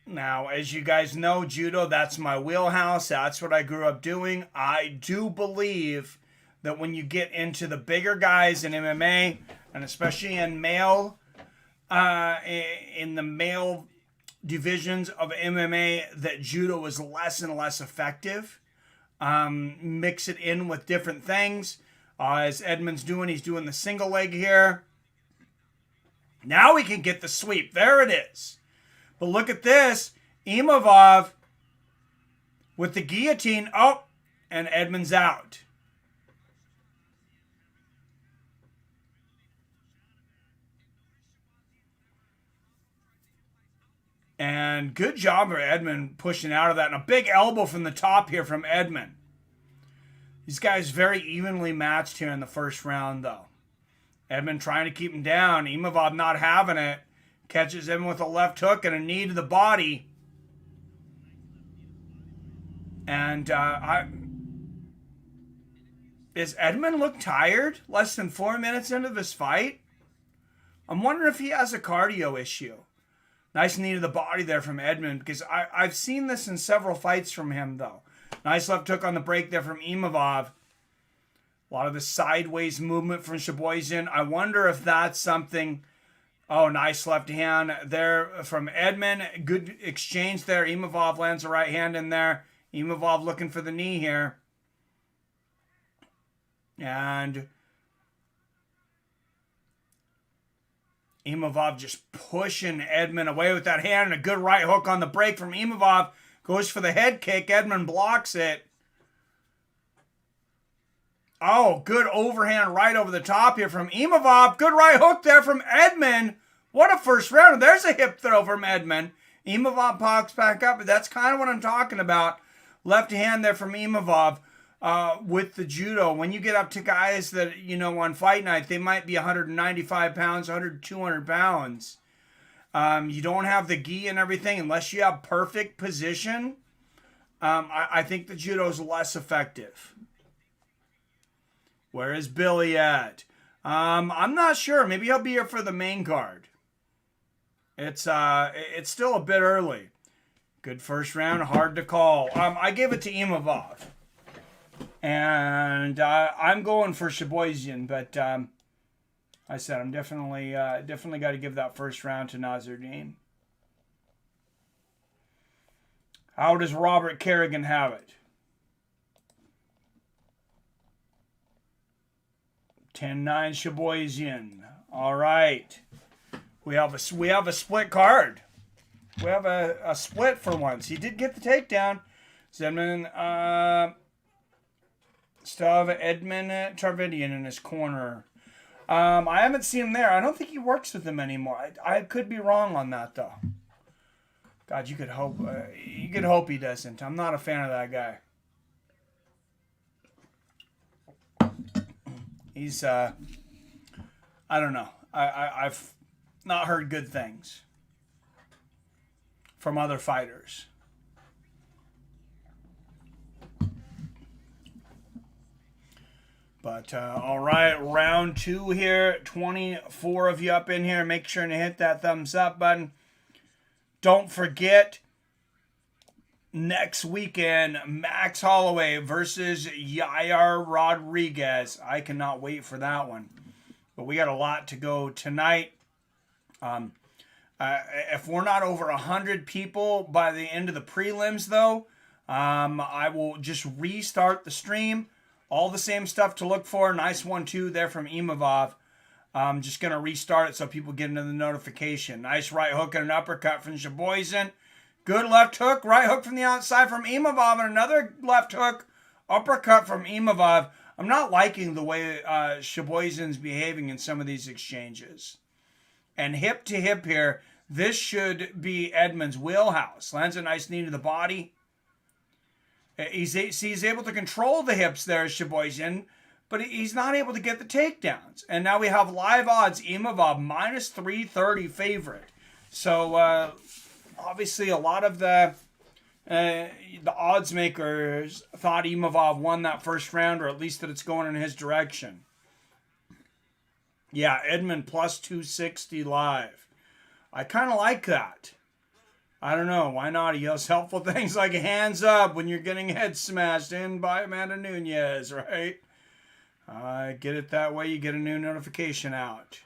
Now, as you guys know, judo, that's my wheelhouse. That's what I grew up doing. I do believe that when you get into the bigger guys in MMA, and especially in the male divisions of MMA, that judo is less and less effective. Mix it in with different things. As Edmund's doing, he's doing the single leg here. Now we can get the sweep. There it is. But look at this. Imavov with the guillotine. Oh, and Edmon's out. And good job for Edmond pushing out of that. And a big elbow from the top here from Edmond. These guys very evenly matched here in the first round, though. Edmond trying to keep him down. Imavov not having it. Catches him with a left hook and a knee to the body. And is Edmond look tired? Less than 4 minutes into this fight? I'm wondering if he has a cardio issue. Nice knee to the body there from Edmond, because I've seen this in several fights from him, though. Nice left hook on the break there from Imavov. A lot of the sideways movement from Shahbazyan. I wonder if that's something. Oh, nice left hand there from Edmond. Good exchange there. Imavov lands a right hand in there. Imavov looking for the knee here. And Imavov just pushing Edmond away with that hand, and a good right hook on the break from Imavov. Goes for the head kick. Edmond blocks it. Oh, good overhand right over the top here from Imavov. Good right hook there from Edmond. What a first round. There's a hip throw from Edmond. Imavov pops back up, but that's kind of what I'm talking about. Left hand there from Imavov with the judo. When you get up to guys that, you know, on fight night, they might be 195 pounds, 200 pounds. You don't have the gi and everything unless you have perfect position. I think the judo is less effective. Where is Billy at? I'm not sure. Maybe he'll be here for the main card. It's still a bit early. Good first round, hard to call. I give it to Imavov. And I'm going for Shahbazyan, but I said I'm definitely got to give that first round to Nasruddin. How does Robert Kerrigan have it? 10-9 Shahbazyan. All right. We have a split card. We have a split for once. He did get the takedown. Zedman still have Edmond Tarvidian in his corner. I haven't seen him there. I don't think he works with him anymore. I could be wrong on that, though. God, you could hope. You could hope he doesn't. I'm not a fan of that guy. He's I don't know. I've not heard good things from other fighters. But all right, round two here. 24 of you up in here. Make sure to hit that thumbs up button. Don't forget, next weekend, Max Holloway versus Yair Rodriguez. I cannot wait for that one. But we got a lot to go tonight. If we're not over 100 people by the end of the prelims, though, I will just restart the stream. All the same stuff to look for. Nice 1-2 there from Imavov. I'm just going to restart it so people get into the notification. Nice right hook and an uppercut from Shahbazyan. Good left hook. Right hook from the outside from Imavov. And another left hook. Uppercut from Imavov. I'm not liking the way Shahbazyan's behaving in some of these exchanges. And hip to hip here. This should be Edmond's wheelhouse. Lands a nice knee to the body. He's able to control the hips there, Shahbazyan, but he's not able to get the takedowns. And now we have live odds, Imavov minus 330 favorite. So obviously a lot of the odds makers thought Imavov won that first round, or at least that it's going in his direction. Yeah, Edmond plus 260 live. I kind of like that. I don't know. Why not? He yells helpful things like hands up when you're getting head smashed in by Amanda Nunes, right? Get it that way. You get a new notification out.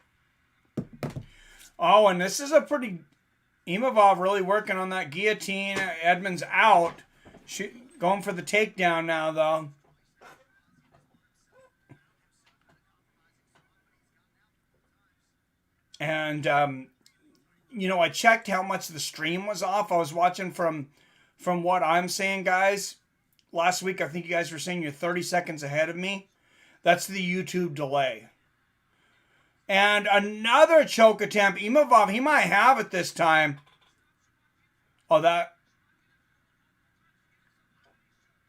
Oh, and this is a pretty... Imavov really working on that guillotine. Edmond's out. Going for the takedown now, though. And, I checked how much the stream was off. I was watching from what I'm saying, guys. Last week, I think you guys were saying you're 30 seconds ahead of me. That's the YouTube delay. And another choke attempt. Imavov, he might have it this time. Oh, that...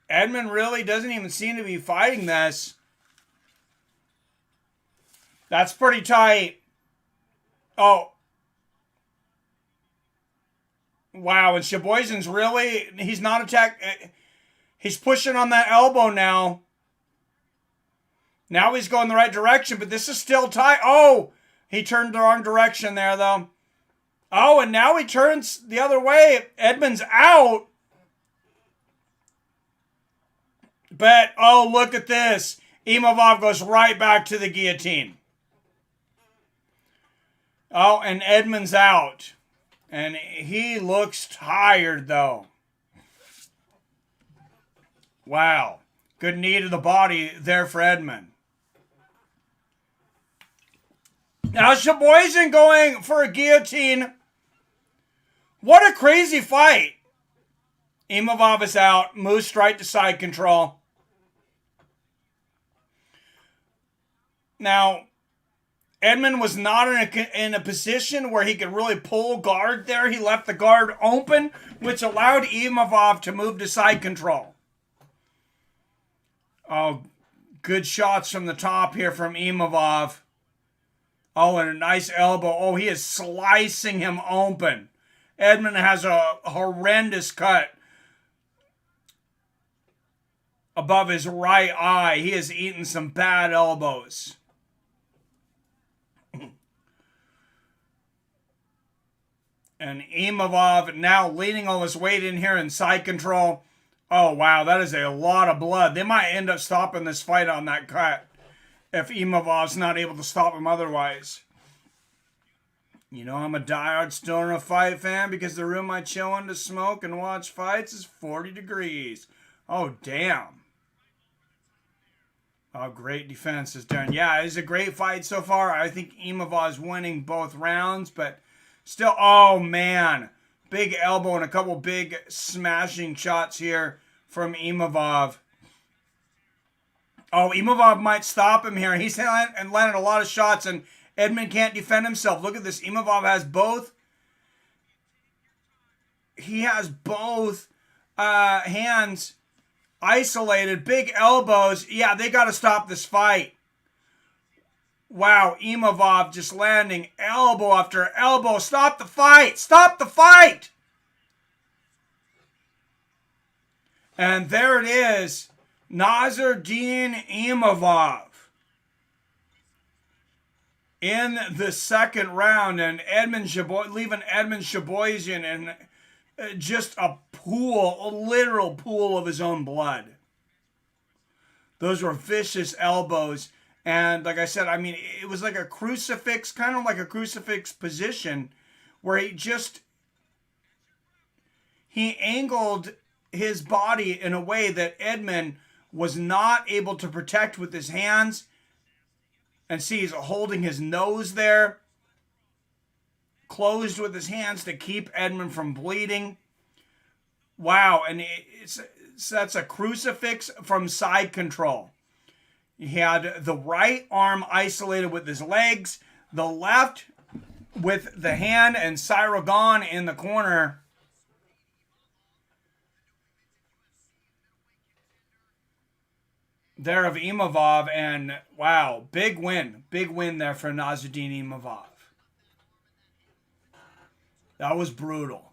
Edmund really doesn't even seem to be fighting this. That's pretty tight. Oh. Wow, and Shahbazyan's really... He's not attacking... He's pushing on that elbow now. Now he's going the right direction, but this is still tight. Oh, he turned the wrong direction there, though. Oh, and now he turns the other way. Edmund's out. But, oh, look at this. Imavov goes right back to the guillotine. Oh, and Edmund's out. And he looks tired, though. Wow. Good knee to the body there for Edmund. Now Shahbazyan going for a guillotine. What a crazy fight. Imavov is out. Moves right to side control. Now, Edmund was not in a position where he could really pull guard there. He left the guard open, which allowed Imavov to move to side control. Oh, good shots from the top here from Imavov. Oh, and a nice elbow. Oh, he is slicing him open. Edmund has a horrendous cut above his right eye. He has eaten some bad elbows. And Imavov now leaning all his weight in here in side control. Oh, wow, that is a lot of blood. They might end up stopping this fight on that cut if Imavov's not able to stop him otherwise. You know, I'm a diehard Stoner Fight fan because the room I chill in to smoke and watch fights is 40 degrees. Oh, damn. Oh, great defense is done. Yeah, it's a great fight so far. I think Imavov's winning both rounds, but still, oh, man. Big elbow and a couple big smashing shots here from Imavov. Oh, Imavov might stop him here. He's landed a lot of shots, and Edmund can't defend himself. Look at this. Imavov has both. He has both hands isolated. Big elbows. Yeah, they got to stop this fight. Wow, Imavov just landing elbow after elbow. Stop the fight. Stop the fight. And there it is. Nasruddin Imavov in the second round. And leaving Edmund Shahbazyan in just a literal pool of his own blood. Those were vicious elbows. And like I said, I mean, it was like a crucifix, kind of like a crucifix position where he angled his body in a way that Edmund was not able to protect with his hands. And see, he's holding his nose there, closed with his hands to keep Edmund from bleeding. Wow, and that's a crucifix from side control. He had the right arm isolated with his legs, the left with the hand, and Cyrogon in the corner. There of Imavov, and wow, big win there for Nasruddin Imavov. That was brutal.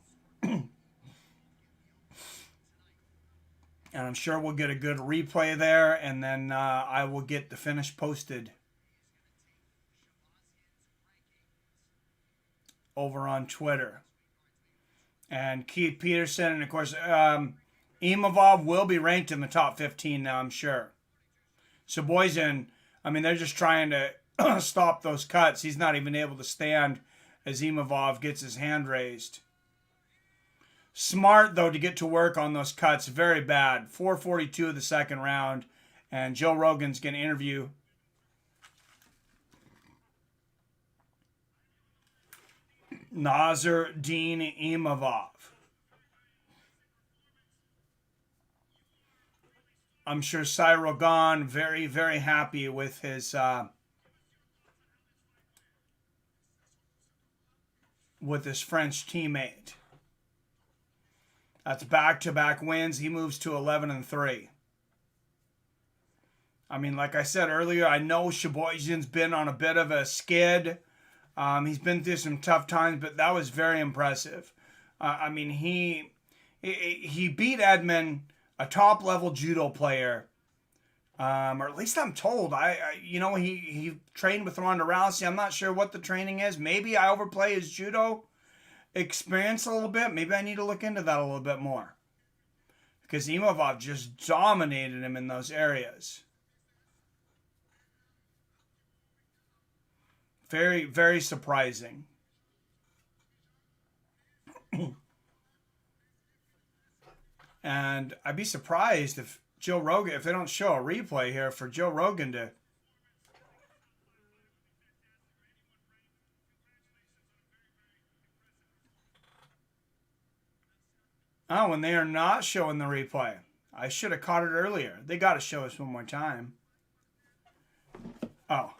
And I'm sure we'll get a good replay there, and then I will get the finish posted over on Twitter. And Keith Peterson, and of course, Imavov will be ranked in the top 15 now, I'm sure. Shahbazyan, I mean, they're just trying to stop those cuts. He's not even able to stand as Imavov gets his hand raised. Smart, though, to get to work on those cuts. Very bad. 4:42 of the second round. And Joe Rogan's going to interview Nasruddin Imavov. I'm sure Cyril Gahn very, very happy with his French teammate. That's back-to-back wins. He moves to 11-3. I mean, like I said earlier, I know Shahbazyan's been on a bit of a skid. He's been through some tough times, but that was very impressive. I mean, he beat Edmund, a top-level judo player, or at least I'm told. He trained with Ronda Rousey. I'm not sure what the training is. Maybe I overplay his judo experience a little bit. Maybe I need to look into that a little bit more, because Imavov just dominated him in those areas. Very, very surprising. And I'd be surprised if Joe Rogan, if they don't show a replay here for Joe Rogan to... Oh, and they are not showing the replay. I should have caught it earlier. They got to show us one more time. Oh.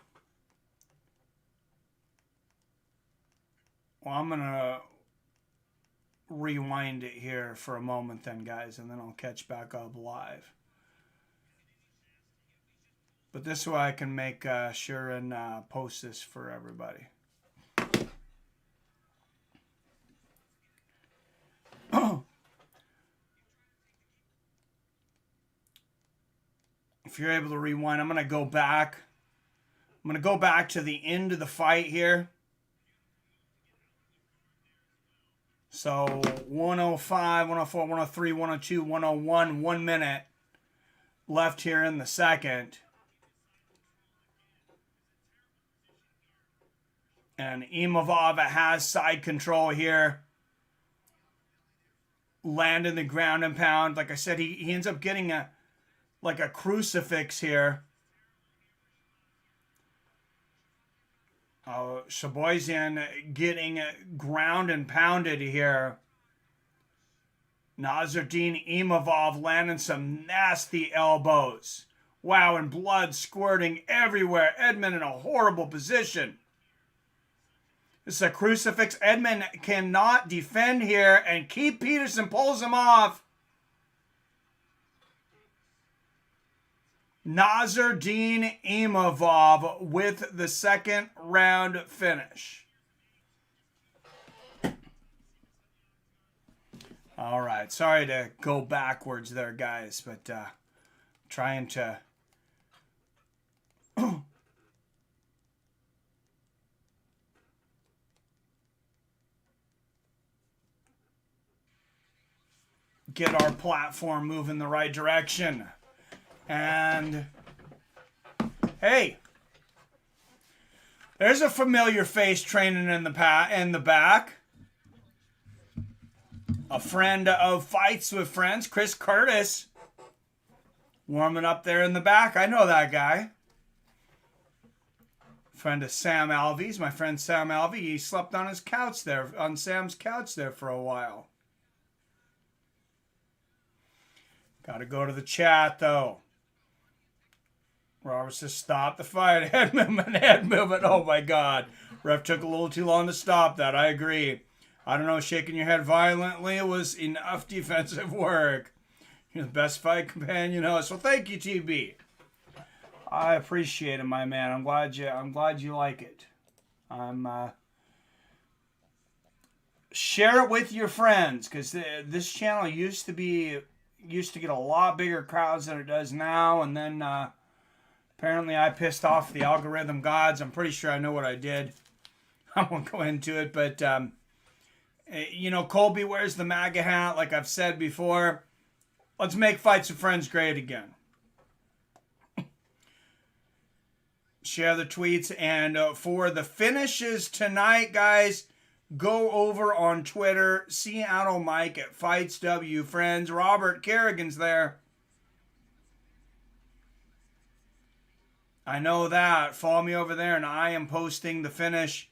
Well, I'm going to rewind it here for a moment then, guys, and then I'll catch back up live. But this way I can make sure and post this for everybody. If you're able to rewind, I'm going to go back. I'm going to go back to the end of the fight here. So 105, 104, 103, 102, 101, 1 minute left here in the second. And Imavov has side control here. Landing the ground and pound. Like I said, he ends up getting a crucifix here. Shahbazyan getting ground and pounded here. Nasruddin Imavov landing some nasty elbows. Wow, and blood squirting everywhere. Edmund in a horrible position. This is a crucifix. Edmund cannot defend here, and Keith Peterson pulls him off. Nasruddin Imavov with the second round finish. All right. Sorry to go backwards there, guys, but trying to... get our platform moving the right direction. And hey, there's a familiar face training in the back. A friend of Fights with Friends, Chris Curtis, warming up there in the back. I know that guy. Friend of Sam Alvey's, my friend Sam Alvey. He slept on his couch there, on Sam's couch there for a while. Got to go to the chat though. Roberts says, stop the fight. Head movement. Oh, my God. Ref took a little too long to stop that. I agree. I don't know, shaking your head violently was enough defensive work. You're the best fight companion host. Well, thank you, TB. I appreciate it, my man. I'm glad you like it. Share it with your friends, because this channel used to get a lot bigger crowds than it does now, and then apparently I pissed off the algorithm gods. I'm pretty sure I know what I did. I won't go into it, but Colby wears the MAGA hat, like I've said before. Let's make Fights with Friends great again. Share the tweets, and for the finishes tonight, guys, go over on Twitter, Seattle Mike at Fights W Friends. Robert Kerrigan's there. I know that. Follow me over there, and I am posting the finish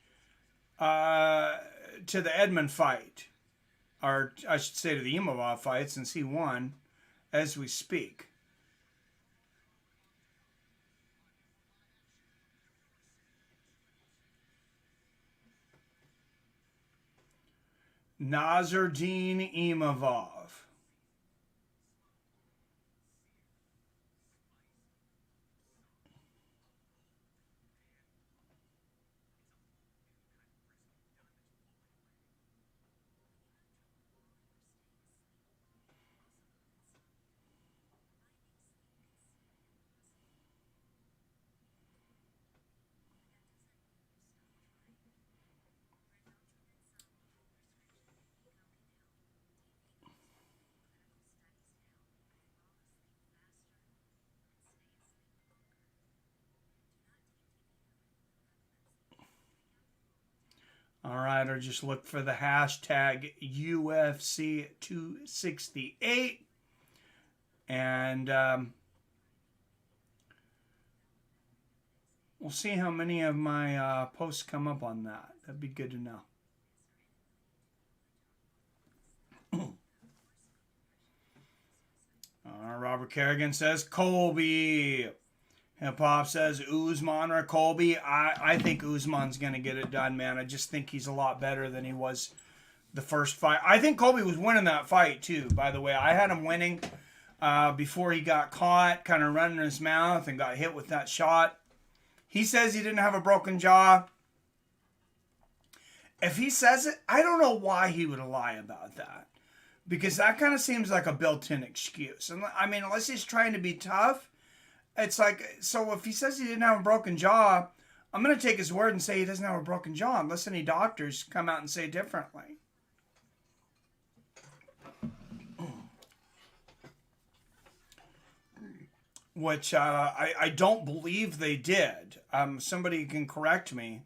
the Edmund fight, or I should say to the Imavov fight, since he won as we speak. Nasruddin Imavov. All right, or just look for the hashtag UFC268. And we'll see how many of my posts come up on that. That'd be good to know. Robert Kerrigan says Colby. Hip Hop says Usman or Colby. I think Usman's going to get it done, man. I just think he's a lot better than he was the first fight. I think Colby was winning that fight, too, by the way. I had him winning before he got caught, kind of running his mouth and got hit with that shot. He says he didn't have a broken jaw. If he says it, I don't know why he would lie about that. Because that kind of seems like a built-in excuse. And I mean, unless he's trying to be tough, it's like, so if he says he didn't have a broken jaw, I'm going to take his word and say he doesn't have a broken jaw unless any doctors come out and say differently. Which I don't believe they did. Somebody can correct me.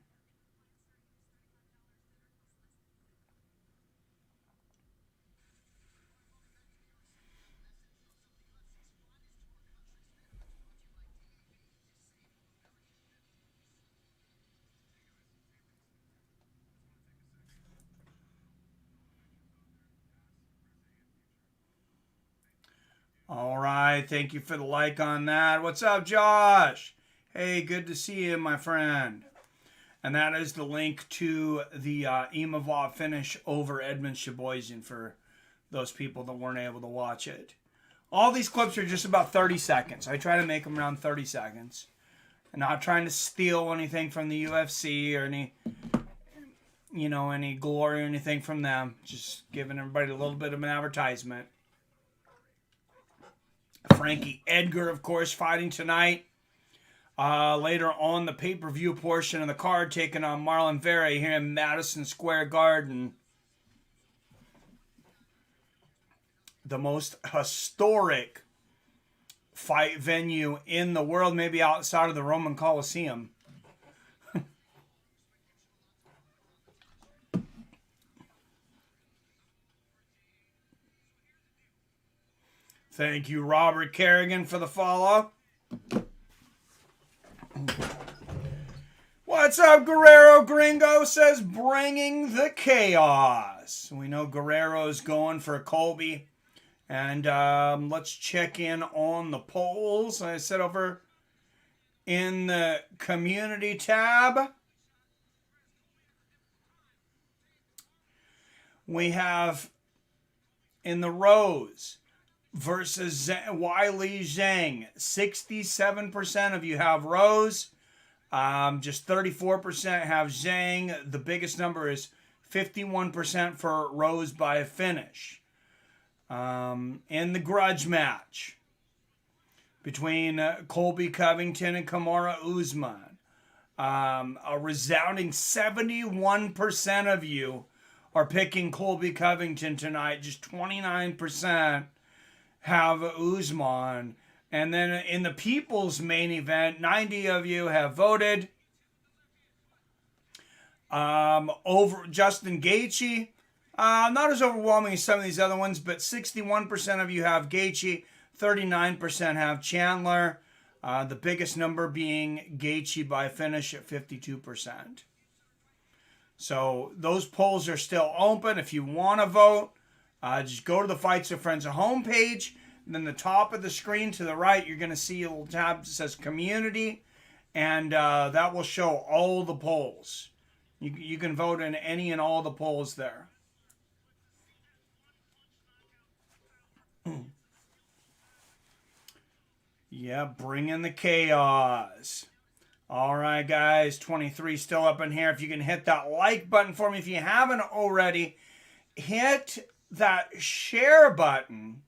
All right, thank you for the like on that. What's up, Josh? Hey, good to see you, my friend. And that is the link to the Imavov finish over Edmund Shahbazyan for those people that weren't able to watch it. All these clips are just about 30 seconds. I try to make them around 30 seconds. I'm not trying to steal anything from the UFC or any glory or anything from them. Just giving everybody a little bit of an advertisement. Frankie Edgar, of course, fighting tonight. Later on the pay-per-view portion of the card, taking on Marlon Vera here in Madison Square Garden. The most historic fight venue in the world, maybe outside of the Roman Coliseum. Thank you, Robert Kerrigan, for the follow. What's up, Guerrero Gringo? Says bringing the chaos. We know Guerrero's going for Colby. And let's check in on the polls. I said over in the community tab. We have in the Rose versus Weili Zhang. 67% of you have Rose. Just 34% have Zhang. The biggest number is 51% for Rose by a finish. In the grudge match between Colby Covington and Kamaru Usman, a resounding 71% of you are picking Colby Covington tonight. Just 29% have Usman. And then in the people's main event, 90 of you have voted over Justin Gaethje. Not as overwhelming as some of these other ones, but 61% of you have Gaethje, 39% have Chandler. The biggest number being Gaethje by finish at 52%. So those polls are still open. If you want to vote, just go to the Fights with Friends homepage. And then the top of the screen to the right, you're going to see a little tab that says Community. And that will show all the polls. You can vote in any and all the polls there. Yeah, bring in the chaos. All right, guys, 23 still up in here. If you can hit that like button for me. If you haven't already, hit that share button.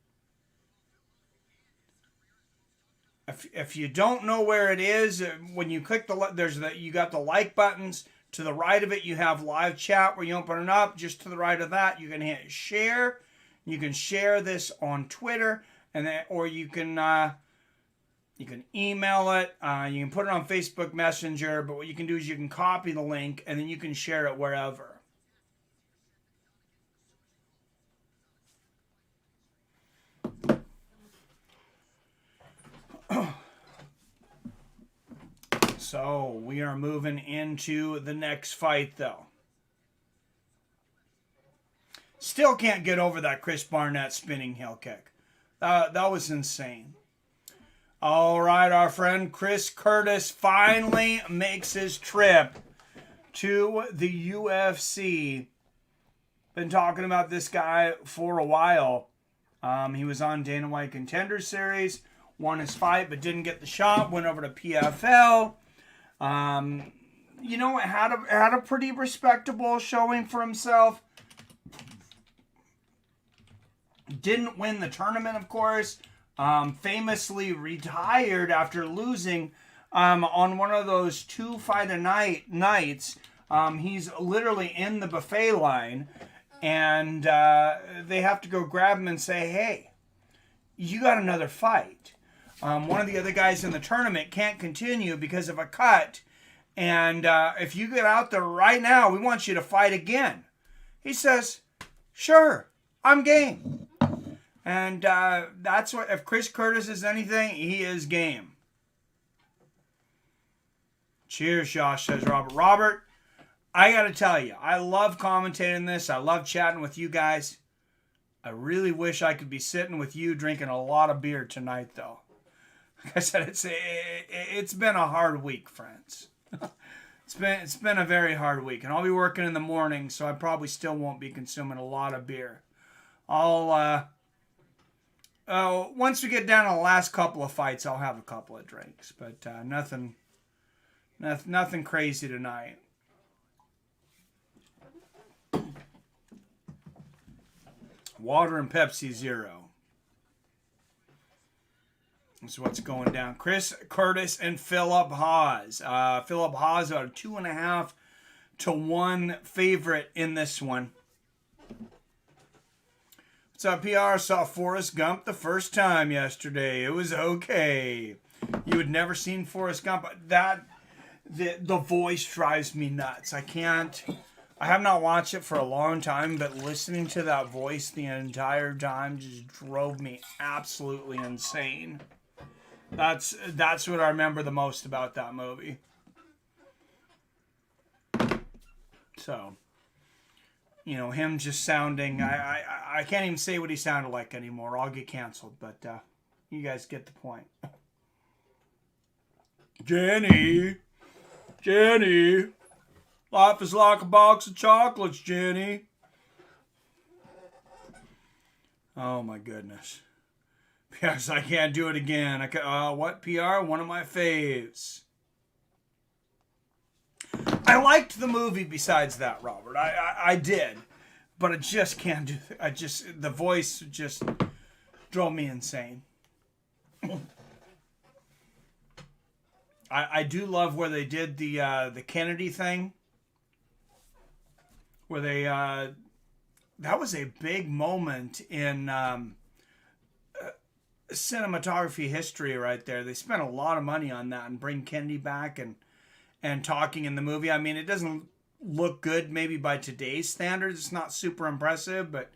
If you don't know where it is, when you click you got the like buttons. To the right of it, you have live chat where you open it up. Just to the right of that, you can hit share. You can share this on Twitter, or you can email it. You can put it on Facebook Messenger. But what you can do is you can copy the link and then you can share it wherever. So we are moving into the next fight, though. Still can't get over that Chris Barnett spinning heel kick. That was insane. All right, our friend Chris Curtis finally makes his trip to the UFC. Been talking about this guy for a while. He was on Dana White Contender Series, won his fight but didn't get the shot, went over to PFL. You know, had a pretty respectable showing for himself. Didn't win the tournament, of course. Famously retired after losing on one of those 2-fight-a-night nights. He's literally in the buffet line, and they have to go grab him and say, hey, you got another fight. One of the other guys in the tournament can't continue because of a cut. And if you get out there right now, we want you to fight again. He says, sure, I'm game. And that's what, if Chris Curtis is anything, he is game. Cheers, Josh, says Robert. Robert, I got to tell you, I love commentating this. I love chatting with you guys. I really wish I could be sitting with you drinking a lot of beer tonight, though. Like I said, it's been a hard week, friends. It's been a very hard week, and I'll be working in the morning, so I probably still won't be consuming a lot of beer. Once we get down to the last couple of fights, I'll have a couple of drinks, but nothing crazy tonight. Water and Pepsi Zero. That's what's going down. Chris Curtis and Philip Hawes. Philip Hawes about a 2.5 to 1 favorite in this one. What's up, PR? Saw Forrest Gump the first time yesterday. It was okay. You had never seen Forrest Gump. The voice drives me nuts. I have not watched it for a long time, but listening to that voice the entire time just drove me absolutely insane. That's what I remember the most about that movie. So, you know, him just sounding, I can't even say what he sounded like anymore. I'll get canceled, but you guys get the point. Jenny, life is like a box of chocolates, Jenny. Oh my goodness. Yes, I can't do it again. What PR? One of my faves. I liked the movie besides that, Robert. I did. But I just can't do it. The voice just drove me insane. I do love where they did the Kennedy thing. Where they, that was a big moment in cinematography history right there. They spent a lot of money on that and bring Kennedy back and talking in the movie. I mean, it doesn't look good maybe by today's standards. It's not super impressive, but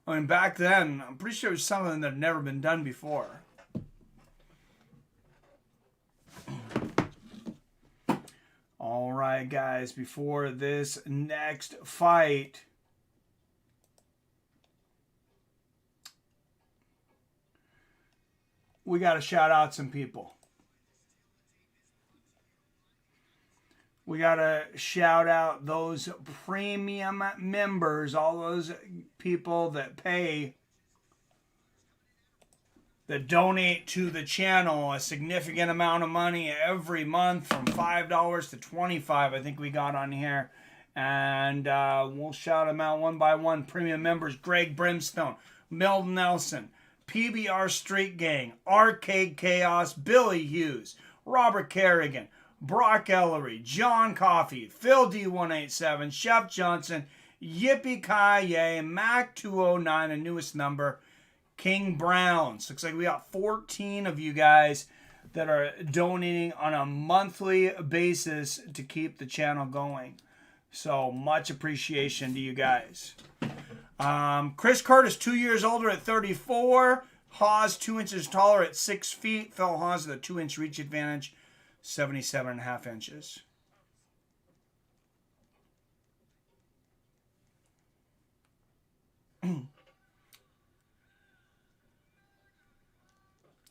I mean, back then, I'm pretty sure it was something that had never been done before. All right. right, guys, before this next fight, we got to shout out some people. We got to shout out those premium members, all those people that pay, that donate to the channel a significant amount of money every month, from $5 to $25, I think we got on here. And we'll shout them out one by one. Premium members: Greg Brimstone, Milton Nelson, PBR Street Gang, Arcade Chaos, Billy Hughes, Robert Kerrigan, Brock Ellery, John Coffey, Phil D187, Chef Johnson, Yippee Kaye, Mac 209, and newest number, King Browns. Looks like we got 14 of you guys that are donating on a monthly basis to keep the channel going. So much appreciation to you guys. Chris Curtis, 2 years older at 34. Hawes, 2 inches taller at 6 feet. Phil Hawes with a 2-inch reach advantage, 77.5 inches.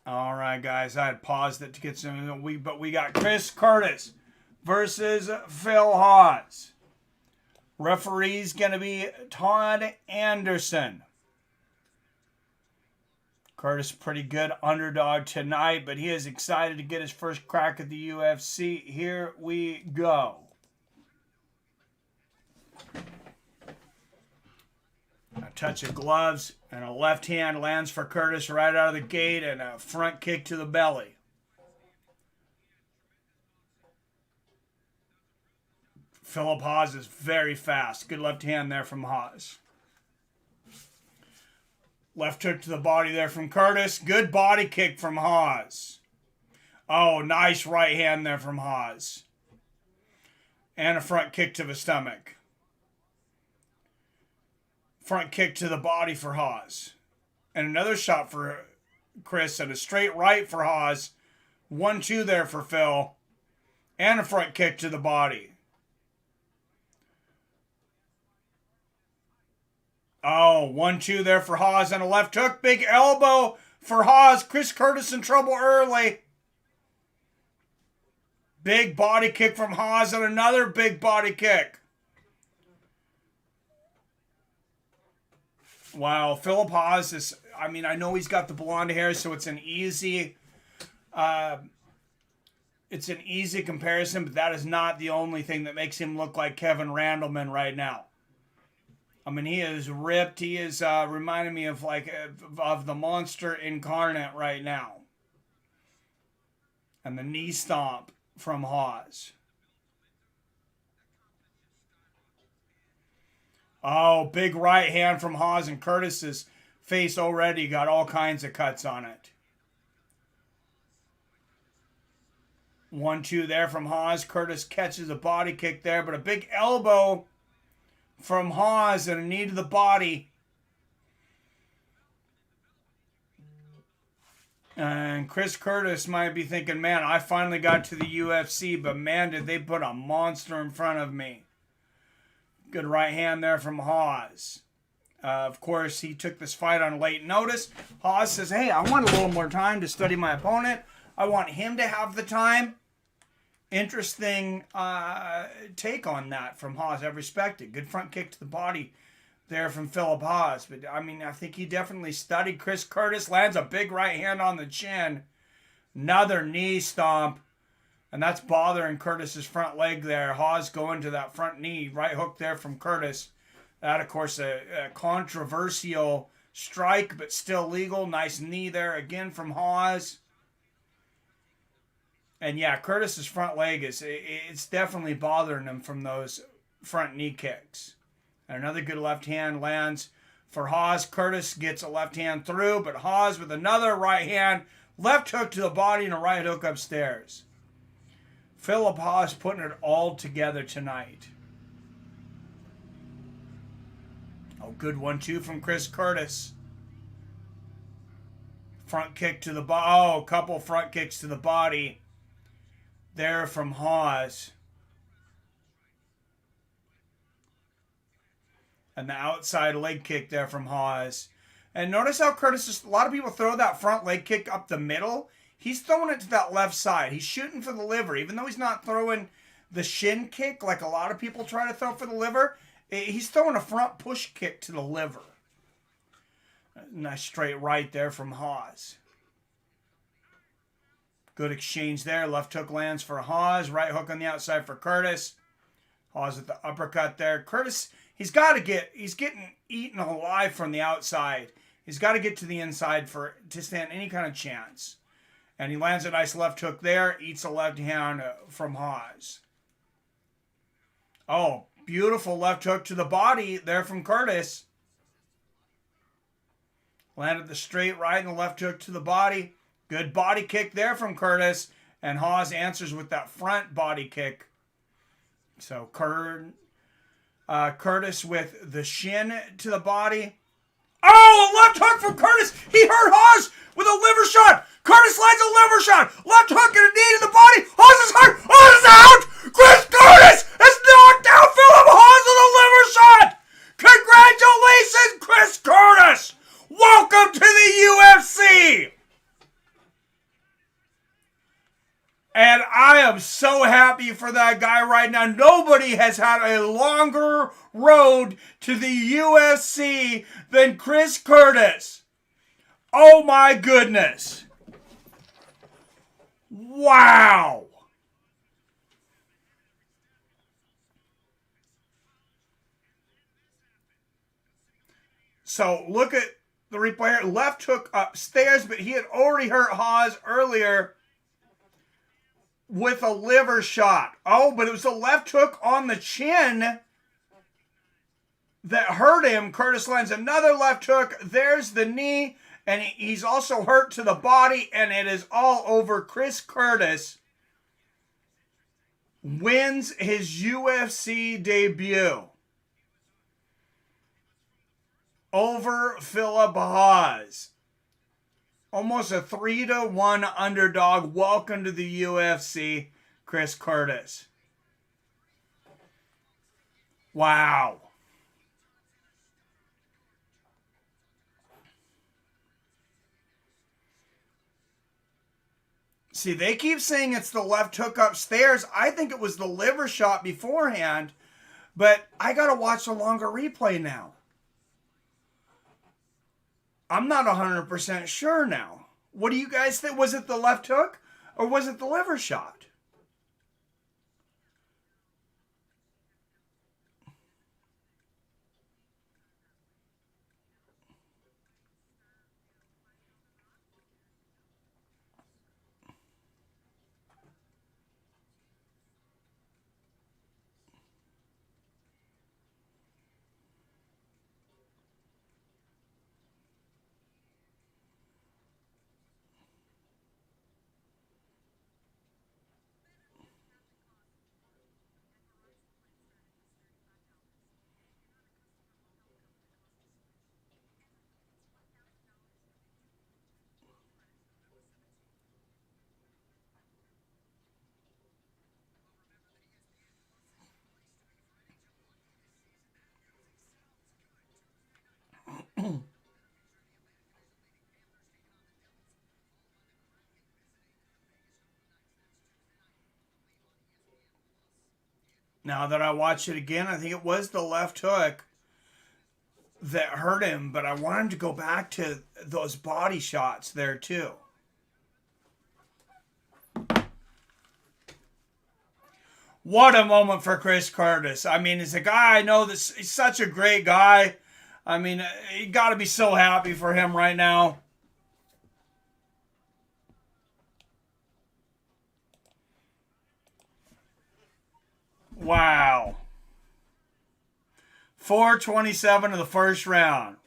All right, guys. I had paused it to get some. But we got Chris Curtis versus Phil Hawes. Referee's going to be Todd Anderson. Curtis, pretty good underdog tonight, but he is excited to get his first crack at the UFC. Here we go. A touch of gloves, and a left hand lands for Curtis right out of the gate, and a front kick to the belly. Philip Hawes is very fast. Good left hand there from Hawes. Left hook to the body there from Curtis. Good body kick from Hawes. Oh, nice right hand there from Hawes. And a front kick to the stomach. Front kick to the body for Hawes. And another shot for Chris, and a straight right for Hawes. 1-2 there for Phil. And a front kick to the body. Oh, 1-2 there for Hawes, and a left hook. Big elbow for Hawes. Chris Curtis in trouble early. Big body kick from Hawes, and another big body kick. Wow, Philip Hawes is, I mean, I know he's got the blonde hair, so it's an easy comparison, but that is not the only thing that makes him look like Kevin Randleman right now. I mean, he is ripped. He is reminding me of of the monster incarnate right now. And the knee stomp from Hawes. Oh, big right hand from Hawes, and Curtis's face already got all kinds of cuts on it. 1-2 there from Hawes. Curtis catches a body kick there, but a big elbow from Hawes and a knee to the body. And Chris Curtis might be thinking, man, I finally got to the UFC, but man, did they put a monster in front of me. Good right hand there from Hawes. Of course, he took this fight on late notice. Hawes says, hey, I want a little more time to study my opponent. I want him to have the time. Interesting take on that from Hawes. I respect it. Good front kick to the body there from Philip Hawes. But, I mean, I think he definitely studied. Chris Curtis lands a big right hand on the chin. Another knee stomp. And that's bothering Curtis's front leg there. Hawes going to that front knee. Right hook there from Curtis. That, of course, a controversial strike, but still legal. Nice knee there again from Hawes. And yeah, Curtis's front leg it's definitely bothering him from those front knee kicks. And another good left hand lands for Hawes. Curtis gets a left hand through, but Hawes with another right hand. Left hook to the body and a right hook upstairs. Philip Hawes putting it all together tonight. Oh, good 1-2 from Chris Curtis. Front kick to the body. Oh, a couple front kicks to the body there from Hawes. And the outside leg kick there from Hawes. And notice how Curtis, a lot of people throw that front leg kick up the middle. He's throwing it to that left side. He's shooting for the liver. Even though he's not throwing the shin kick like a lot of people try to throw for the liver, he's throwing a front push kick to the liver. Nice straight right there from Hawes. Good exchange there. Left hook lands for Hawes. Right hook on the outside for Curtis. Hawes with the uppercut there. Curtis, he's getting eaten alive from the outside. He's got to get to the inside to stand any kind of chance. And he lands a nice left hook there. Eats a left hand from Hawes. Oh, beautiful left hook to the body there from Curtis. Landed the straight right and the left hook to the body. Good body kick there from Curtis. And Hawes answers with that front body kick. So Curtis with the shin to the body. Oh, a left hook from Curtis. He hurt Hawes with a liver shot. Curtis lands a liver shot. Left hook and a knee to the body. Hawes is hurt. Hawes is out. Chris Curtis has knocked out Philip Hawes with a liver shot. Congratulations, Chris Curtis. Welcome to the UFC. And I am so happy for that guy right now. Nobody has had a longer road to the UFC than Chris Curtis. Oh my goodness. Wow. So look at the replay here. Left hook upstairs, but he had already hurt Hawes earlier with a liver shot. Oh, but it was a left hook on the chin that hurt him. Curtis lands another left hook. There's the knee. And he's also hurt to the body. And it is all over. Chris Curtis wins his UFC debut over Philip Hawes. Almost a 3-1 underdog. Welcome to the UFC, Chris Curtis. Wow. See, they keep saying it's the left hook upstairs. I think it was the liver shot beforehand, but I got to watch a longer replay now. I'm not 100% sure now. What do you guys think? Was it the left hook or was it the liver shot? Now that I watch it again, I think it was the left hook that hurt him, but I want him to go back to those body shots there too. What a moment for Chris Curtis. I mean, he's a guy I know that's he's such a great guy. I mean, you got to be so happy for him right now. Wow. 4:27 of the first round.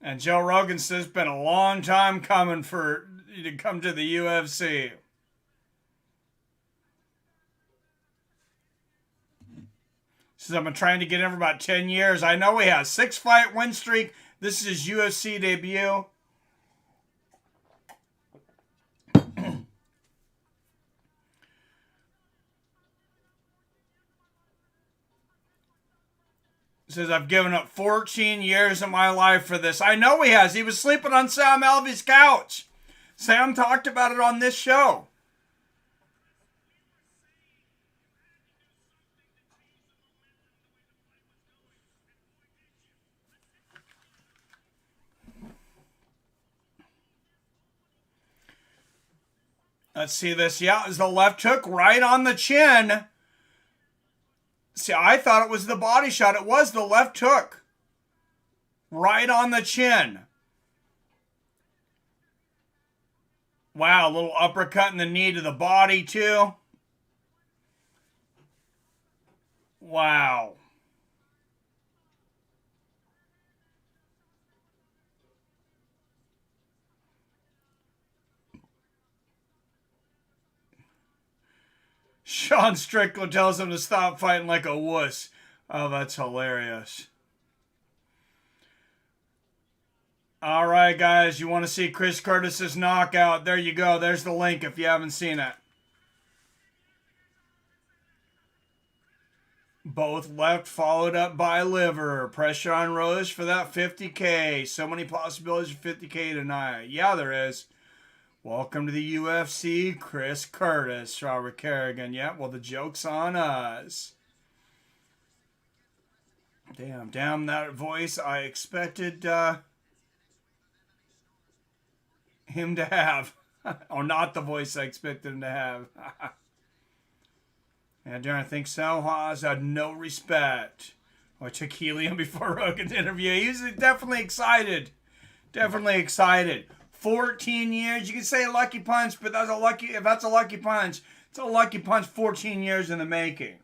And Joe Rogan says it's been a long time coming for you to come to the UFC. Says I've been trying to get in for about 10 years. I know he has 6-fight win streak. This is his UFC debut. Says, I've given up 14 years of my life for this. I know he has. He was sleeping on Sam Alvey's couch. Sam talked about it on this show. Let's see this. Yeah, is the left hook right on the chin. See, I thought it was the body shot. It was the left hook. Right on the chin. Wow, a little uppercut in the knee to the body, too. Wow. Sean Strickland tells him to stop fighting like a wuss. Oh, that's hilarious. All right, guys, you want to see Chris Curtis's knockout? There you go. There's the link if you haven't seen it. Both left followed up by liver. Pressure on Rose for that 50K. So many possibilities for 50K tonight. Yeah, there is. Welcome to the UFC, Chris Curtis, Robert Kerrigan. Yeah, well, the joke's on us. Damn, that voice I expected him to have. Or not the voice I expected him to have. Yeah, do I think so? Hawes had no respect. I took helium before Rogan's interview. He was definitely excited. Definitely excited. 14 years. You can say a lucky punch, but if that's a lucky punch, it's a lucky punch 14 years in the making.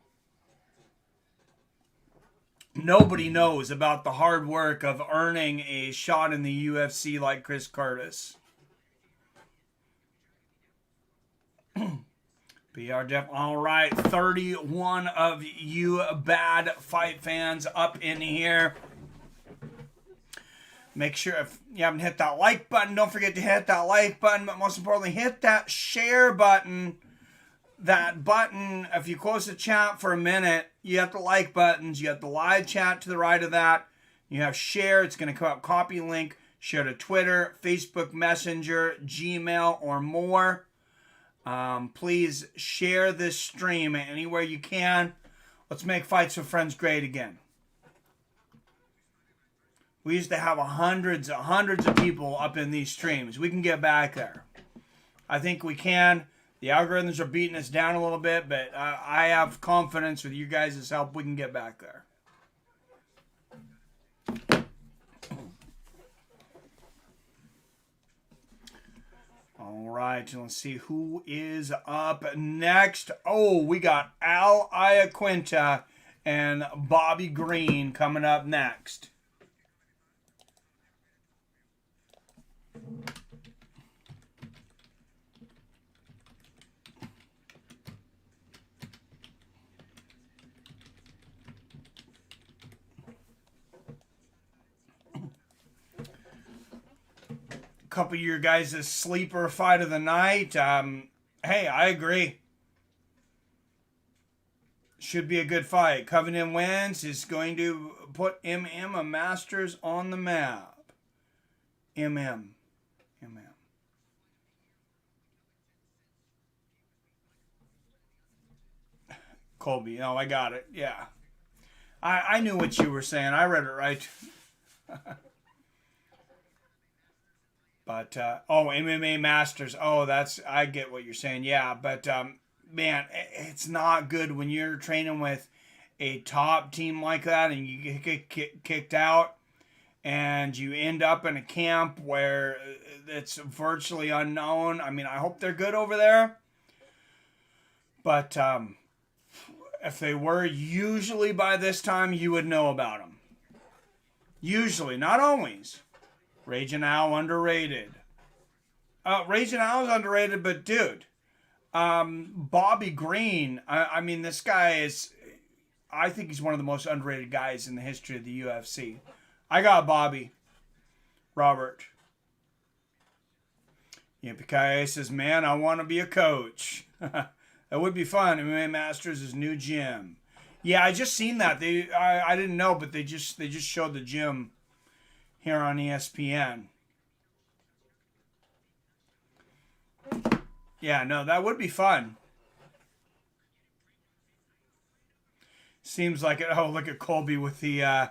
Nobody knows about the hard work of earning a shot in the UFC like Chris Curtis. All right, 31 of you bad fight fans up in here. Make sure if you haven't hit that like button, don't forget to hit that like button. But most importantly, hit that share button. That button, if you close the chat for a minute, you have the like buttons. You have the live chat to the right of that. You have share. It's going to come up copy link. Share to Twitter, Facebook Messenger, Gmail, or more. Please share this stream anywhere you can. Let's make Fights with Friends great again. We used to have hundreds of people up in these streams. We can get back there. I think we can. The algorithms are beating us down a little bit, but I have confidence with you guys' help we can get back there. All right, let's see who is up next. Oh, we got Iaquinta and Bobby Green coming up next. Couple of your guys' sleeper fight of the night. Hey, I agree. Should be a good fight. Covington wins. Is going to put a Masters on the map. Colby. Oh, I got it. Yeah. I knew what you were saying. I read it right. But, MMA Masters. Oh, I get what you're saying. Yeah, but, man, it's not good when you're training with a top team like that and you get kicked out and you end up in a camp where it's virtually unknown. I mean, I hope they're good over there. But, if they were, usually by this time you would know about them. Usually, not always. Raging Al underrated. Raging Al is underrated, but dude, Bobby Green. I mean, this guy is. I think he's one of the most underrated guys in the history of the UFC. I got Bobby. Robert. Yippee says, "Man, I want to be a coach." That would be fun. MMA Masters' new gym. Yeah, I just seen that. I didn't know, but they just showed the gym here on ESPN. Yeah, no, that would be fun. Seems like it. Oh, look at Colby with the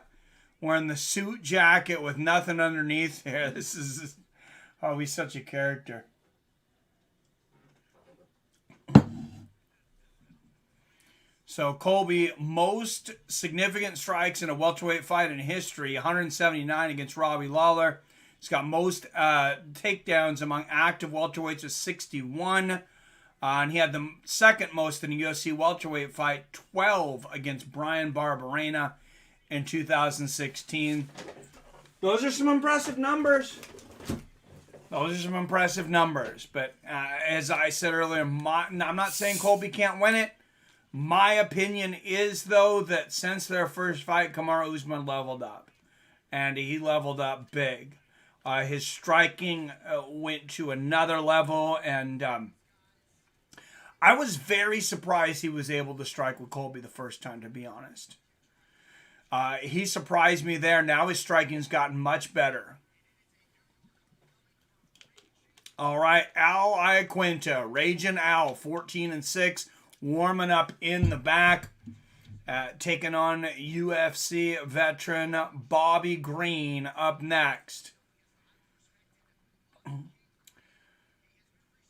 wearing the suit jacket with nothing underneath here. This is oh, he's such a character. So Colby, most significant strikes in a welterweight fight in history, 179 against Robbie Lawler. He's got most takedowns among active welterweights with 61. And he had the second most in a UFC welterweight fight, 12 against Brian Barberena in 2016. Those are some impressive numbers. Those are some impressive numbers. But as I said earlier, I'm not saying Colby can't win it. My opinion is, though, that since their first fight, Kamaru Usman leveled up. And he leveled up big. His striking went to another level. And I was very surprised he was able to strike with Colby the first time, to be honest. He surprised me there. Now his striking's gotten much better. All right, Al Iaquinta, Raging Al, 14-6. Warming up in the back, taking on UFC veteran Bobby Green up next.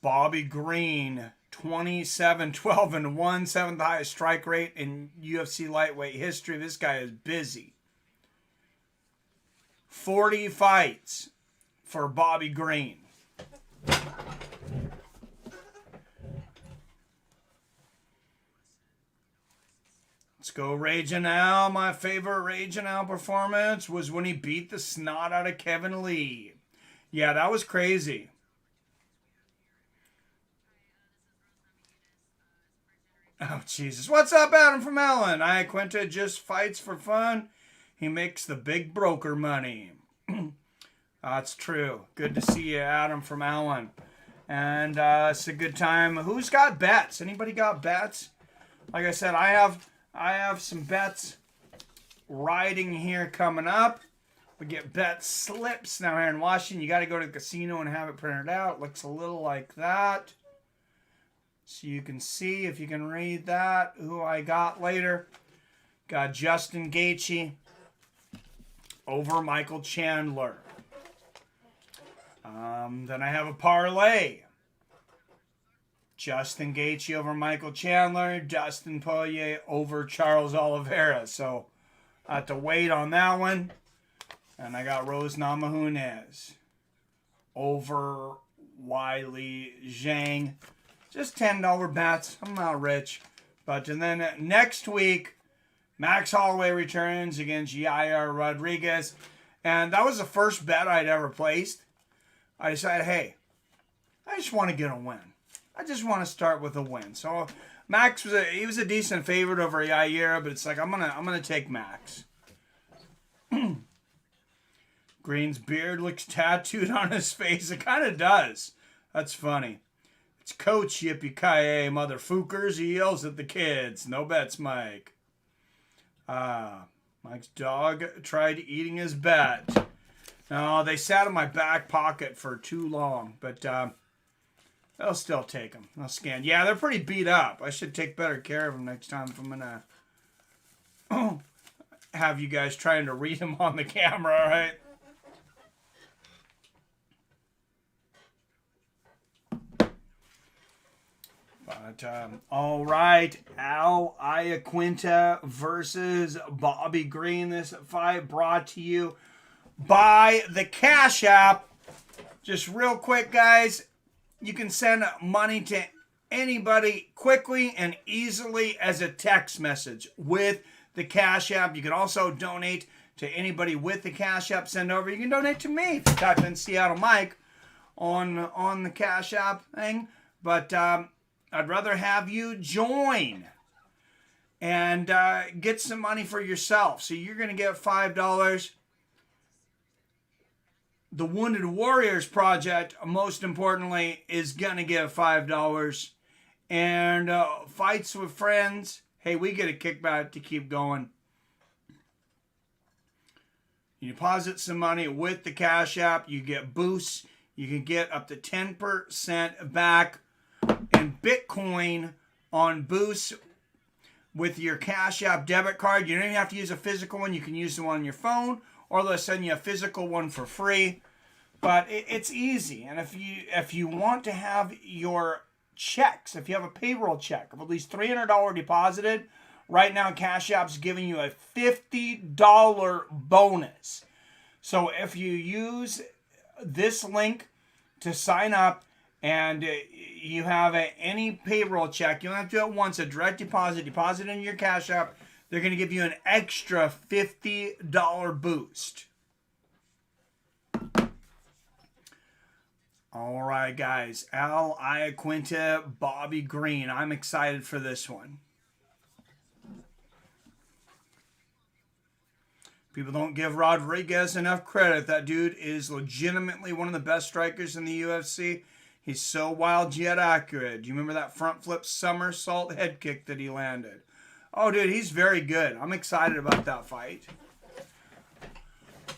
Bobby Green, 27-12-1, seventh highest strike rate in UFC lightweight history. This guy is busy. 40 fights for Bobby Green. Let's go Raging Al. My favorite Raging Al performance was when he beat the snot out of Kevin Lee. Yeah, that was crazy. Oh, Jesus. What's up, Adam from Ellen? Iaquinta just fights for fun. He makes the big broker money. That's true. Good to see you, Adam from Ellen. And it's a good time. Who's got bets? Anybody got bets? Like I said, I have some bets riding here coming up. We get bet slips now here in Washington. You got to go to the casino and have it printed out. It looks a little like that. So you can see, if you can read that, who I got later. Got Justin Gaethje over Michael Chandler. Then I have a parlay. Justin Gaethje over Michael Chandler. Dustin Poirier over Charles Oliveira. So I have to wait on that one. And I got Rose Namajunas over Weili Zhang. Just $10 bets. I'm not rich. But and then next week, Max Holloway returns against Yair Rodriguez. And that was the first bet I'd ever placed. I decided, hey, I just want to get a win. I just want to start with a win. So Max was a decent favorite over Yair, but it's like I'm gonna take Max. Green's beard looks tattooed on his face. It kind of does. That's funny. It's Coach Yippee-ki-yay, motherfuckers. He yells at the kids. No bets, Mike. Mike's dog tried eating his bet. No, they sat in my back pocket for too long, but they'll still take them. They'll scan. Yeah, they're pretty beat up. I should take better care of them next time if I'm going to have you guys trying to read them on the camera, all right? But, all right, Al Iaquinta versus Bobby Green. This fight brought to you by the Cash App. Just real quick, guys, you can send money to anybody quickly and easily as a text message with the Cash App. You can also donate to anybody with the Cash App. Send over. You can donate to me if you type in Seattle Mike on the Cash App thing. But I'd rather have you join and get some money for yourself. So you're going to get $5. The Wounded Warriors Project, most importantly, is going to give $5. And Fights with Friends hey, we get a kickback to keep going. You deposit some money with the Cash App, you get boosts. You can get up to 10% back in Bitcoin on boosts with your Cash App debit card. You don't even have to use a physical one. You can use the one on your phone, or they'll send you a physical one for free. But it's easy. And if you want to have your checks, if you have a payroll check of at least $300 deposited, right now Cash App's giving you a $50 bonus. So if you use this link to sign up and you have any payroll check, you don't have to do it once, a direct deposit in your Cash App, they're going to give you an extra $50 boost. All right, guys. Iaquinta, Bobby Green. I'm excited for this one. People don't give Rodriguez enough credit. That dude is legitimately one of the best strikers in the UFC. He's so wild yet accurate. Do you remember that front flip somersault head kick that he landed? Oh, dude, he's very good. I'm excited about that fight.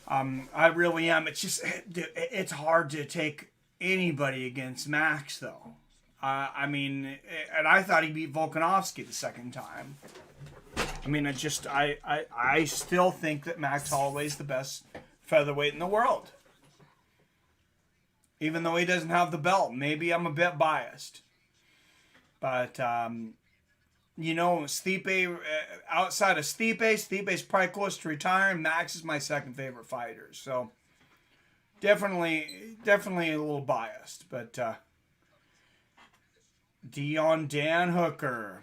I really am. It's just, it's hard to take anybody against Max, though. I mean, and I thought he beat Volkanovski the second time. I mean, I still think that Max Holloway's the best featherweight in the world. Even though he doesn't have the belt. Maybe I'm a bit biased. But, you know, Stipe, outside of Stipe's probably close to retiring. Max is my second favorite fighter. So, definitely a little biased. But, Dan Hooker.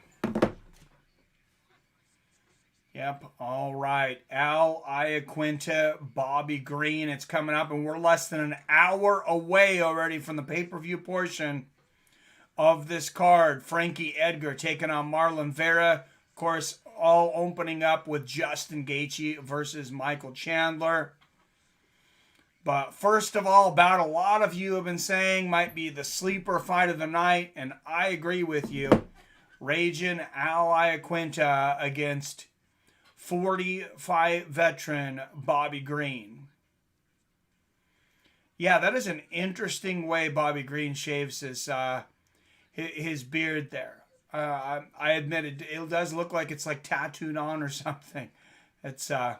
Yep, all right. Iaquinta, Bobby Green. It's coming up, and we're less than an hour away already from the pay-per-view portion of this card. Frankie Edgar taking on Marlon Vera. Of course, all opening up with Justin Gaethje versus Michael Chandler. But first of all, about a lot of you have been saying might be the sleeper fight of the night, and I agree with you. Raging Iaquinta against 45 veteran Bobby Green. Yeah, that is an interesting way Bobby Green shaves his beard there. I admit it does look like it's like tattooed on or something. It's they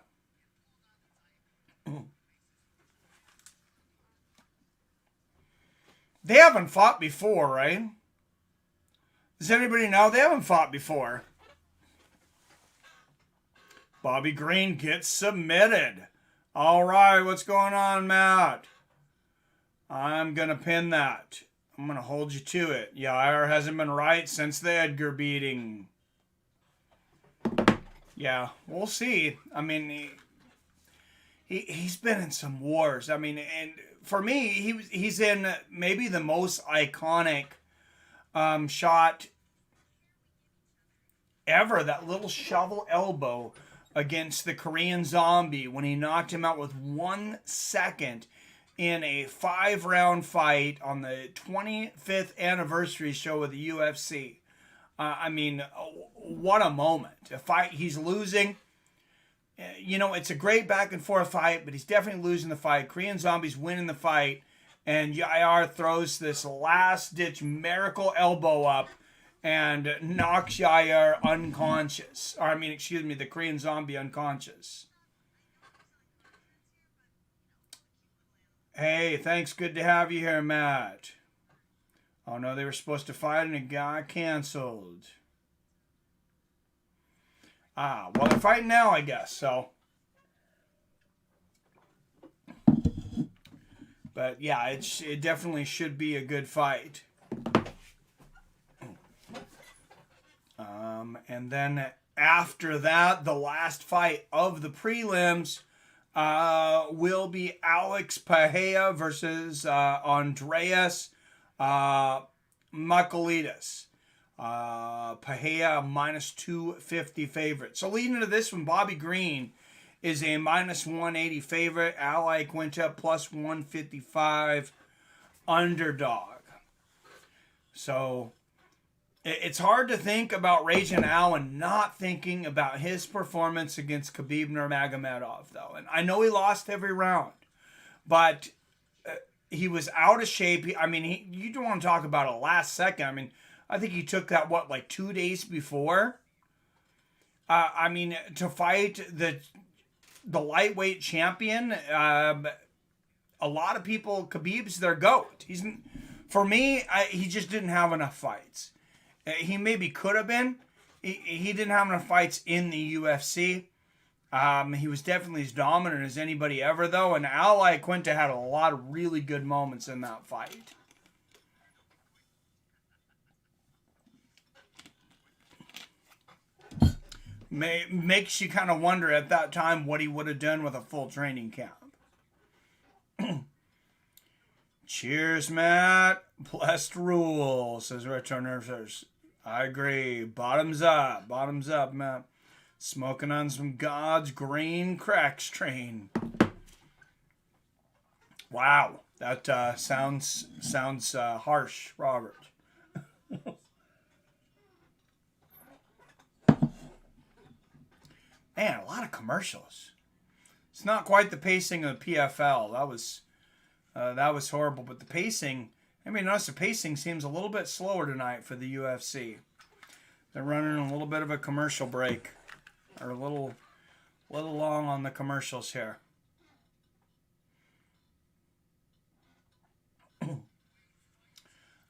haven't fought before, right? Does anybody know? They haven't fought before. Bobby Green gets submitted. All right, what's going on, Matt? I'm going to pin that. I'm going to hold you to it. Yair hasn't been right since the Edgar beating. Yeah, we'll see. I mean, he's been in some wars. I mean, and for me, he's in maybe the most iconic shot ever. That little shovel elbow against the Korean Zombie when he knocked him out with 1 second in a 5-round fight on the 25th anniversary show of the UFC. I mean, what a moment. A fight he's losing. You know, it's a great back and forth fight, but he's definitely losing the fight. Korean Zombie's winning the fight, and Yair throws this last-ditch miracle elbow up and knocks Yair unconscious. Or, the Korean Zombie unconscious. Hey, thanks. Good to have you here, Matt. Oh, no, they were supposed to fight and it got canceled. Well, they're fighting now, I guess, so. But, yeah, it definitely should be a good fight. And then after that, the last fight of the prelims will be Alex Pereira versus Andreas Michailidis. Pereira minus 250 favorite. So leading into this one, Bobby Green is a minus 180 favorite. Iaquinta plus 155 underdog. So It's hard to think about Raging Al and not thinking about his performance against Khabib Nurmagomedov, though. And I know he lost every round, but he was out of shape. You don't want to talk about a last second. I think he took that, like 2 days before? To fight the lightweight champion, a lot of people, Khabib's their GOAT. For me, he just didn't have enough fights. He maybe could have been. He didn't have enough fights in the UFC. He was definitely as dominant as anybody ever, though. And Iaquinta had a lot of really good moments in that fight. Makes you kind of wonder at that time what he would have done with a full training camp. Cheers, Matt. Blessed rule, says Returner. I agree. Bottoms up, Matt. Smoking on some God's green crack strain. Wow, that sounds harsh, Robert. Man, a lot of commercials. It's not quite the pacing of the PFL. That was horrible. But the pacing, notice the pacing seems a little bit slower tonight for the UFC. They're running a little bit of a commercial break, or a little long on the commercials here.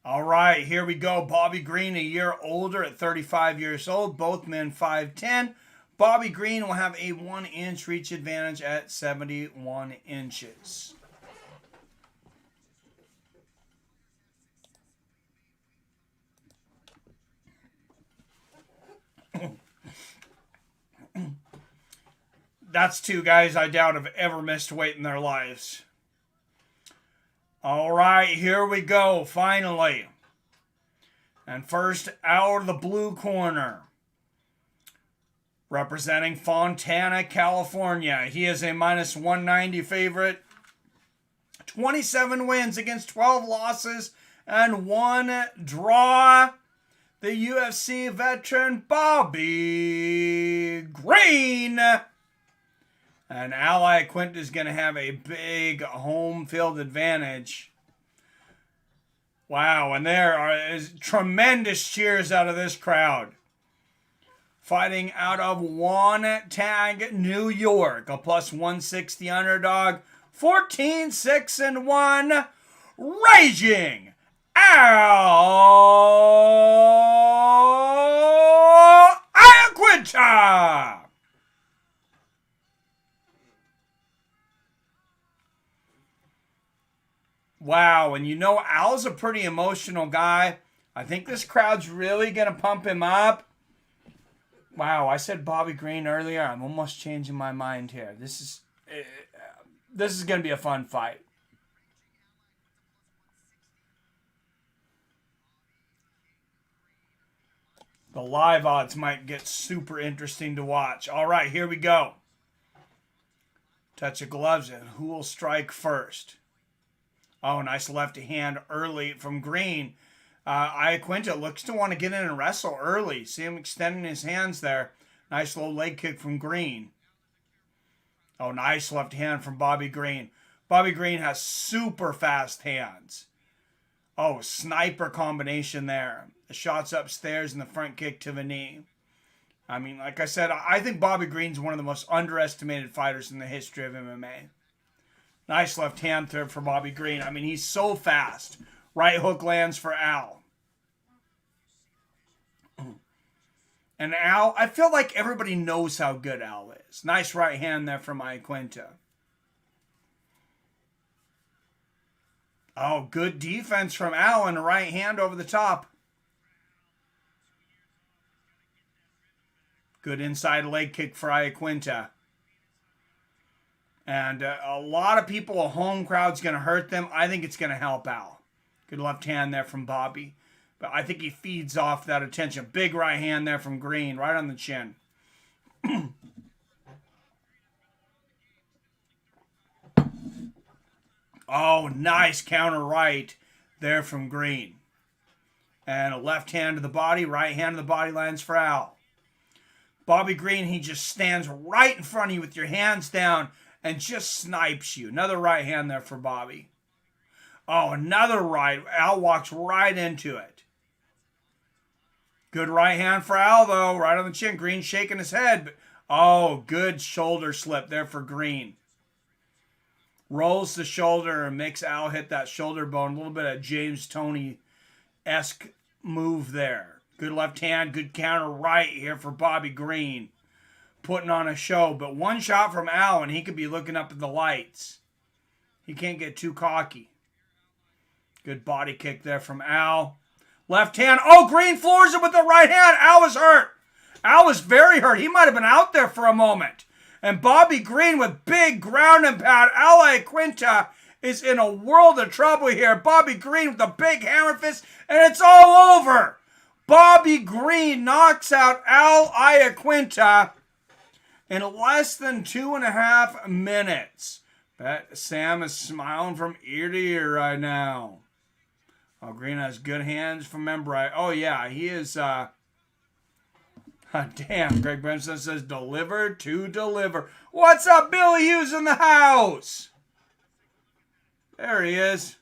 All right, here we go. Bobby Green, a year older at 35 years old. Both men 5'10". Bobby Green will have a 1-inch reach advantage at 71 inches. That's two guys I doubt have ever missed weight in their lives. All right, here we go, finally. And first, out of the blue corner, representing Fontana, California. He is a minus 190 favorite. 27 wins against 12 losses and 1 draw. The UFC veteran Bobby Green. And Iaquinta is going to have a big home field advantage. Wow, and there is tremendous cheers out of this crowd. Fighting out of Wantagh, New York, a plus 160 underdog, 14-6-1, Raging Iaquinta. Wow, and Al's a pretty emotional guy. I think this crowd's really going to pump him up. Wow, I said Bobby Green earlier. I'm almost changing my mind here. This is going to be a fun fight. The live odds might get super interesting to watch. All right, here we go. Touch of gloves, and who will strike first? Oh, nice left hand early from Green. Iaquinta looks to want to get in and wrestle early. See him extending his hands there. Nice low leg kick from Green. Oh, nice left hand from Bobby Green. Bobby Green has super fast hands. Oh, sniper combination there. The shots upstairs and the front kick to the knee. Like I said, I think Bobby Green's one of the most underestimated fighters in the history of MMA. Nice left hand throw for Bobby Green. He's so fast. Right hook lands for Al. And Al, I feel like everybody knows how good Al is. Nice right hand there from Iaquinta. Oh, good defense from Al and a right hand over the top. Good inside leg kick for Iaquinta. And a lot of people, a home crowd's going to hurt them. I think it's going to help Al. Good left hand there from Bobby. But I think he feeds off that attention. Big right hand there from Green, right on the chin. Oh, nice counter right there from Green. And a left hand to the body, right hand to the body lands for Al. Bobby Green, he just stands right in front of you with your hands down and just snipes you. Another right hand there for Bobby. Oh, another right. Al walks right into it. Good right hand for Al, though. Right on the chin. Green shaking his head. But, oh, good shoulder slip there for Green. Rolls the shoulder and makes Al hit that shoulder bone. A little bit of James Toney-esque move there. Good left hand, good counter right here for Bobby Green. Putting on a show. But one shot from Al and he could be looking up at the lights. He can't get too cocky. Good body kick there from Al. Left hand. Oh, Green floors it with the right hand. Al was hurt. Al was very hurt. He might have been out there for a moment. And Bobby Green with big ground and pound. Al Iaquinta is in a world of trouble here. Bobby Green with a big hammer fist. And it's all over. Bobby Green knocks out Al Iaquinta in less than 2.5 minutes. Bet Sam is smiling from ear to ear right now. Oh, Green has good hands from Embry. Oh, yeah, he is, damn, Greg Benson says deliver to deliver. What's up, Billy Hughes in the house? There he is.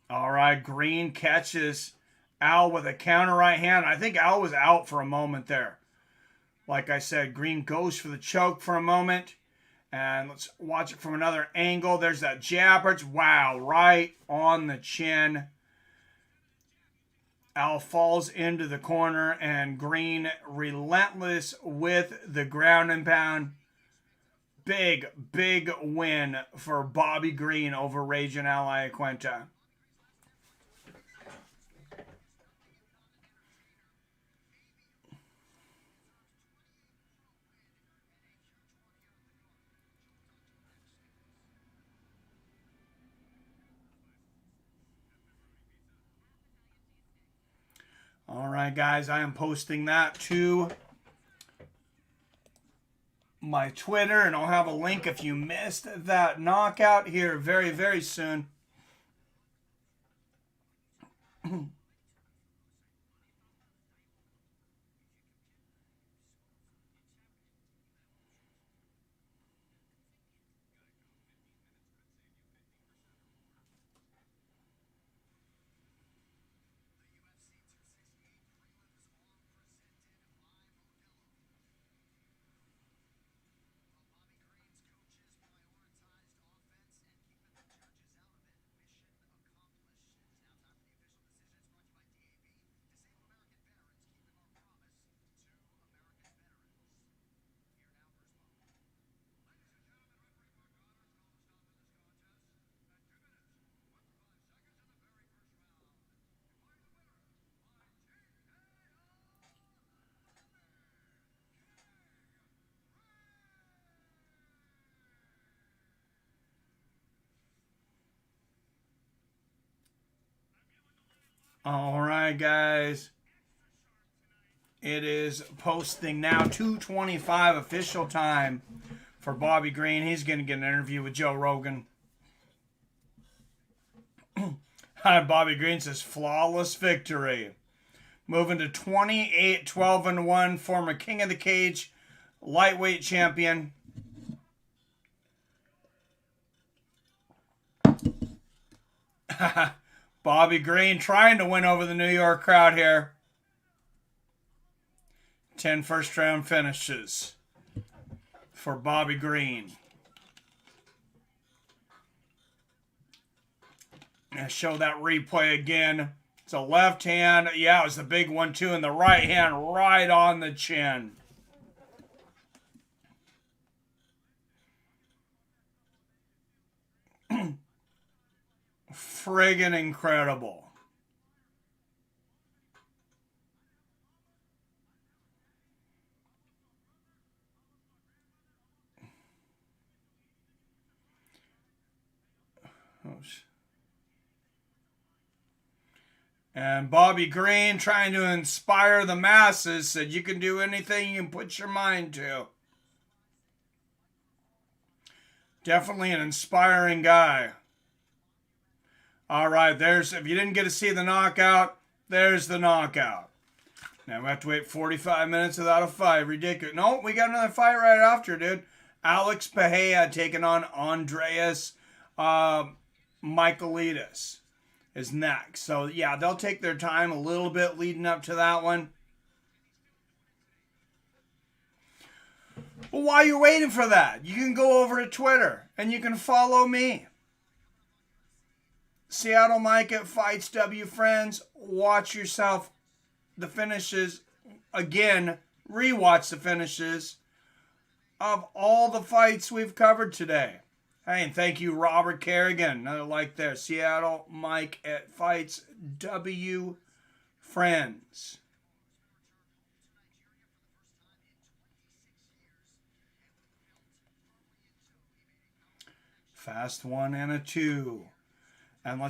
All right, Green catches Al with a counter right hand. I think Al was out for a moment there. Like I said, Green goes for the choke for a moment. And let's watch it from another angle. There's that jab. Wow, right on the chin. Al falls into the corner and Green relentless with the ground and pound. Big, big win for Bobby Green over Raging Al Iaquinta. All right, guys, I am posting that to my Twitter, and I'll have a link if you missed that knockout here very, very soon. All right, guys. It is posting now, 2:25 official time for Bobby Green. He's going to get an interview with Joe Rogan. Bobby Green says, flawless victory. Moving to 28-12-1, former King of the Cage, lightweight champion. Bobby Green trying to win over the New York crowd here. 10 first round finishes for Bobby Green. And show that replay again. It's a left hand. Yeah, it was the big one too. And the right hand right on the chin. Friggin' incredible. And Bobby Green, trying to inspire the masses, said you can do anything you can put your mind to. Definitely an inspiring guy. All right, if you didn't get to see the knockout, there's the knockout. Now we have to wait 45 minutes without a fight. Ridiculous. No, we got another fight right after, dude. Alex Pereira taking on Andreas Michailidis is next. So, yeah, they'll take their time a little bit leading up to that one. But while you're waiting for that, you can go over to Twitter and you can follow me. Seattle Mike at Fights W Friends. Watch yourself the finishes. Again, rewatch the finishes of all the fights we've covered today. Hey, and thank you, Robert Kerrigan. Another like there. Seattle Mike at Fights W Friends. Fast 1 and a 2. And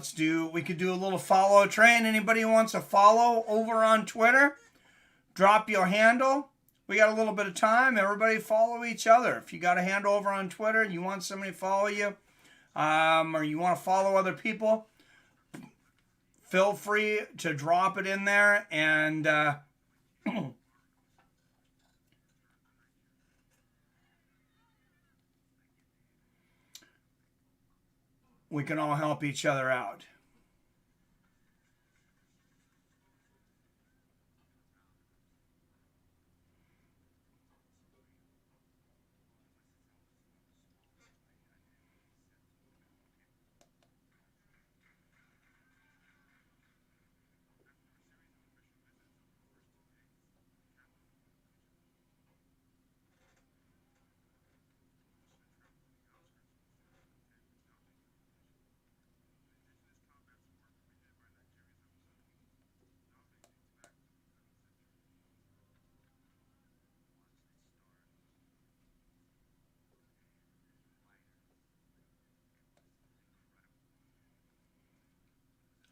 we could do a little follow train. Anybody who wants to follow over on Twitter, drop your handle. We got a little bit of time. Everybody follow each other. If you got a handle over on Twitter, you want somebody to follow you, or you want to follow other people, feel free to drop it in there. And we can all help each other out.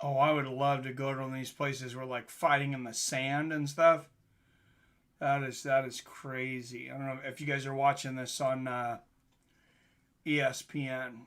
Oh, I would love to go to one of these places where like fighting in the sand and stuff. That is crazy. I don't know if you guys are watching this on ESPN.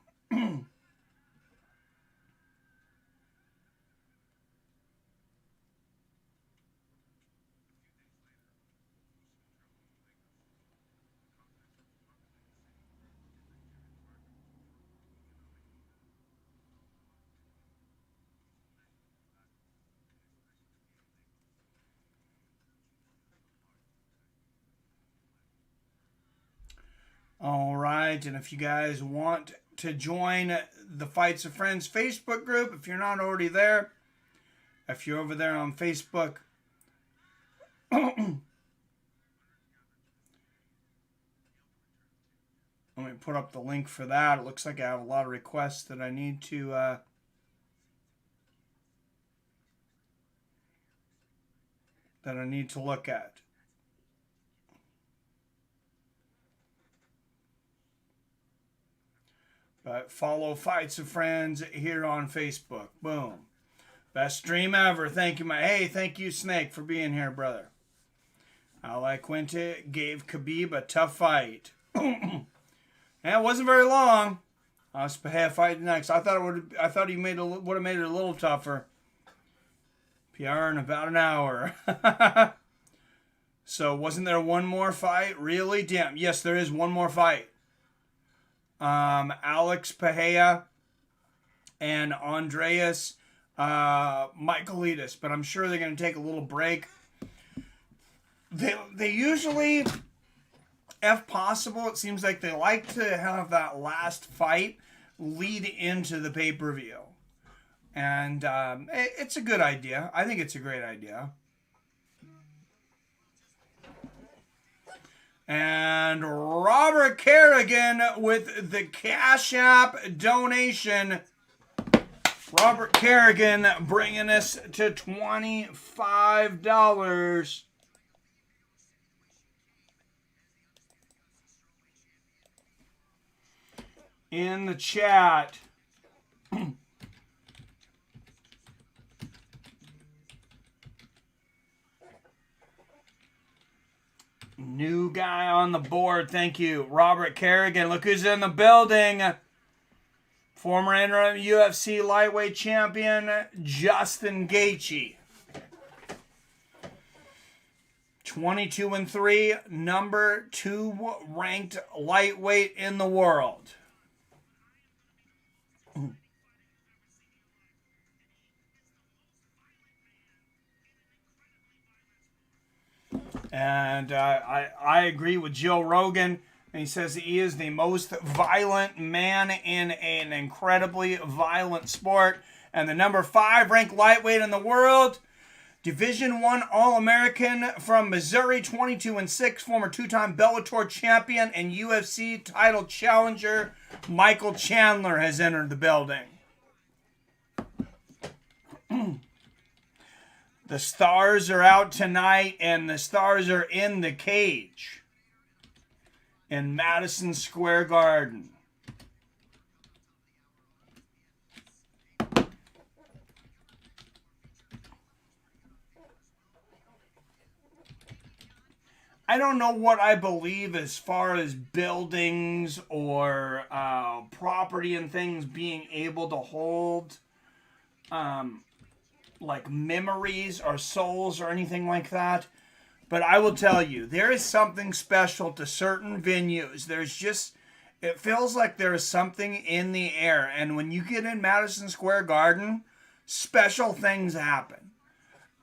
All right, and if you guys want to join the Fights of Friends Facebook group, if you're not already there, if you're over there on Facebook, let me put up the link for that. It looks like I have a lot of requests that I need to look at. But follow Fights of Friends here on Facebook. Boom. Best stream ever. Thank you, thank you, Snake, for being here, brother. Iaquinta gave Khabib a tough fight. And it wasn't very long. Spahea fight next. I thought he would have made it a little tougher. PR in about an hour. So wasn't there one more fight? Really? Damn. Yes, there is one more fight. Alex Pereira and Andreas Michailidis, but I'm sure they're going to take a little break. They usually, if possible, it seems like they like to have that last fight lead into the pay-per-view. And it's a good idea. I think it's a great idea. And Robert Kerrigan with the Cash App donation. Robert Kerrigan bringing us to $25. In the chat. New guy on the board. Thank you. Robert Kerrigan. Look who's in the building. Former interim UFC lightweight champion, Justin Gaethje. 22-3, number 2 ranked lightweight in the world. And I agree with Joe Rogan. And he says he is the most violent man in an incredibly violent sport. And the number 5 ranked lightweight in the world, Division I All-American from Missouri, 22-6, former 2-time Bellator champion and UFC title challenger, Michael Chandler has entered the building. The stars are out tonight, and the stars are in the cage in Madison Square Garden. I don't know what I believe as far as buildings or property and things being able to hold like memories or souls or anything like that. But I will tell you, there is something special to certain venues. There's just, it feels like there is something in the air. And when you get in Madison Square Garden, special things happen.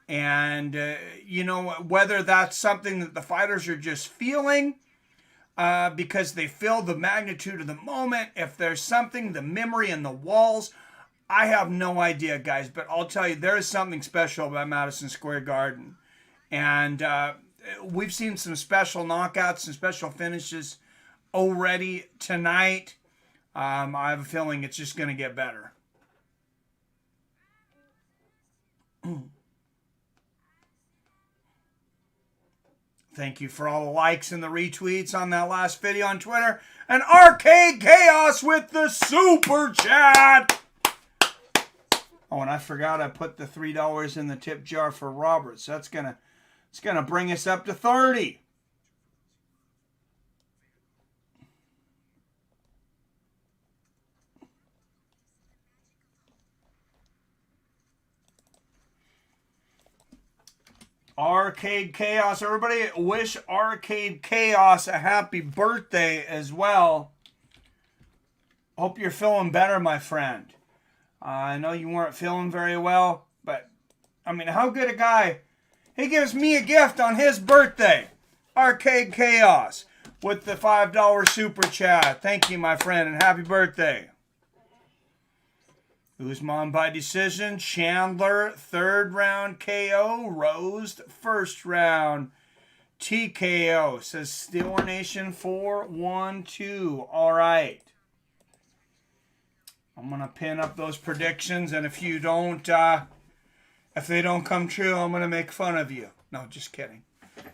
And, you know, whether that's something that the fighters are just feeling because they feel the magnitude of the moment, if there's something, the memory in the walls, I have no idea, guys. But I'll tell you, there is something special about Madison Square Garden. And we've seen some special knockouts and special finishes already tonight. I have a feeling it's just going to get better. Thank you for all the likes and the retweets on that last video on Twitter. And Arcade Chaos with the super chat. Oh, and I forgot I put the $3 in the tip jar for Robert. So it's gonna bring us up to 30. Arcade Chaos. Everybody wish Arcade Chaos a happy birthday as well. Hope you're feeling better, my friend. I know you weren't feeling very well, but, I mean, how good a guy. He gives me a gift on his birthday. Arcade Chaos with the $5 super chat. Thank you, my friend, and happy birthday. Usman by decision. Chandler, 3rd round KO. Rose, 1st round TKO. Says Steeler Nation 4-1-2. All right. I'm going to pin up those predictions, and if you don't, if they don't come true, I'm going to make fun of you. No, just kidding.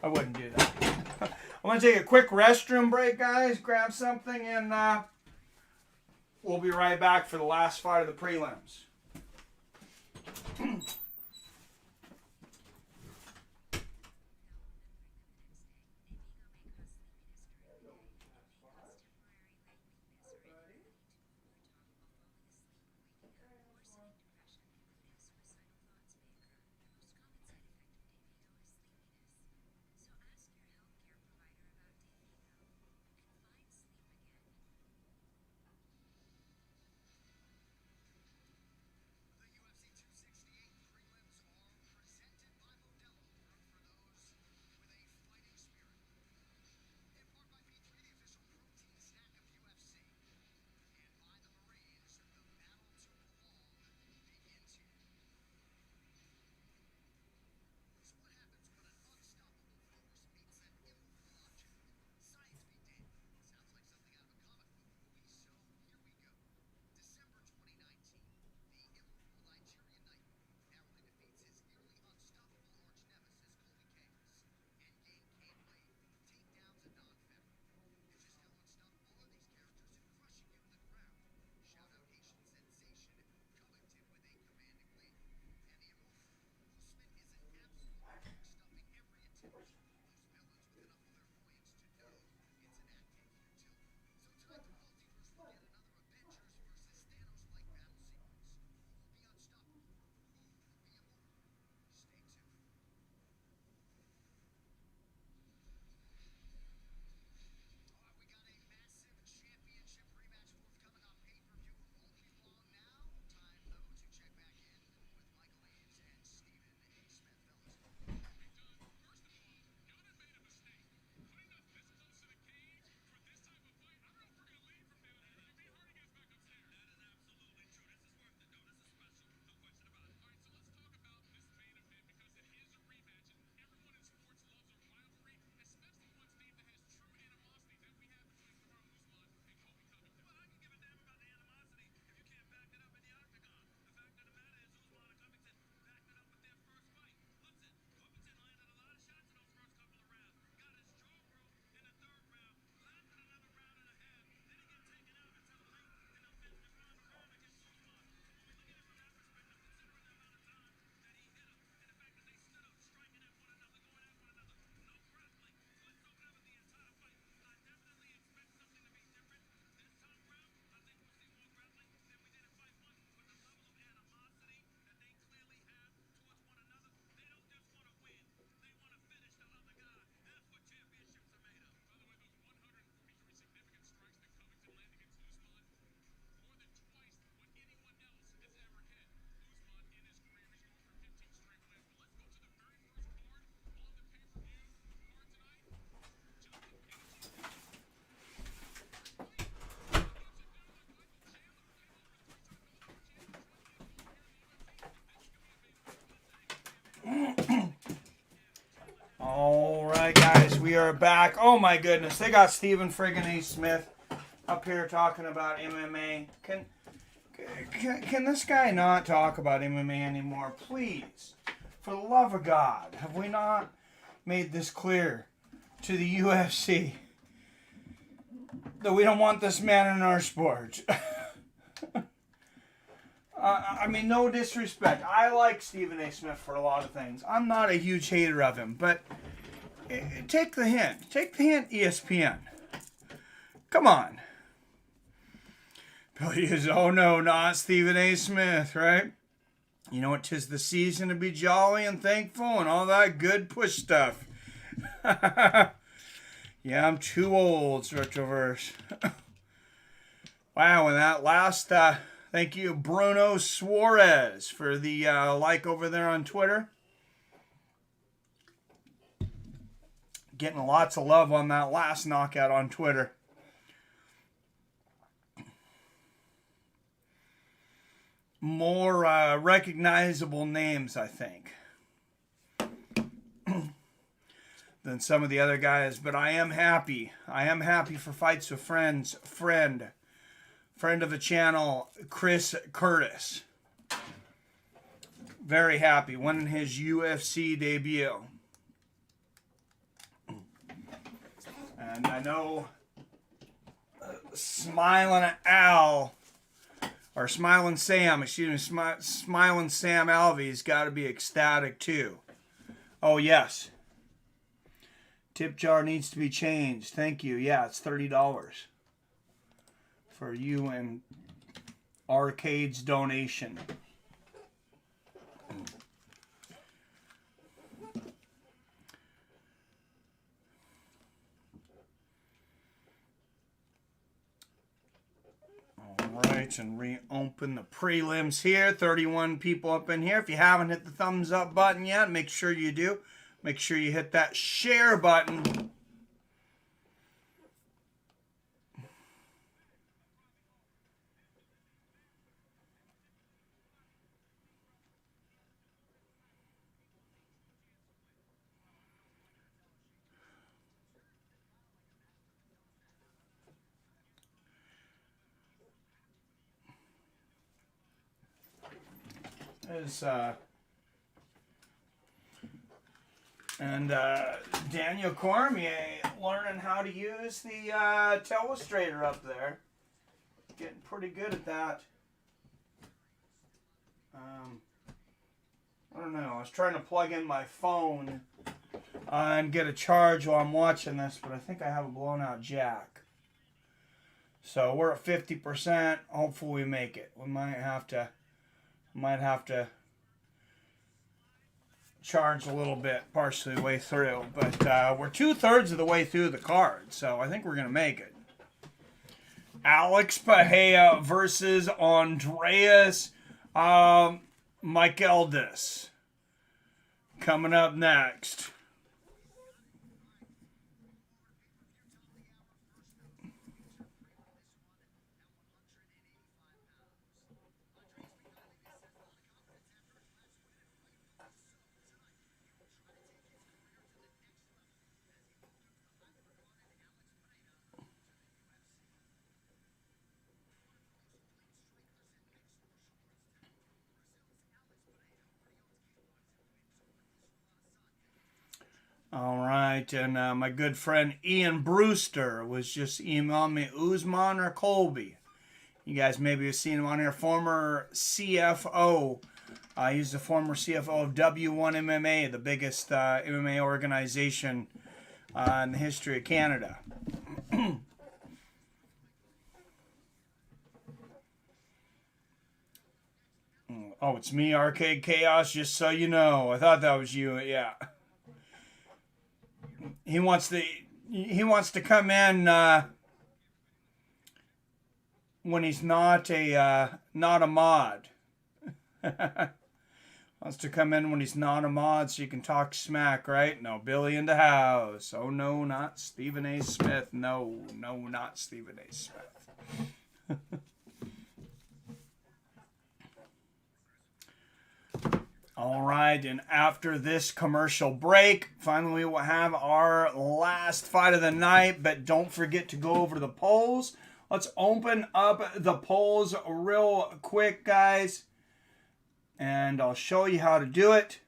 I wouldn't do that. I'm going to take a quick restroom break, guys. Grab something, and we'll be right back for the last fight of the prelims. are back. Oh my goodness, they got Stephen friggin' A. Smith up here talking about MMA. Can this guy not talk about MMA anymore, please? For the love of God, have we not made this clear to the UFC that we don't want this man in our sport? I mean, no disrespect. I like Stephen A. Smith for a lot of things. I'm not a huge hater of him, but take the hint. Take the hint, ESPN. Come on. Billy is, oh no, not Stephen A. Smith, right? You know what? 'Tis the season to be jolly and thankful and all that good push stuff. Yeah, I'm too old, Retroverse. Wow, and that last, thank you, Bruno Suarez, for the like over there on Twitter. Getting lots of love on that last knockout on Twitter. More recognizable names, I think, than some of the other guys. But I am happy. I am happy for Fights with Friends. Friend of the channel, Chris Curtis. Very happy. Winning his UFC debut. And I know Smiling Al, or Smiling Sam, excuse me, Smiling Sam Alvey's got to be ecstatic too. Oh, yes. Tip jar needs to be changed. Thank you. Yeah, it's $30 for you and Arcade's donation. Alright, and reopen the prelims here. 31 people up in here. If you haven't hit the thumbs up button yet, make sure you do. Make sure you hit that share button. Daniel Cormier learning how to use the telestrator up there. Getting pretty good at that. I don't know. I was trying to plug in my phone and get a charge while I'm watching this, but I think I have a blown out jack. So we're at 50%. Hopefully we make it. We might have to charge a little bit partially way through, but we're 2/3 of the way through the card, so I think we're gonna make it. Alex Pahea versus Andreas Michaeldis coming up next. All right, and my good friend Ian Brewster was just emailing me Usman or Colby. You guys maybe have seen him on here. Former CFO. He's the former CFO of W1 MMA, the biggest MMA organization in the history of Canada. Oh, it's me, Arcade Chaos, just so you know. I thought that was you, yeah. He wants to come in when he's not a mod. Wants to come in when he's not a mod so you can talk smack, right? No, Billy in the house. Oh no, not Stephen A. Smith. No, not Stephen A. Smith. All right, and after this commercial break, finally we will have our last fight of the night, but don't forget to go over to the polls. Let's open up the polls real quick, guys, and I'll show you how to do it.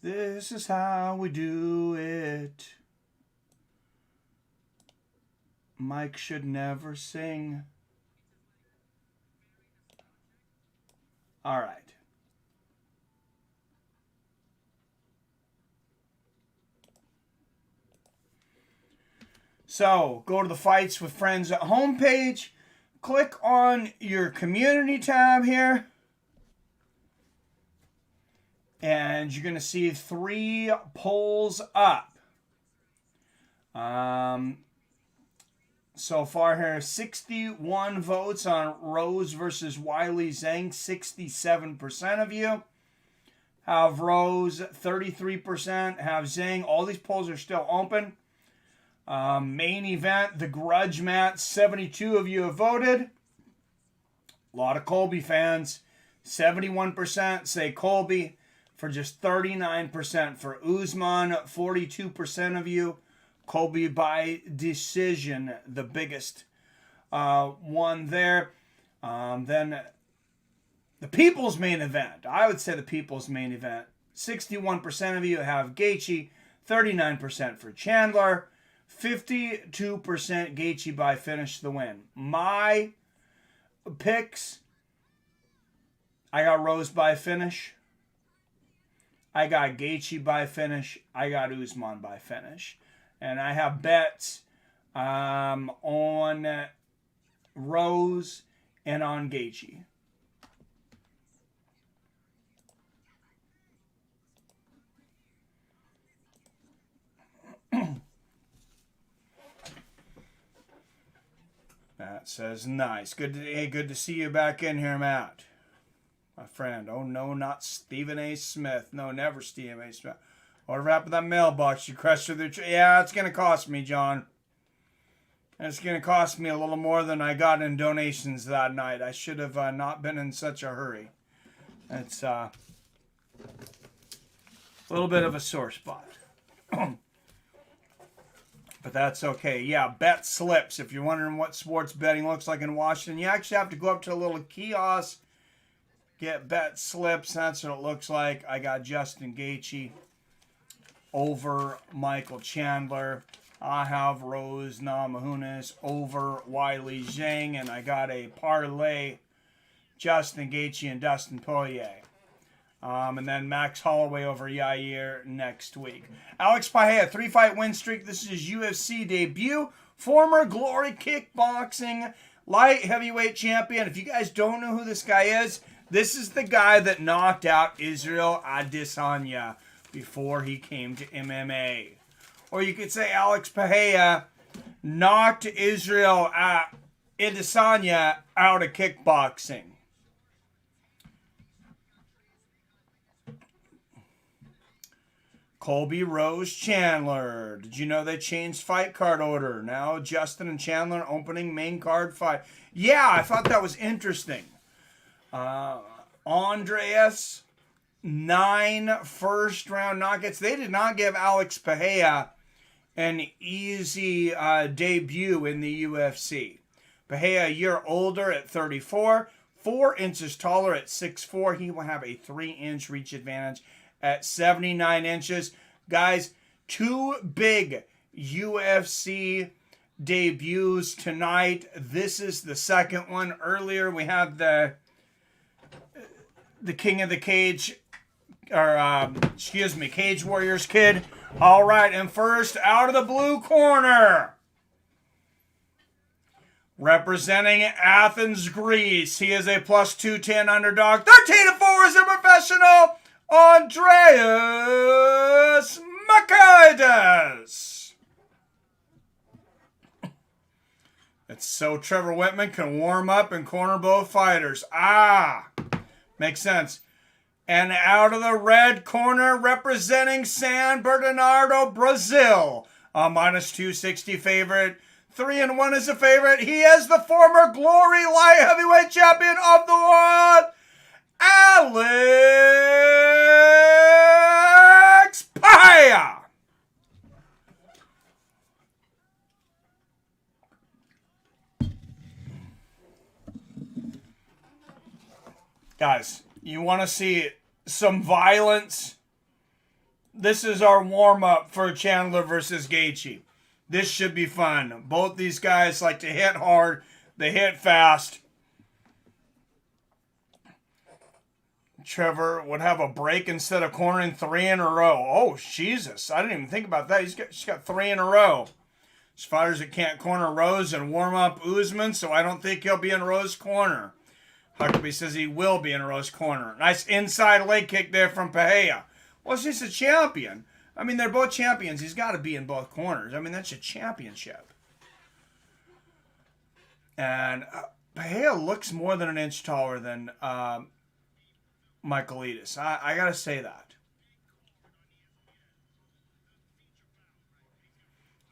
This is how we do it. Mike should never sing. All right. So, go to the Fights with Friends at homepage. Click on your community tab here. And you're going to see 3 polls up. So far here, 61 votes on Rose versus Weili Zhang. 67% of you have Rose. 33% have Zhang. All these polls are still open. Main event, the grudge match. 72 of you have voted. A lot of Colby fans. 71% say Colby for just 39% for Usman. 42% of you Colby by decision, the biggest one there. Then the people's main event. I would say the people's main event. 61% of you have Gaethje, 39% for Chandler, 52% Gaethje by finish the win. My picks, I got Rose by finish. I got Gaethje by finish. I got Usman by finish. And I have bets on Rose and on Gaethje. Matt says, nice. Good to see you back in here, Matt. My friend. Oh, no, not Stephen A. Smith. No, never Stephen A. Smith. Whatever happened to that mailbox? You crushed through the tree. Yeah, it's going to cost me, John. It's going to cost me a little more than I got in donations that night. I should have not been in such a hurry. It's a little bit of a sore spot. But that's okay. Yeah, bet slips. If you're wondering what sports betting looks like in Washington, you actually have to go up to a little kiosk, get bet slips. That's what it looks like. I got Justin Gaethje over Michael Chandler. I have Rose Namajunas over Weili Zhang, and I got a parlay Justin Gaethje and Dustin Poirier. And then Max Holloway over Yair next week. Alex Pahea, 3-fight win streak. This is his UFC debut. Former Glory Kickboxing light heavyweight champion. If you guys don't know who this guy is, this is the guy that knocked out Israel Adesanya before he came to MMA. Or you could say Alex Pahea knocked Israel Adesanya out of kickboxing. Colby, Rose, Chandler. Did you know they changed fight card order? Now Justin and Chandler opening main card fight. Yeah, I thought that was interesting. Andreas, 9 first-round knockouts. They did not give Alex Pahea an easy debut in the UFC. Pahea a year older at 34, 4 inches taller at 6'4". He will have a 3-inch reach advantage at 79 inches. Guys, 2 big UFC debuts tonight. This is the second one. Earlier we had the King of the Cage, or Cage Warriors kid. All right, and first out of the blue corner, representing Athens, Greece, he is a plus 210 underdog. 13-4 is a professional, Andreas Makaitis. It's so Trevor Whitman can warm up and corner both fighters. Makes sense. And out of the red corner, representing San Bernardo, Brazil, a minus 260 favorite. 3-1 is a favorite. He is the former Glory light heavyweight champion of the world, Alex Paya. Guys, you want to see some violence? This is our warm-up for Chandler versus Gaethje. This should be fun. Both these guys like to hit hard. They hit fast. Trevor would have a break instead of cornering 3 in a row. Oh, Jesus. I didn't even think about that. She's got 3 in a row. As far as it can't corner Rose and warm up Usman, so I don't think he'll be in Rose's corner. Huckabee says he will be in Rose's corner. Nice inside leg kick there from Pahea. Well, she's a champion. I mean, they're both champions. He's got to be in both corners. I mean, that's a championship. And Pahea looks more than an inch taller than Michaelides. I got to say that.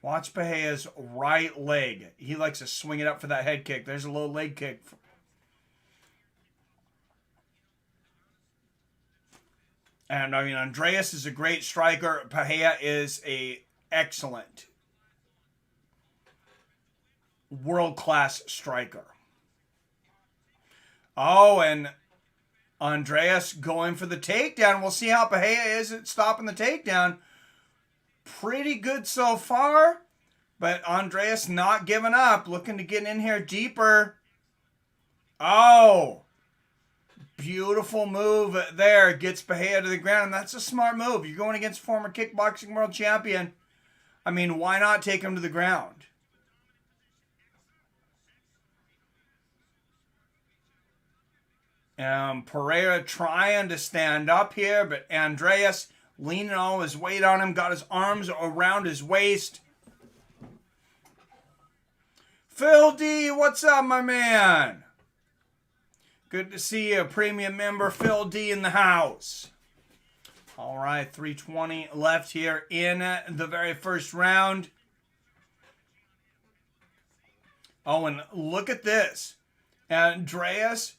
Watch Pahea's right leg. He likes to swing it up for that head kick. There's a low leg kick. And I mean, Andreas is a great striker. Pahea is a excellent, world-class striker. Oh, and Andreas going for the takedown. We'll see how Pahea is at stopping the takedown. Pretty good so far, but Andreas not giving up, looking to get in here deeper. Oh, beautiful move there. Gets Pahea to the ground, and that's a smart move. You're going against former kickboxing world champion. I mean, why not take him to the ground? Pereira trying to stand up here, but Andreas leaning all his weight on him, got his arms around his waist. Phil D, what's up, my man? Good to see you, premium member Phil D in the house. All right, 3:20 left here in the very first round. Oh, and look at this. Andreas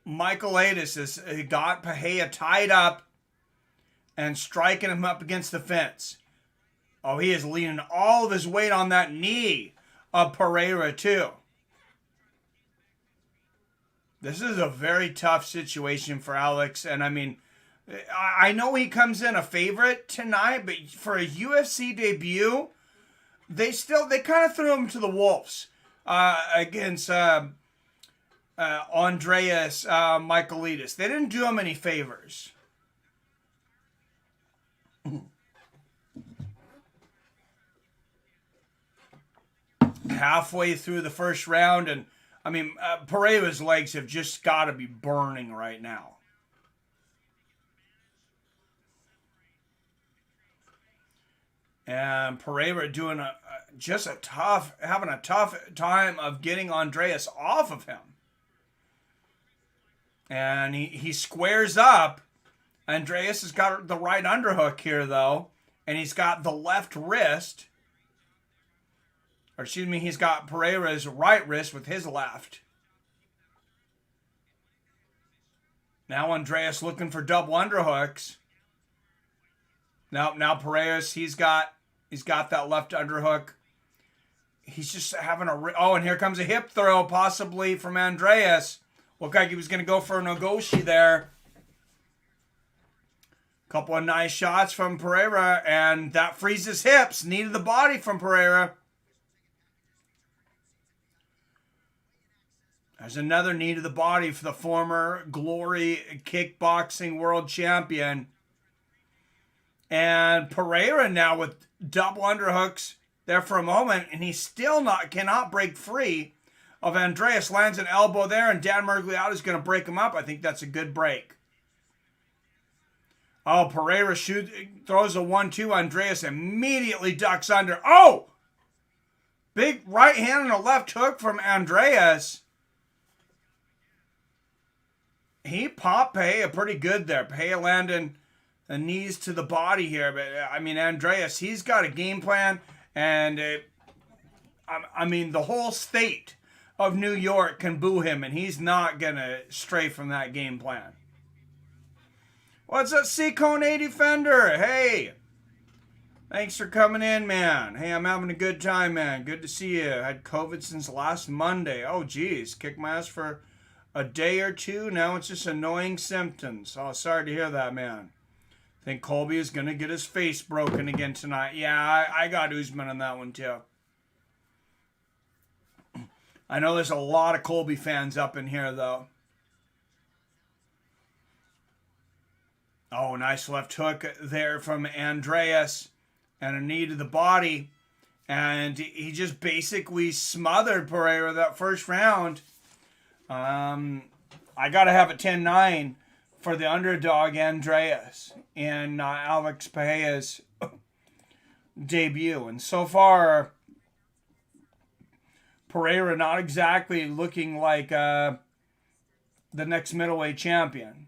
Michaelides has got Pahea tied up and striking him up against the fence. Oh, he is leaning all of his weight on that knee of Pereira, too. This is a very tough situation for Alex. And, I mean, I know he comes in a favorite tonight, but for a UFC debut, they kind of threw him to the wolves against Andreas Michaelides. They didn't do him any favors. Halfway through the first round, and I mean, Pereira's legs have just got to be burning right now. And Pereira doing having a tough time of getting Andreas off of him. And he squares up. Andreas has got the right underhook here, though. And he's got the left wrist. Or excuse me, he's got Pereira's right wrist with his left. Now Andreas looking for double underhooks. Now Pereira's, he's got that left underhook. He's just having and here comes a hip throw possibly from Andreas. Looked like he was going to go for a negotiate there. Couple of nice shots from Pereira, and that frees his hips. Knee to the body from Pereira. There's another knee to the body for the former Glory kickboxing world champion. And Pereira now with double underhooks there for a moment, and he still cannot break free of Andreas. Lands an elbow there, and Dan Miragliotta is going to break him up. I think that's a good break. Oh, Pereira throws a 1-2. Andreas immediately ducks under. Oh! Big right hand and a left hook from Andreas. He popped Pahea pretty good there. Pahea landing the knees to the body here. But, I mean, Andreas, he's got a game plan. And, I mean, the whole state of New York can boo him, and he's not going to stray from that game plan. What's up, C-Cone Defender? Hey, thanks for coming in, man. Hey, I'm having a good time, man. Good to see you. I had COVID since last Monday. Oh, geez. Kicked my ass for a day or two. Now it's just annoying symptoms. Oh, sorry to hear that, man. I think Colby is going to get his face broken again tonight. Yeah, I got Usman on that one, too. I know there's a lot of Colby fans up in here, though. Oh, nice left hook there from Andreas. And a knee to the body. And he just basically smothered Pereira that first round. I got to have a 10-9 for the underdog Andreas in Alex Pereira's debut. And so far, Pereira not exactly looking like the next middleweight champion.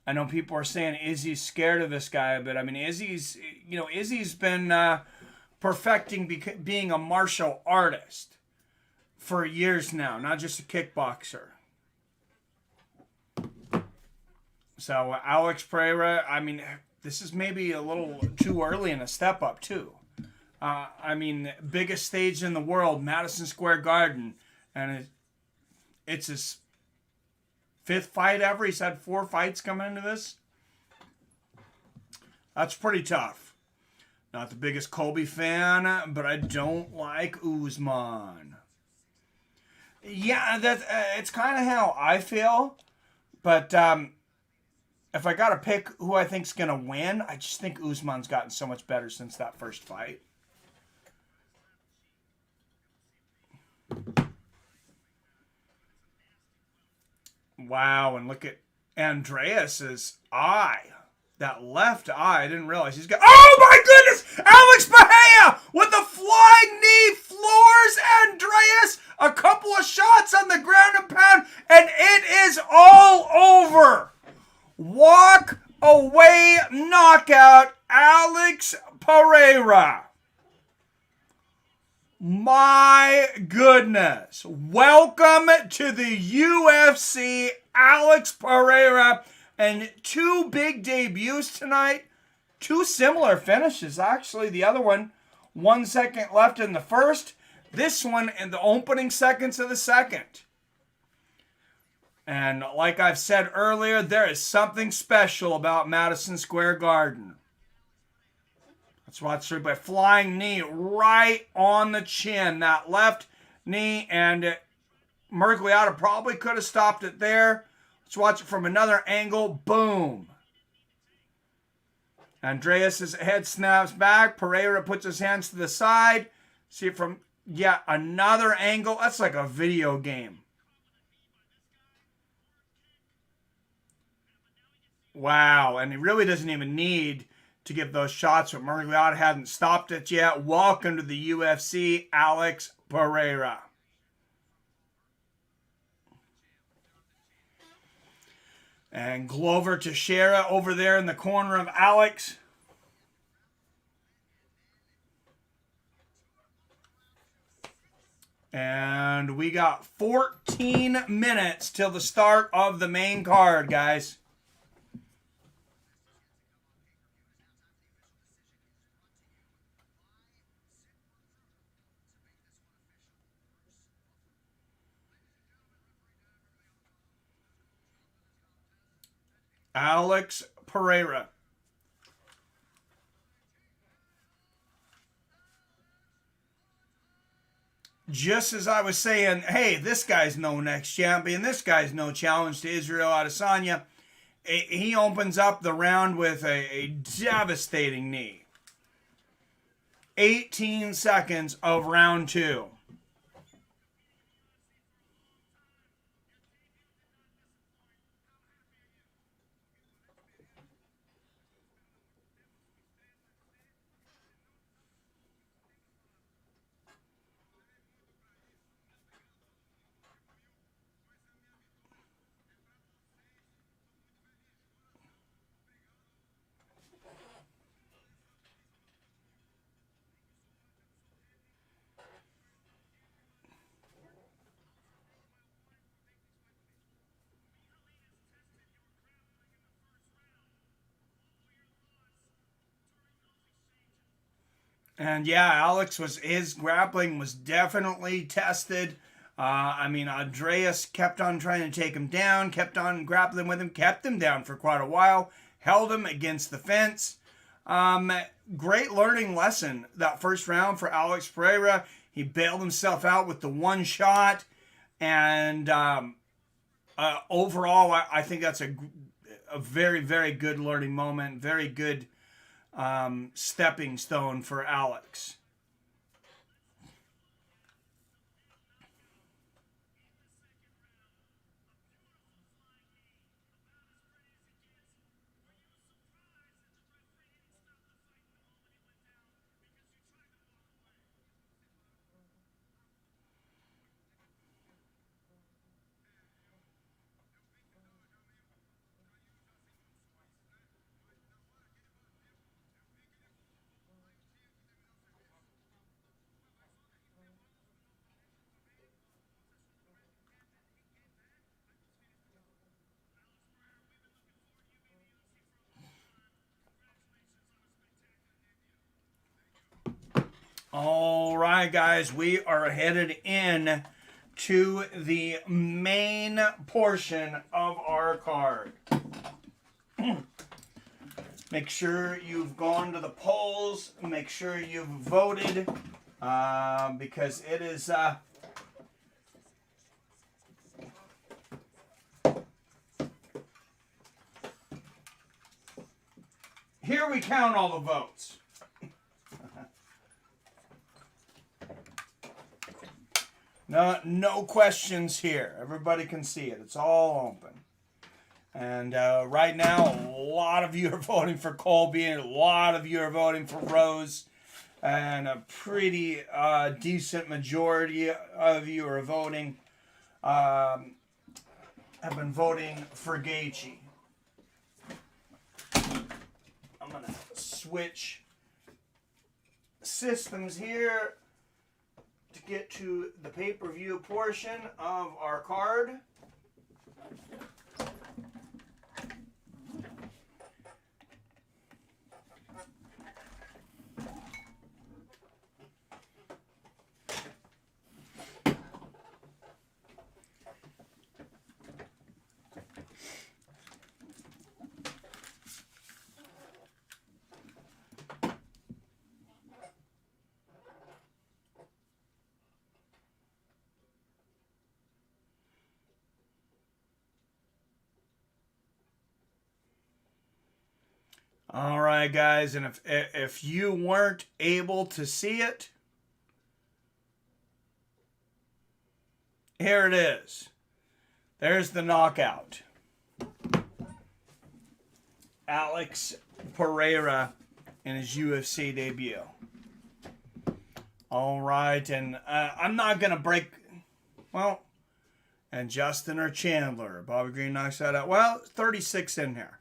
I know people are saying Izzy's scared of this guy, but I mean, Izzy's been perfecting being a martial artist for years now, not just a kickboxer. So Alex Pereira, I mean, this is maybe a little too early in a step up too. I mean, biggest stage in the world, Madison Square Garden, and it's his 5th fight ever. He's had 4 fights coming into this. That's pretty tough. Not the biggest Colby fan, but I don't like Usman. Yeah, it's kind of how I feel. But if I got to pick who I think's going to win, I just think Usman's gotten so much better since that first fight. Wow, and look at Andreas's eye. That left eye, I didn't realize he's got... Oh my goodness! Alex Pereira with a flying knee floors Andreas. A couple of shots on the ground and pound, and it is all over. Walk away knockout, Alex Pereira. My goodness. Welcome to the UFC, Alex Pereira. And 2 big debuts tonight. 2 similar finishes, actually. The other one, 1 second left in the first. This one in the opening seconds of the second. And like I've said earlier, there is something special about Madison Square Garden. Let's watch through by flying knee right on the chin. That left knee, and Mergliata probably could have stopped it there. Let's watch it from another angle. Boom. Andreas' head snaps back. Pereira puts his hands to the side. See it from yet another angle. That's like a video game. Wow. And he really doesn't even need to give those shots, but Mergliata hadn't stopped it yet. Welcome to the UFC, Alex Pereira. And Glover Teixeira over there in the corner of Alex. And we got 14 minutes till the start of the main card, guys. Alex Pereira. Just as I was saying, hey, this guy's no next champion. This guy's no challenge to Israel Adesanya. He opens up the round with a devastating knee. 18 seconds of round 2. And yeah, his grappling was definitely tested. I mean, Andreas kept on trying to take him down, kept on grappling with him, kept him down for quite a while, held him against the fence. Great learning lesson that first round for Alex Pereira. He bailed himself out with the one shot. And overall, I think that's a very, very good learning moment, very good stepping stone for Alex. All right, guys, we are headed in to the main portion of our card. Make sure you've gone to the polls. Make sure you've voted because it is... Here we count all the votes. No questions here. Everybody can see it. It's all open. And right now, a lot of you are voting for Colby, and a lot of you are voting for Rose, and a pretty decent majority of you are voting, have been voting for Gaethje. I'm going to switch systems here to get to the pay-per-view portion of our card. All right, guys, and if you weren't able to see it, here it is. There's the knockout. Alex Pereira in his UFC debut. All right, and I'm not going to break, well, and Justin or Chandler. Bobby Green knocks that out. Well, 36 in there.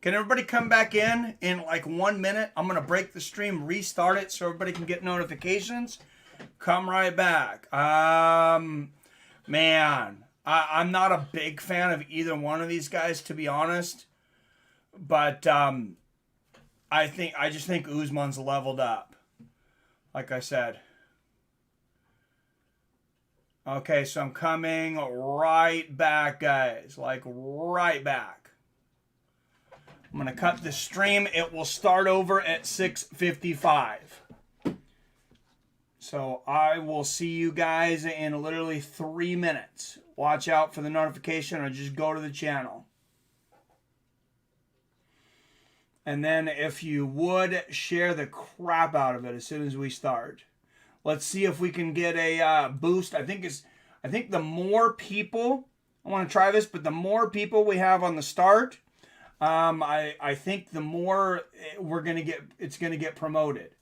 Can everybody come back in like 1 minute? I'm going to break the stream, restart it so everybody can get notifications. Come right back. Man, I'm not a big fan of either one of these guys, to be honest. But I just think Usman's leveled up. Like I said. Okay, so I'm coming right back, guys. Like right back. I'm going to cut the stream. It will start over at 6:55. So I will see you guys in literally 3 minutes. Watch out for the notification or just go to the channel. And then if you would, share the crap out of it as soon as we start. Let's see if we can get a boost. I think the more people, I want to try this, but the more people we have on the start, I think the more it's gonna get promoted.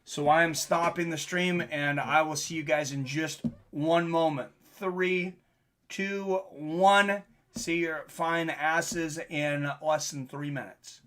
So I am stopping the stream, and I will see you guys in just one moment. 3, 2, 1. See your fine asses in less than 3 minutes.